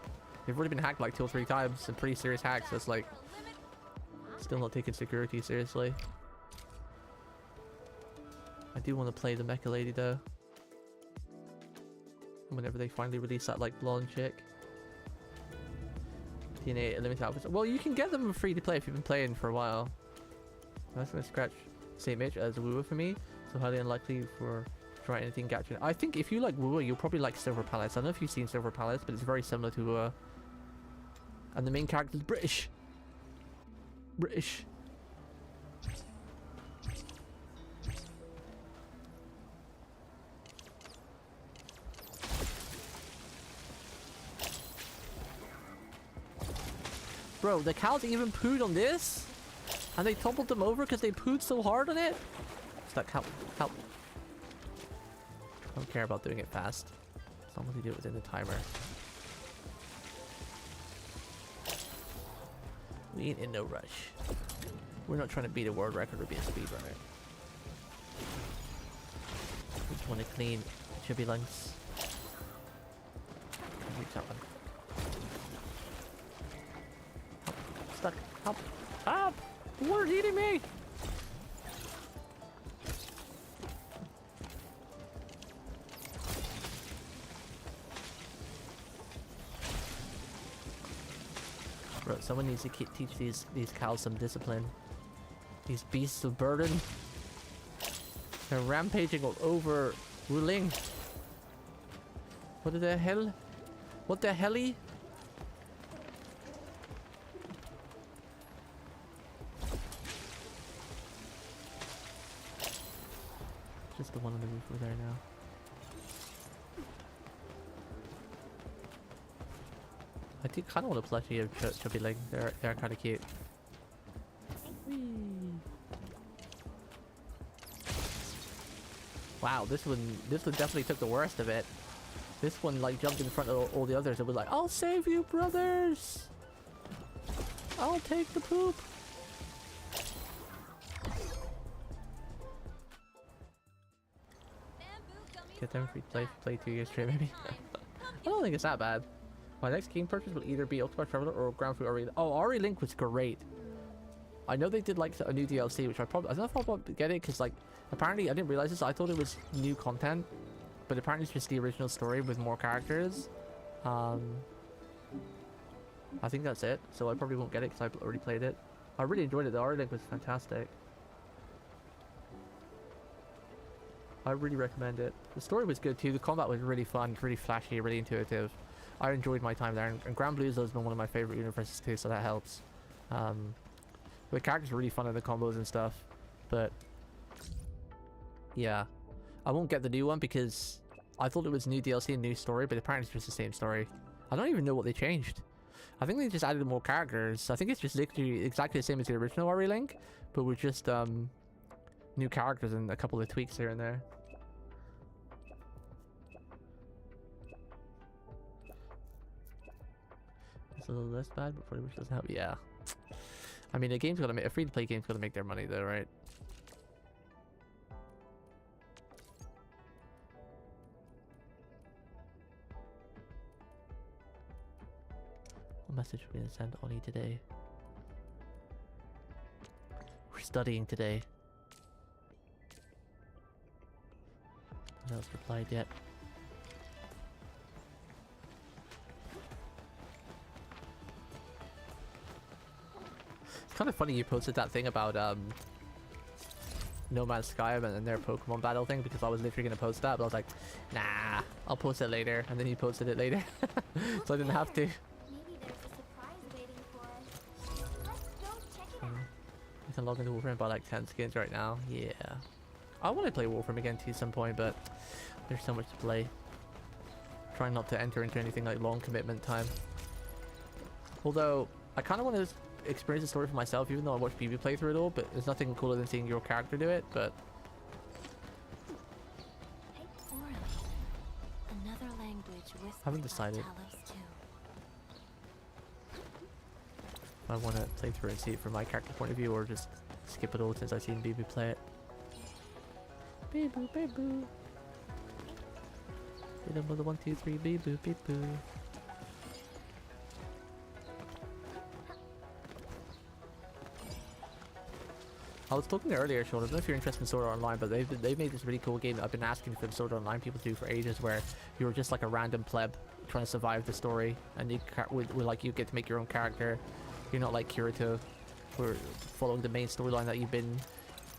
They've already been hacked like 2 or 3 times. Some pretty serious hacks. So it's like still not taking security seriously. I do want to play the Mecha Lady though. Whenever they finally release that like blonde chick. DNA limited outfits. Well, you can get them free to play if you've been playing for a while. That's gonna scratch same itch as Woowa for me. So highly unlikely for try anything gacha. I think if you like Woowa, you'll probably like Silver Palace. I don't know if you've seen Silver Palace, but it's very similar to Woowa. And the main character is British. British. Bro, the cows even pooed on this? And they toppled them over because they pooed so hard on it? Stuck, help, help. I don't care about doing it fast. As long as we do it within the timer. We ain't in no rush. We're not trying to beat a world record or be a speedrunner. We just want to clean chubby lungs. Reach that one. Stuck. Help! Help! The water's eating me! Bro, someone needs to teach these cows some discipline. These beasts of burden. They're rampaging all over ruling. What the hell? What the helly? Just the one on the roof over there now. I do kind of want a plushie of Chubby Leg. They're kind of cute. Whee. Wow, this one definitely took the worst of it. This one like jumped in front of all the others and was like, "I'll save you, brothers. I'll take the poop." Get them free to play 2 years straight, maybe. I don't think it's that bad. My next game purchase will either be Octopath Traveler or Grand Theft Auto. Oh, Ori Link was great. I know they did like a new DLC, which I don't know if I'll get it because like apparently I didn't realize this. I thought it was new content, but apparently it's just the original story with more characters. I think that's it. So I probably won't get it because I already played it. I really enjoyed it. The Ori Link was fantastic. I really recommend it. The story was good too. The combat was really fun, really flashy, really intuitive. I enjoyed my time there, and Grand Blues has been one of my favorite universes too, so that helps. The characters are really fun in the combos and stuff, but yeah, I won't get the new one because I thought it was new DLC and new story, but apparently it's just the same story. I don't even know what they changed. I think they just added more characters. I think it's just literally exactly the same as the original Ori Link, but with just new characters and a couple of tweaks here and there. It's a little less bad, but pretty much doesn't help. Yeah. I mean, a free-to-play game's gotta make their money though, right? What message are we gonna send Oni today? We're studying today. No one else replied yet. Kind of funny you posted that thing about No Man's Sky and their Pokemon battle thing, because I was literally gonna post that, but I was like, nah, I'll post it later, and then you posted it later, so I didn't have to. Maybe there's a surprise waiting for us. Let's go check it out. You can log into Warframe and buy like 10 skins right now. Yeah, I want to play Warframe again too some point, but there's so much to play. Trying not to enter into anything like long commitment time. Although I kind of want to experience the story for myself, even though I watch people play through it all, but there's nothing cooler than seeing your character do it. But Another language with haven't decided if I want to play through and see it from my character point of view, or just skip it all since I've seen BB play it. Beep boo, beep boo. Hit him with a 1, 2, 3, beep boo, beep boo. I was talking earlier, Sean, I don't know if you're interested in Sword Art Online, but they've made this really cool game that I've been asking for the Sword Art Online people to do for ages, where you're just like a random pleb trying to survive the story, and you like you get to make your own character. You're not like Kirito, or following the main storyline that you've been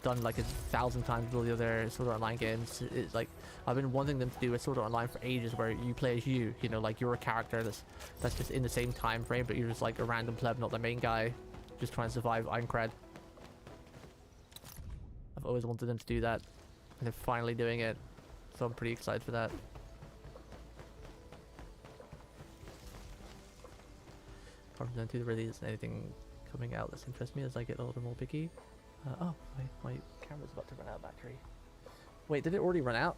done like 1,000 times with all the other Sword Art Online games. It's like I've been wanting them to do a Sword Art Online for ages, where you play as you know, like you're a character that's just in the same time frame, but you're just like a random pleb, not the main guy, just trying to survive Aincrad. I've always wanted them to do that, and they're finally doing it, so I'm pretty excited for that. Apart from them too, there really isn't anything coming out that's interests me as I get a little more picky. Oh, my camera's about to run out of battery. Wait, did it already run out?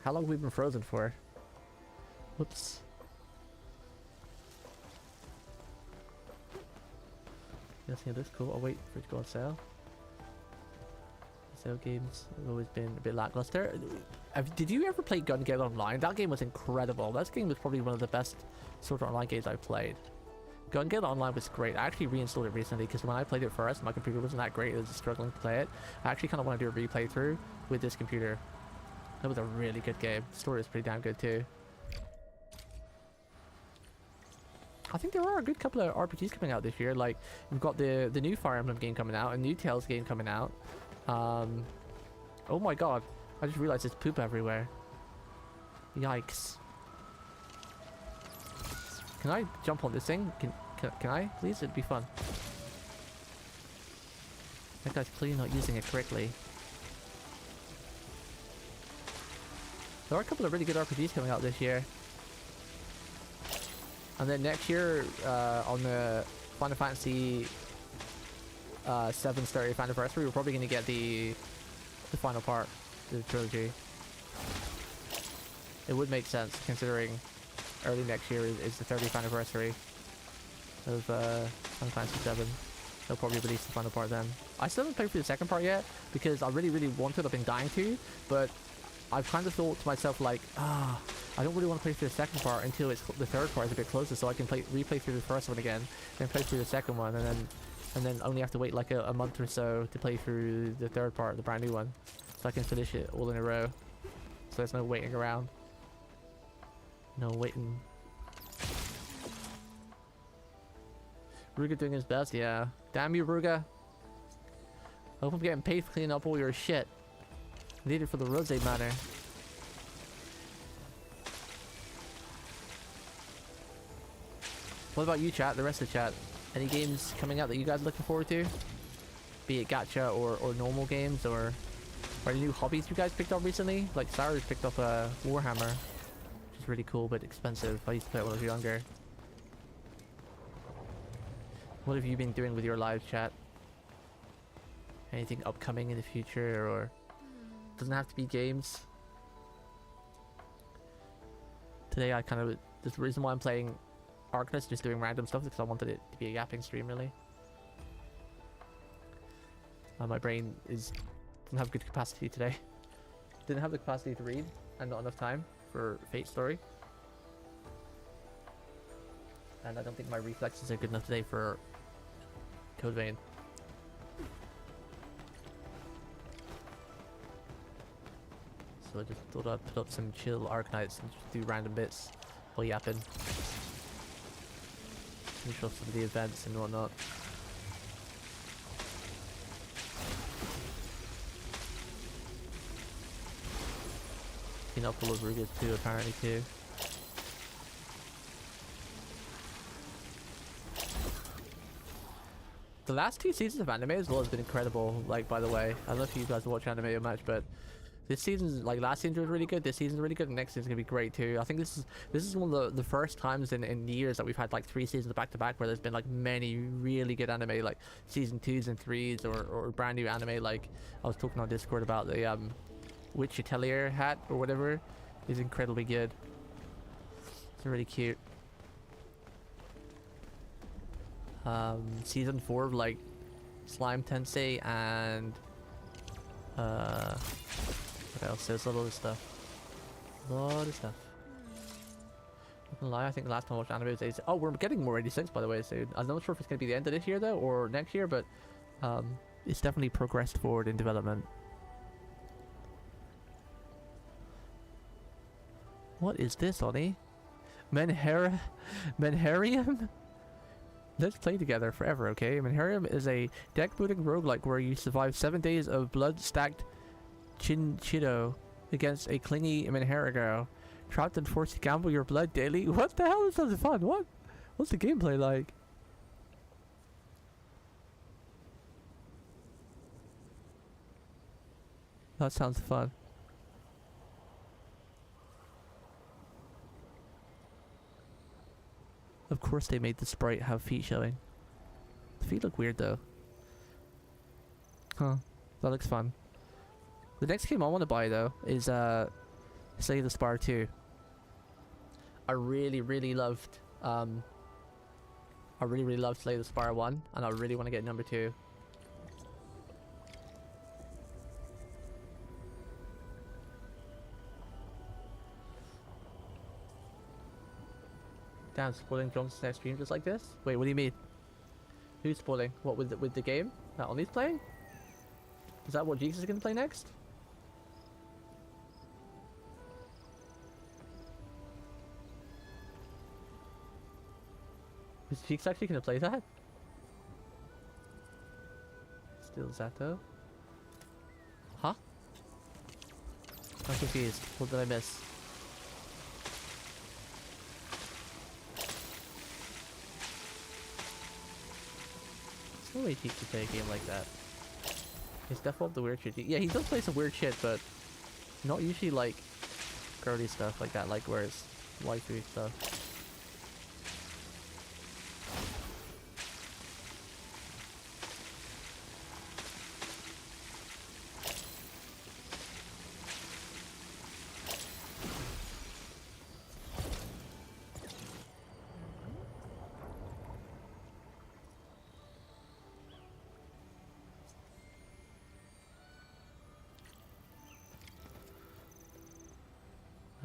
How long have we been frozen for? Whoops. Yes, yeah, this cool. I'll wait for it to go on sale. Sale games have always been a bit lackluster. Did you ever play Gun Gale Online? That game was incredible. That game was probably one of the best Sword Art Online games I've played. Gun Gale Online was great. I actually reinstalled it recently because when I played it first, my computer wasn't that great. It was struggling to play it. I actually kind of want to do a replay through with this computer. That was a really good game. The story is pretty damn good too. I think there are a good couple of RPGs coming out this year. Like we've got the new Fire Emblem game coming out, a new Tales game coming out. Oh my god, I just realized there's poop everywhere. Yikes. Can I jump on this thing? Can I please? It'd be fun. That guy's clearly not using it correctly. There are a couple of really good RPGs coming out this year. And then next year, on the Final Fantasy 7's 30th anniversary, we're probably going to get the final part of the trilogy. It would make sense considering early next year is the 30th anniversary of Final Fantasy 7. They'll probably release the final part then. I still haven't played through the second part yet because I really wanted. I've been dying to, but I've kind of thought to myself like, I don't really want to play through the second part until it's the third part is a bit closer, so I can replay through the first one again, then play through the second one, and then only have to wait like a month or so to play through the third part, the brand new one, so I can finish it all in a row. So there's no waiting around. No waiting. Ruga doing his best, yeah. Damn you, Ruga. I hope I'm getting paid for cleaning up all your shit. Need it for the Rose Manor. What about you, chat? The rest of the chat? Any games coming out that you guys are looking forward to? Be it gacha or normal games, or any new hobbies you guys picked up recently? Like Sarah's picked up a Warhammer, which is really cool but expensive. I used to play it when I was younger. What have you been doing with your live, chat? Anything upcoming in the future, or doesn't have to be games? Today I kind of, the reason why I'm playing Arknights, just doing random stuff, because I wanted it to be a yapping stream, really. My brain doesn't have good capacity today. Didn't have the capacity to read, and not enough time for Fate Story. And I don't think my reflexes are good enough today for Code Vein. So I just thought I'd put up some chill Arknights and just do random bits while yapping. Finish off some of the events and whatnot. Clean up all of Rugas too, apparently too. The last 2 seasons of anime as well has been incredible, like, by the way. I don't know if you guys watch anime or much, but this season, like, last season was really good, this season's really good, and next season's gonna be great too. I think this is one of the first times in years that we've had like 3 seasons back to back where there's been like many really good anime, like season 2s and 3s, or brand new anime. Like I was talking on Discord about the Witch Atelier hat or whatever, is incredibly good. It's really cute. Season 4 of like Slime Tensei and what else? There's a lot of stuff. A lot of stuff. Not gonna lie, I think the last time I watched anime was 86. Oh, we're getting more 86 by the way soon. I'm not sure if it's gonna be the end of this year though, or next year, but it's definitely progressed forward in development. What is this, Ollie? Menherium? Let's play together forever, okay? Menherium is a deck-booting roguelike where you survive 7 days of blood-stacked Chinchido against a clingy Menhera girl. Trapped and forced to gamble your blood daily. What the hell? This sounds fun. What? What's the gameplay like? That sounds fun. Of course they made the sprite have feet showing. The feet look weird though. Huh. That looks fun. The next game I want to buy though is Slay the Spire 2. I really loved Slay the Spire 1, and I really want to get number 2. Damn, spoiling Johnson's next stream just like this? Wait, what do you mean? Who's spoiling? What, with the game that Oni's playing? Is that what Jesus is gonna play next? Is Cheeks actually gonna play that? Still Zato? Huh? I'm confused. What did I miss? There's no way Cheeks could play a game like that. He's definitely the weird shit. Yeah, he does play some weird shit, but not usually like girly stuff like that, like where it's waifu stuff.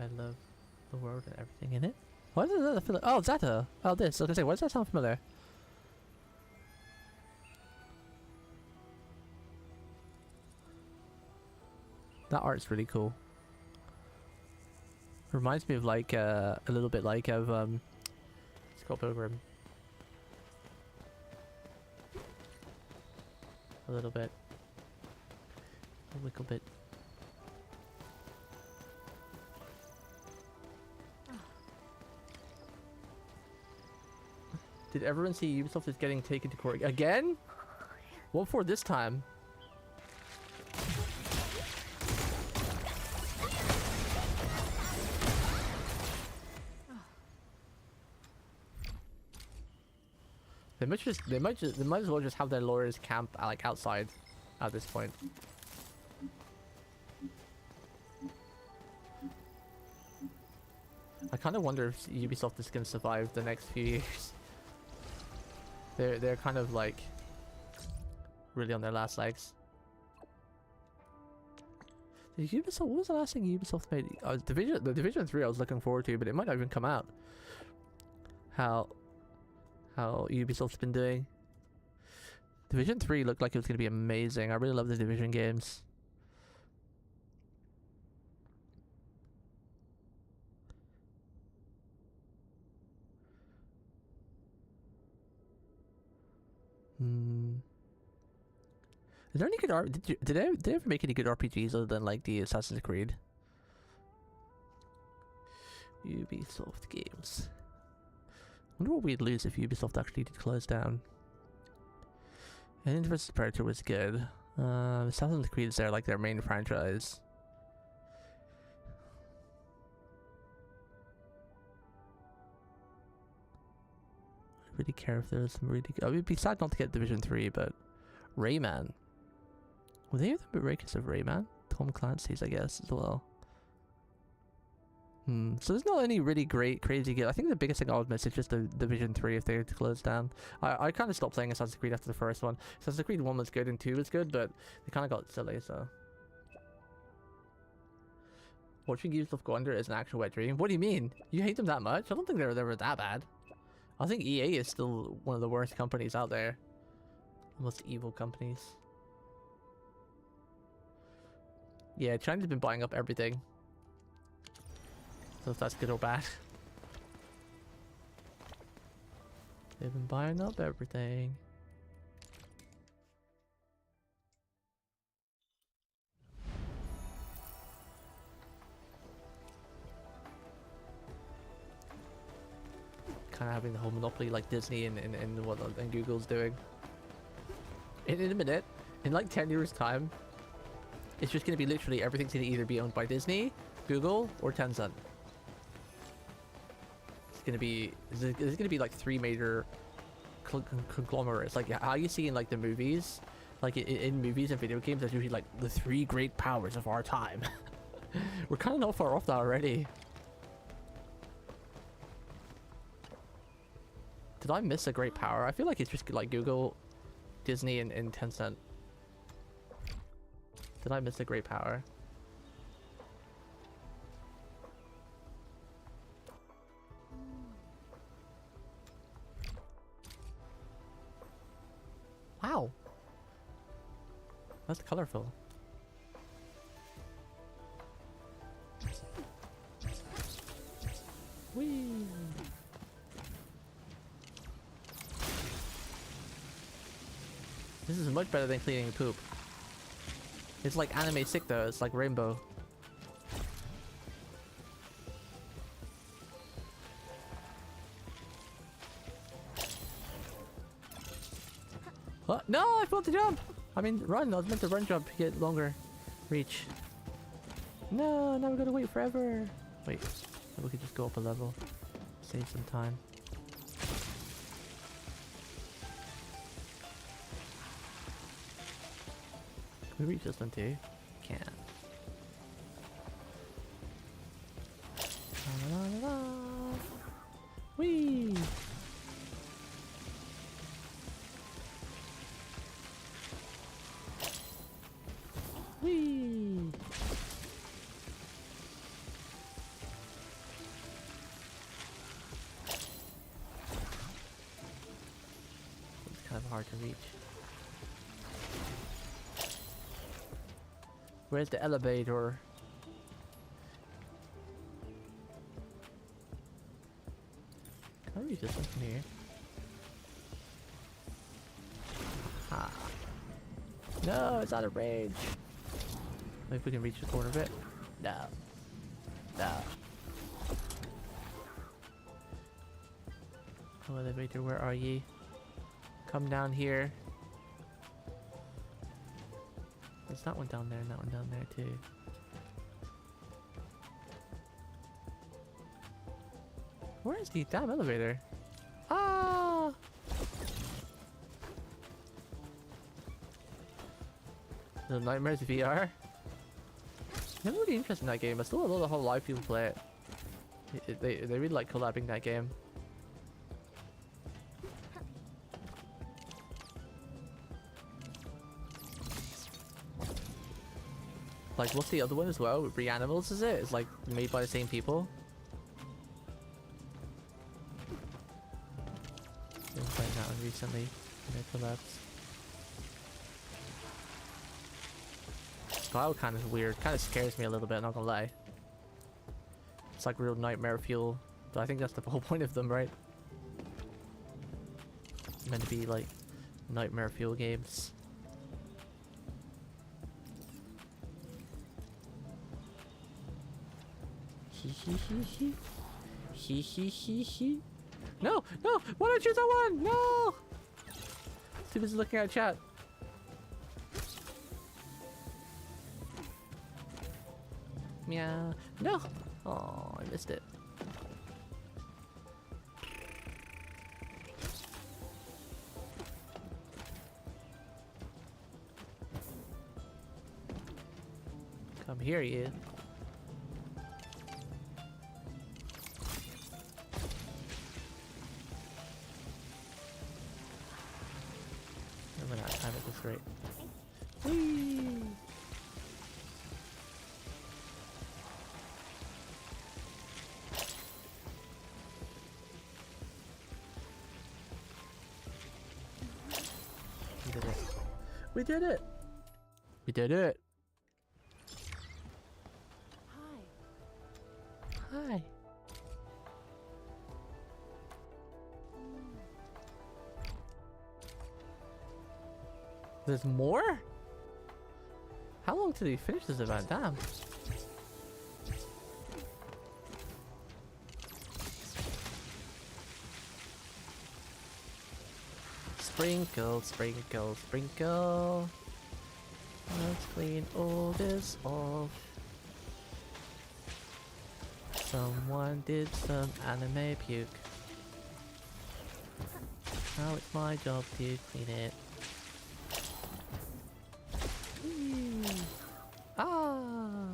I love the world and everything in it. Why does that feel like? Oh, Zeta! Oh, this. I was gonna say, why does that sound familiar? That art's really cool. Reminds me of like a little bit like of Scott Pilgrim. A little bit. A little bit. Did everyone see Ubisoft is getting taken to court again? What for this time? They might as well just have their lawyers camp like outside at this point. I kind of wonder if Ubisoft is going to survive the next few years. They're kind of like really on their last legs. Ubisoft, what was the last thing Ubisoft made? The Division 3 I was looking forward to, but it might not even come out. How Ubisoft's been doing. Division 3 looked like it was going to be amazing. I really love the Division games. Is there any good did they ever make any good RPGs other than like the Assassin's Creed? Ubisoft games. I wonder what we'd lose if Ubisoft actually did close down. Alien vs Predator was good. Assassin's Creed is their main franchise. I really care if there's some really good. I would be sad not to get Division 3, but Rayman. Were they the makers of Rayman? Tom Clancy's, I guess, as well. So there's not any really great, crazy game. I think the biggest thing I would miss is just the Division 3 if they were to close down. I kind of stopped playing Assassin's Creed after the first one. Assassin's Creed 1 was good and 2 was good, but they kind of got silly, so. Watching Ubisoft go under is an actual wet dream. What do you mean? You hate them that much? I don't think they were that bad. I think EA is still one of the worst companies out there. The most evil companies. Yeah, China's been buying up everything. So if that's good or bad. They've been buying up everything. Kind of having the whole monopoly like Disney and what and Google's doing. In a minute, in like 10 years time, it's just going to be literally everything's going to either be owned by Disney, Google, or Tencent. There's gonna be like 3 major conglomerates, like how you see in like the movies, like in movies and video games. There's usually like the 3 great powers of our time. We're kind of not far off that already. Did I miss a great power? I feel like it's just like Google, Disney, and Tencent. Did I miss a great power? Wow, that's colorful. Whee! This is much better than cleaning poop. It's like anime sick though. It's like rainbow. What? No, I failed to jump! I mean, run. I was meant to run jump to get longer reach. No, now we're gonna wait forever. Wait, we could just go up a level. Save some time. Can we reach this one too? Can't. La, la, la, la. Whee! Whee! can reach. Where's the elevator? Can I reach this one from here? Ah. No, it's out of range. Maybe we can reach the corner of it. No. No. Oh, elevator, where are ye? Come down here. There's that one down there and that one down there too. Where is the damn elevator? Ah! The Nightmares VR. Never really interested in that game. I still love the whole live people play it. They really like collabing that game. Like, what's the other one as well? Reanimals, is it? It's like made by the same people. Been playing that one recently. Their collabs. Style kind of weird. Kind of scares me a little bit. Not gonna lie. It's like real nightmare fuel. But I think that's the whole point of them, right? It's meant to be like nightmare fuel games. He. No, no! Why don't I choose that one? No! Too busy looking at chat. Meow. No! Oh, I missed it. Come here, you. I'm gonna time it this rate. Whee! We did it! We did it! Hi. Hi. There's more? How long till he finish this event? Damn. Sprinkle, sprinkle, sprinkle. Let's clean all this off. Someone did some anime puke. Now it's my job to clean it. Ah!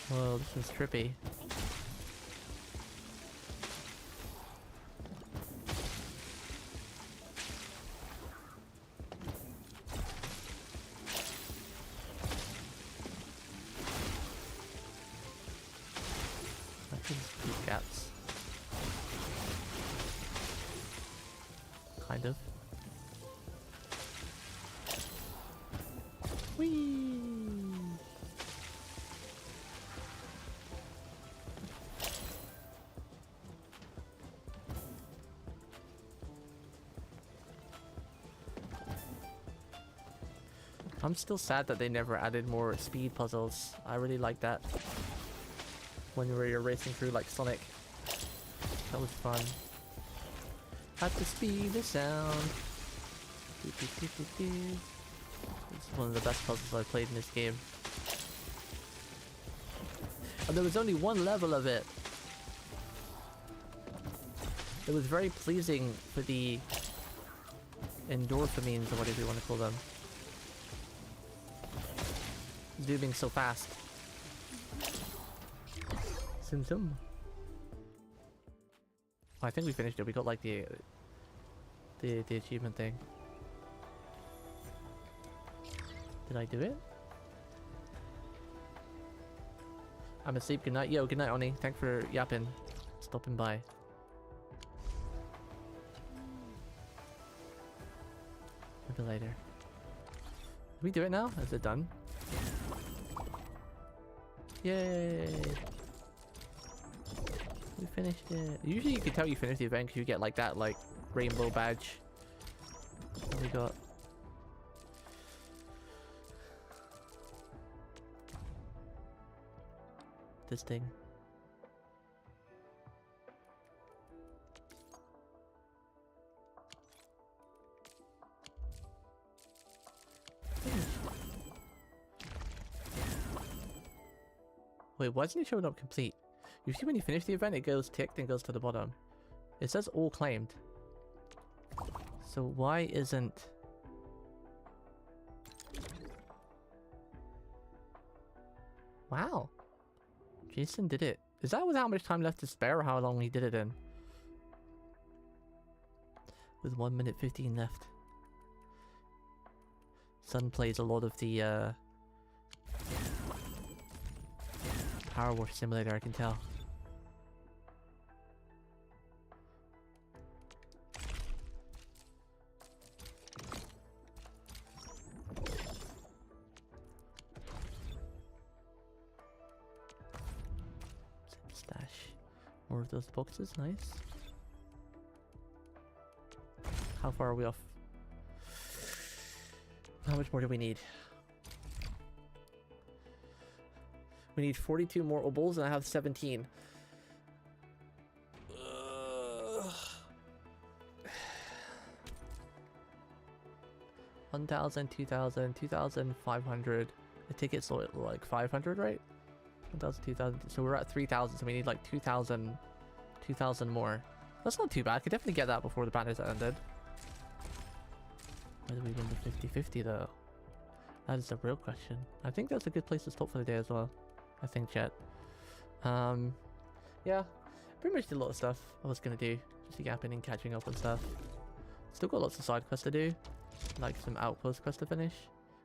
Whoa, this is trippy. Deep gaps. Kind of. Whee! I'm still sad that they never added more speed puzzles. I really like that. When you're racing through like Sonic. That was fun. At the speed of sound. It's one of the best puzzles I've played in this game. And there was only one level of it. It was very pleasing for the endorphins, or whatever you want to call them. Zooming so fast. Sim. I think we finished it. We got like the achievement thing. Did I do it? I'm asleep. Good night. Yo, good night, Oni. Thanks for yapping. stopping by. Maybe later. Did we do it now? Is it done? Yay! We finished it. Usually you can tell you finished the event because you get like that like rainbow badge. What we got? This thing. Wait, why isn't it showing up complete? Usually when you finish the event, it goes ticked and goes to the bottom. It says all claimed. So why isn't... Wow. Jason did it. Is that with how much time left to spare or how long he did it in? With 1 minute 15 left. Sun plays a lot of the Power War Simulator, I can tell. Stash. More of those boxes, nice. How far are we off? How much more do we need? We need 42 more obols and I have 17. 1,000, 2,000, 2,500. The ticket's like 500, right? 1,000, 2,000. So we're at 3,000. So we need like 2,000 more. That's not too bad. I could definitely get that before the banners ended. Whether we win the 50-50 though, that is the real question. I think that's a good place to stop for the day as well. I think, chat. Yeah, pretty much did a lot of stuff I was gonna do, just yapping and catching up on stuff. Still got lots of side quests to do, like some outpost quests to finish,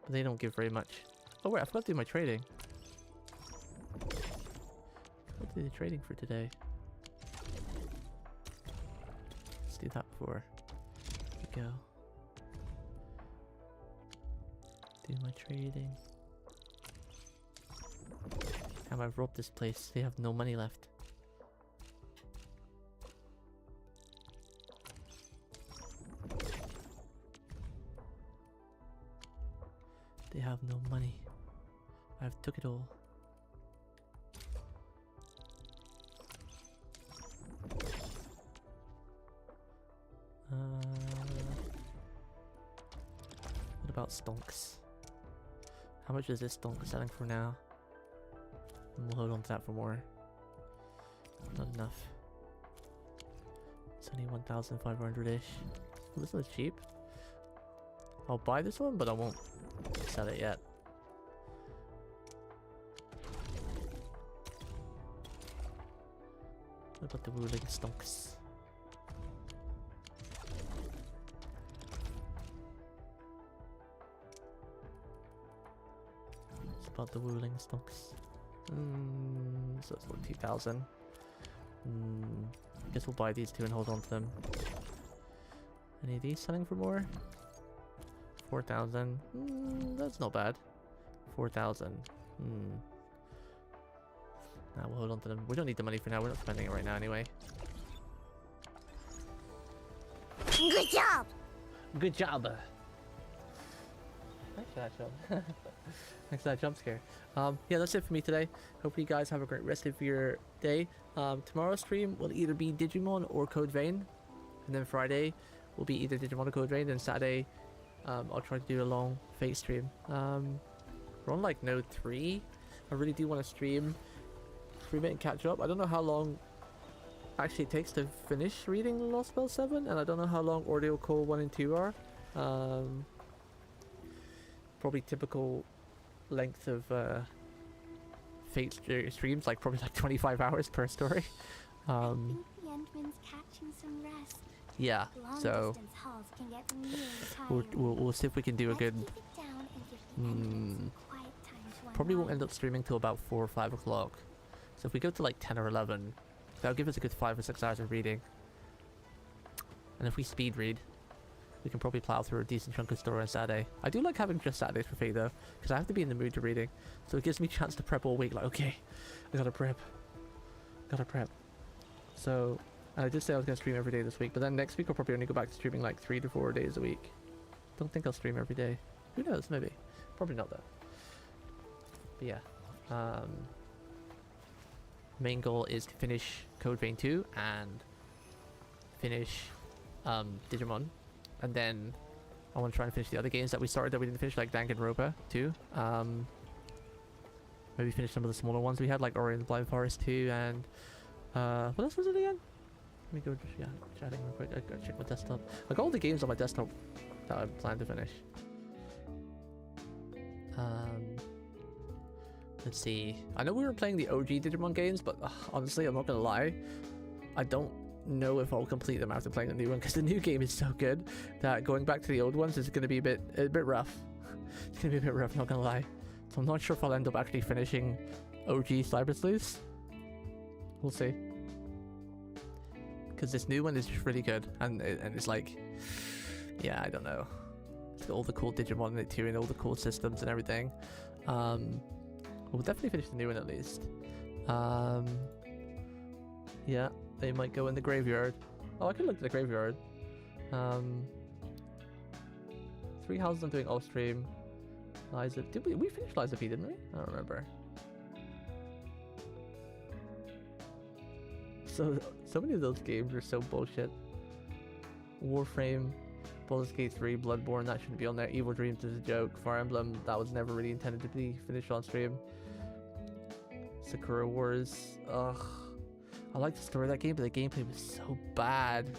but they don't give very much. Oh wait, I forgot to do my trading. What did the trading for today? Let's do that before we go. Do my trading. Damn, I've robbed this place. They have no money left. They have no money. I've took it all. What about stonks? How much is this stonk selling for now? And we'll hold on to that for more. Not enough. It's only 1,500-ish. This one's cheap. I'll buy this one, but I won't sell it yet. What about the ruling stonks? It's about the ruling stonks. So it's like 2,000. Guess we'll buy these two and hold on to them. Any of these selling for more? 4,000. That's not bad. 4,000. Nah, we'll hold on to them. We don't need the money for now. We're not spending it right now anyway. Good job! Good job! Thanks for that jump. Thanks for that jump scare. Yeah, that's it for me today. Hope you guys have a great rest of your day. Tomorrow's stream will either be Digimon or Code Vein. And then Friday will be either Digimon or Code Vein. And Saturday, I'll try to do a long Fate stream. We're on like node 3. I really do want to stream it and catch up. I don't know how long actually it takes to finish reading Lost Spell 7. And I don't know how long Ordeal Call 1 and 2 are. Probably typical length of Fate streams, like probably like 25 hours per story. I think the Endman's catching some rest. Yeah, so Long-distance hauls can get really tiring. we'll see if we can do a good. Let's keep it down and give the Endman some quiet time to Probably won't unwind. end up streaming till about 4 or 5 o'clock. So if we go to like 10 or 11, That'll give us a good 5 or 6 hours of reading. And if we speed read, we can probably plow through a decent chunk of story on Saturday. I do like having just Saturdays for free though, because I have to be in the mood to reading. So it gives me a chance to prep all week, like, okay, I gotta prep. So, and I did say I was gonna stream every day this week, but then next week I'll probably only go back to streaming like 3 to 4 days a week. Don't think I'll stream every day. Who knows, maybe. Probably not though. But yeah. Main goal is to finish Code Vein 2 and finish Digimon. And then I want to try and finish the other games that we started that we didn't finish, like Danganronpa 2. Maybe finish some of the smaller ones we had, like Ori and the Blind Forest 2 and what else was it again? Let me go just chatting real quick. I gotta check my desktop. I got all the games on my desktop that I plan to finish. Let's see. I know we were playing the OG Digimon games, but honestly, I'm not gonna lie. I don't know if I'll complete them after playing the new one, because the new game is so good that going back to the old ones is gonna be a bit rough. It's gonna be a bit rough, not gonna lie. So I'm not sure if I'll end up actually finishing OG Cyber Sleuths. We'll see. Because this new one is just really good, and it's like, yeah, I don't know. It's got all the cool Digimon in it too, and all the cool systems and everything. We'll definitely finish the new one at least. Yeah, they might go in the graveyard. Oh, I can look at the graveyard. 3 houses I'm doing off stream. Liza, did we finish Liza P, didn't we? I don't remember. So many of those games are so bullshit. Warframe, Baldur's Gate 3, Bloodborne, that shouldn't be on there. Evil Dreams is a joke. Fire Emblem, that was never really intended to be finished on stream. Sakura Wars, ugh. I like the story of that game, but the gameplay was so bad.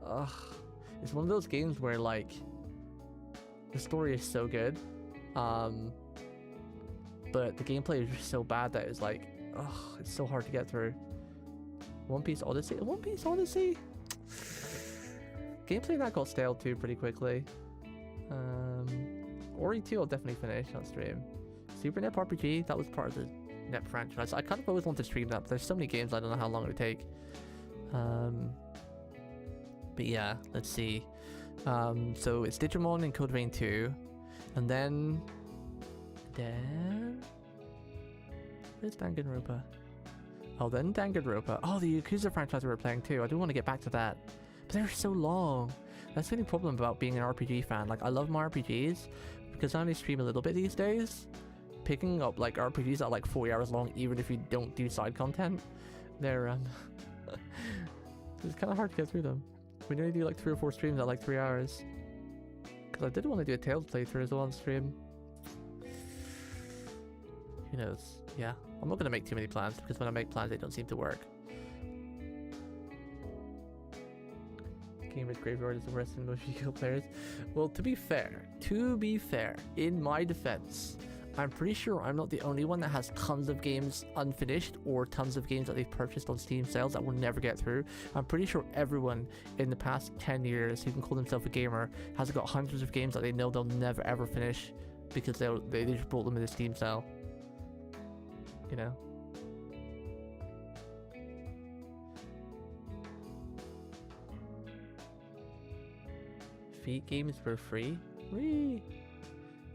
Ugh. It's one of those games where, like, the story is so good, but the gameplay is just so bad that it's like, ugh, it's so hard to get through. One Piece Odyssey? Gameplay in that got stale too pretty quickly. Ori 2 I'll definitely finish on stream. Super Nep RPG, that was part of the Nep franchise. I kind of always want to stream that, but there's so many games I don't know how long it would take. But yeah, let's see. So it's Digimon and Code Vein 2. And then where's Danganronpa? Oh, then Danganronpa. Oh, the Yakuza franchise we were playing too. I do want to get back to that. But they're so long. That's the only problem about being an RPG fan. Like, I love my RPGs, because I only stream a little bit these days. Picking up, like, RPGs that are like 40 hours long, even if you don't do side content, they're, it's kind of hard to get through them. We only do like 3 or 4 streams at like 3 hours. Because I did want to do a Tales playthrough as well on stream. Who knows? Yeah, I'm not going to make too many plans, because when I make plans they don't seem to work. Gamer's Graveyard is the worst than most Yu-Gi-Oh players. Well, to be fair, in my defense, I'm pretty sure I'm not the only one that has tons of games unfinished, or tons of games that they've purchased on Steam sales that will never get through. I'm pretty sure everyone in the past 10 years who can call themselves a gamer has got hundreds of games that they know they'll never ever finish, because they just bought them in a Steam sale. You know? Feet games for free? Free!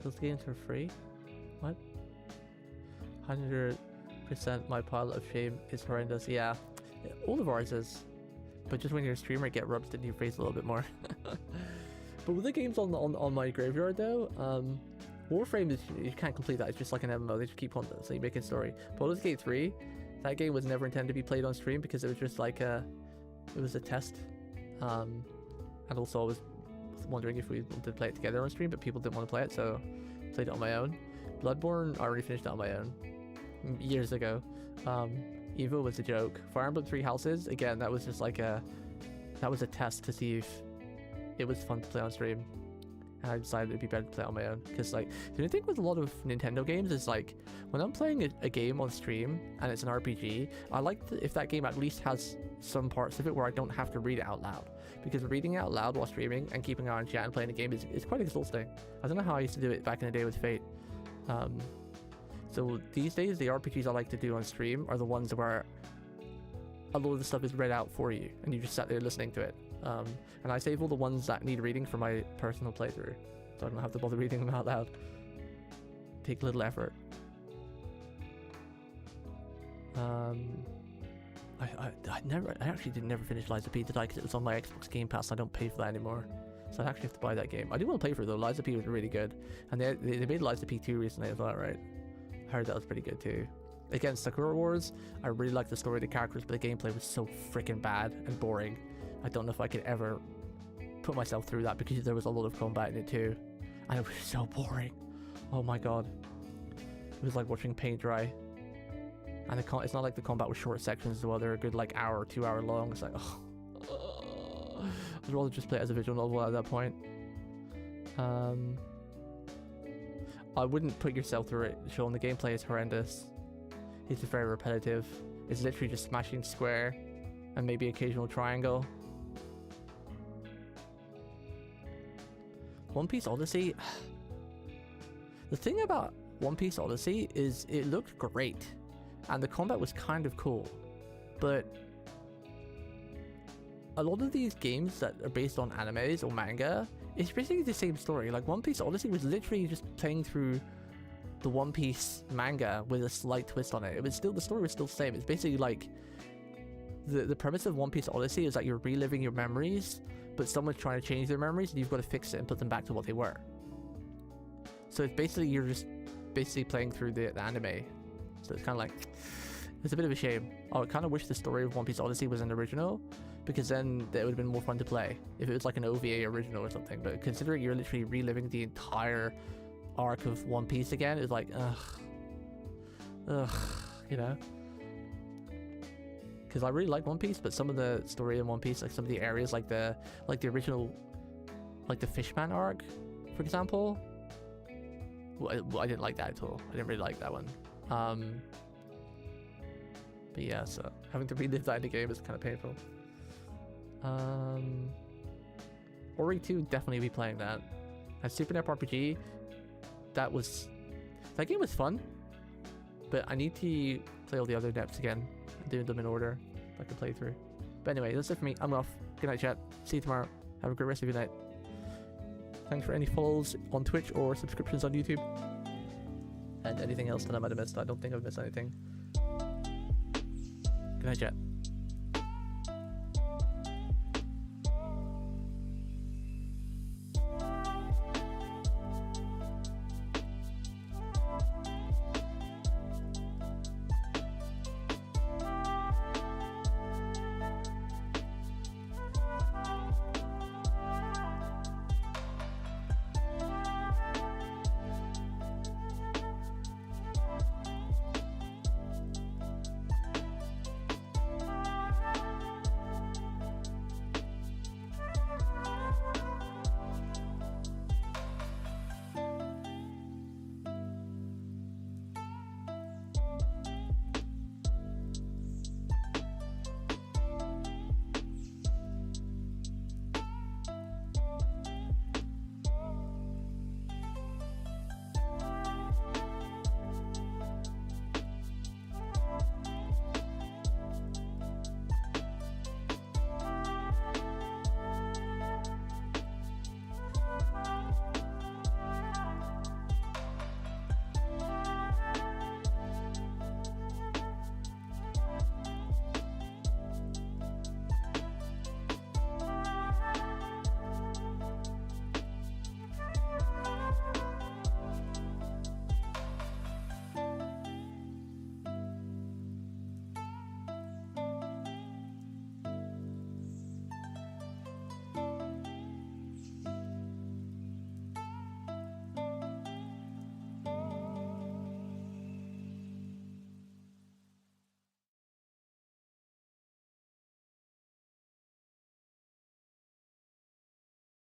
Those games for free? What? 100% my pile of shame is horrendous. Yeah, all of ours is. But just when you're a streamer, it get rubbed in your face a little bit more. But with the games on my graveyard though, Warframe is, you can't complete that. It's just like an MMO. They just keep on, so you make a story. Baldur's Gate 3, that game was never intended to be played on stream, because it was just like it was a test. And also I was wondering if we wanted to play it together on stream, but people didn't want to play it, so I played it on my own. Bloodborne, I already finished it on my own years ago. Evo was a joke. Fire Emblem 3 Houses, again, that was just like that was a test to see if it was fun to play on stream. And I decided it'd be better to play it on my own, because like the only thing with a lot of Nintendo games is like when I'm playing a game on stream and it's an RPG, I like if that game at least has some parts of it where I don't have to read it out loud, because reading it out loud while streaming and keeping an eye on chat and playing a game is quite exhausting. I don't know how I used to do it back in the day with Fate. So these days the RPGs I like to do on stream are the ones where a lot of the stuff is read out for you, and you just sat there listening to it. And I save all the ones that need reading for my personal playthrough, so I don't have to bother reading them out loud. Take little effort. I actually never finish Lies of P, did I? Because it was on my Xbox Game Pass. I don't pay for that anymore, so I actually have to buy that game. I do want to play for it though. Lies of P was really good, and they made Lies of P 2 recently as well, right? I heard that was pretty good too. Again, Sakura Wars, I really liked the story of the characters, but the gameplay was so freaking bad and boring. I don't know if I could ever put myself through that, because there was a lot of combat in it too, and it was so boring. Oh my god, it was like watching paint dry. And it's not like the combat was short sections as well. They're a good like hour or 2 hour long. It's like, I'd rather just play it as a visual novel at that point. I wouldn't put yourself through it, Sean. The gameplay is horrendous. It's very repetitive. It's literally just smashing square and maybe occasional triangle. One Piece Odyssey. The thing about One Piece Odyssey is it looked great. And the combat was kind of cool, but a lot of these games that are based on animes or manga, it's basically the same story. Like One Piece Odyssey was literally just playing through the One Piece manga with a slight twist on it. It was still, the story was still the same. It's basically like the premise of One Piece Odyssey is that you're reliving your memories, but someone's trying to change their memories and you've got to fix it and put them back to what they were. So it's basically, you're just basically playing through the anime. So it's kind of like, it's a bit of a shame. I kind of wish the story of One Piece Odyssey was an original, because then it would have been more fun to play if it was like an OVA original or something. But considering you're literally reliving the entire arc of One Piece again, it's like, ugh, you know? Because I really like One Piece, but some of the story in One Piece, like some of the areas, like the original, like the Fishman arc, for example. Well, I didn't like that at all. I didn't really like that one. But yeah, so having to relive that in the game is kind of painful. Ori 2, definitely be playing that. And Super NEP RPG, that game was fun, but I need to play all the other NEPs again and do them in order so I can play through. But anyway, that's it for me. I'm off. Good night, chat. See you tomorrow. Have a great rest of your night. Thanks for any follows on Twitch or subscriptions on YouTube. And anything else that I might have missed. I don't think I've missed anything. Good night, chat.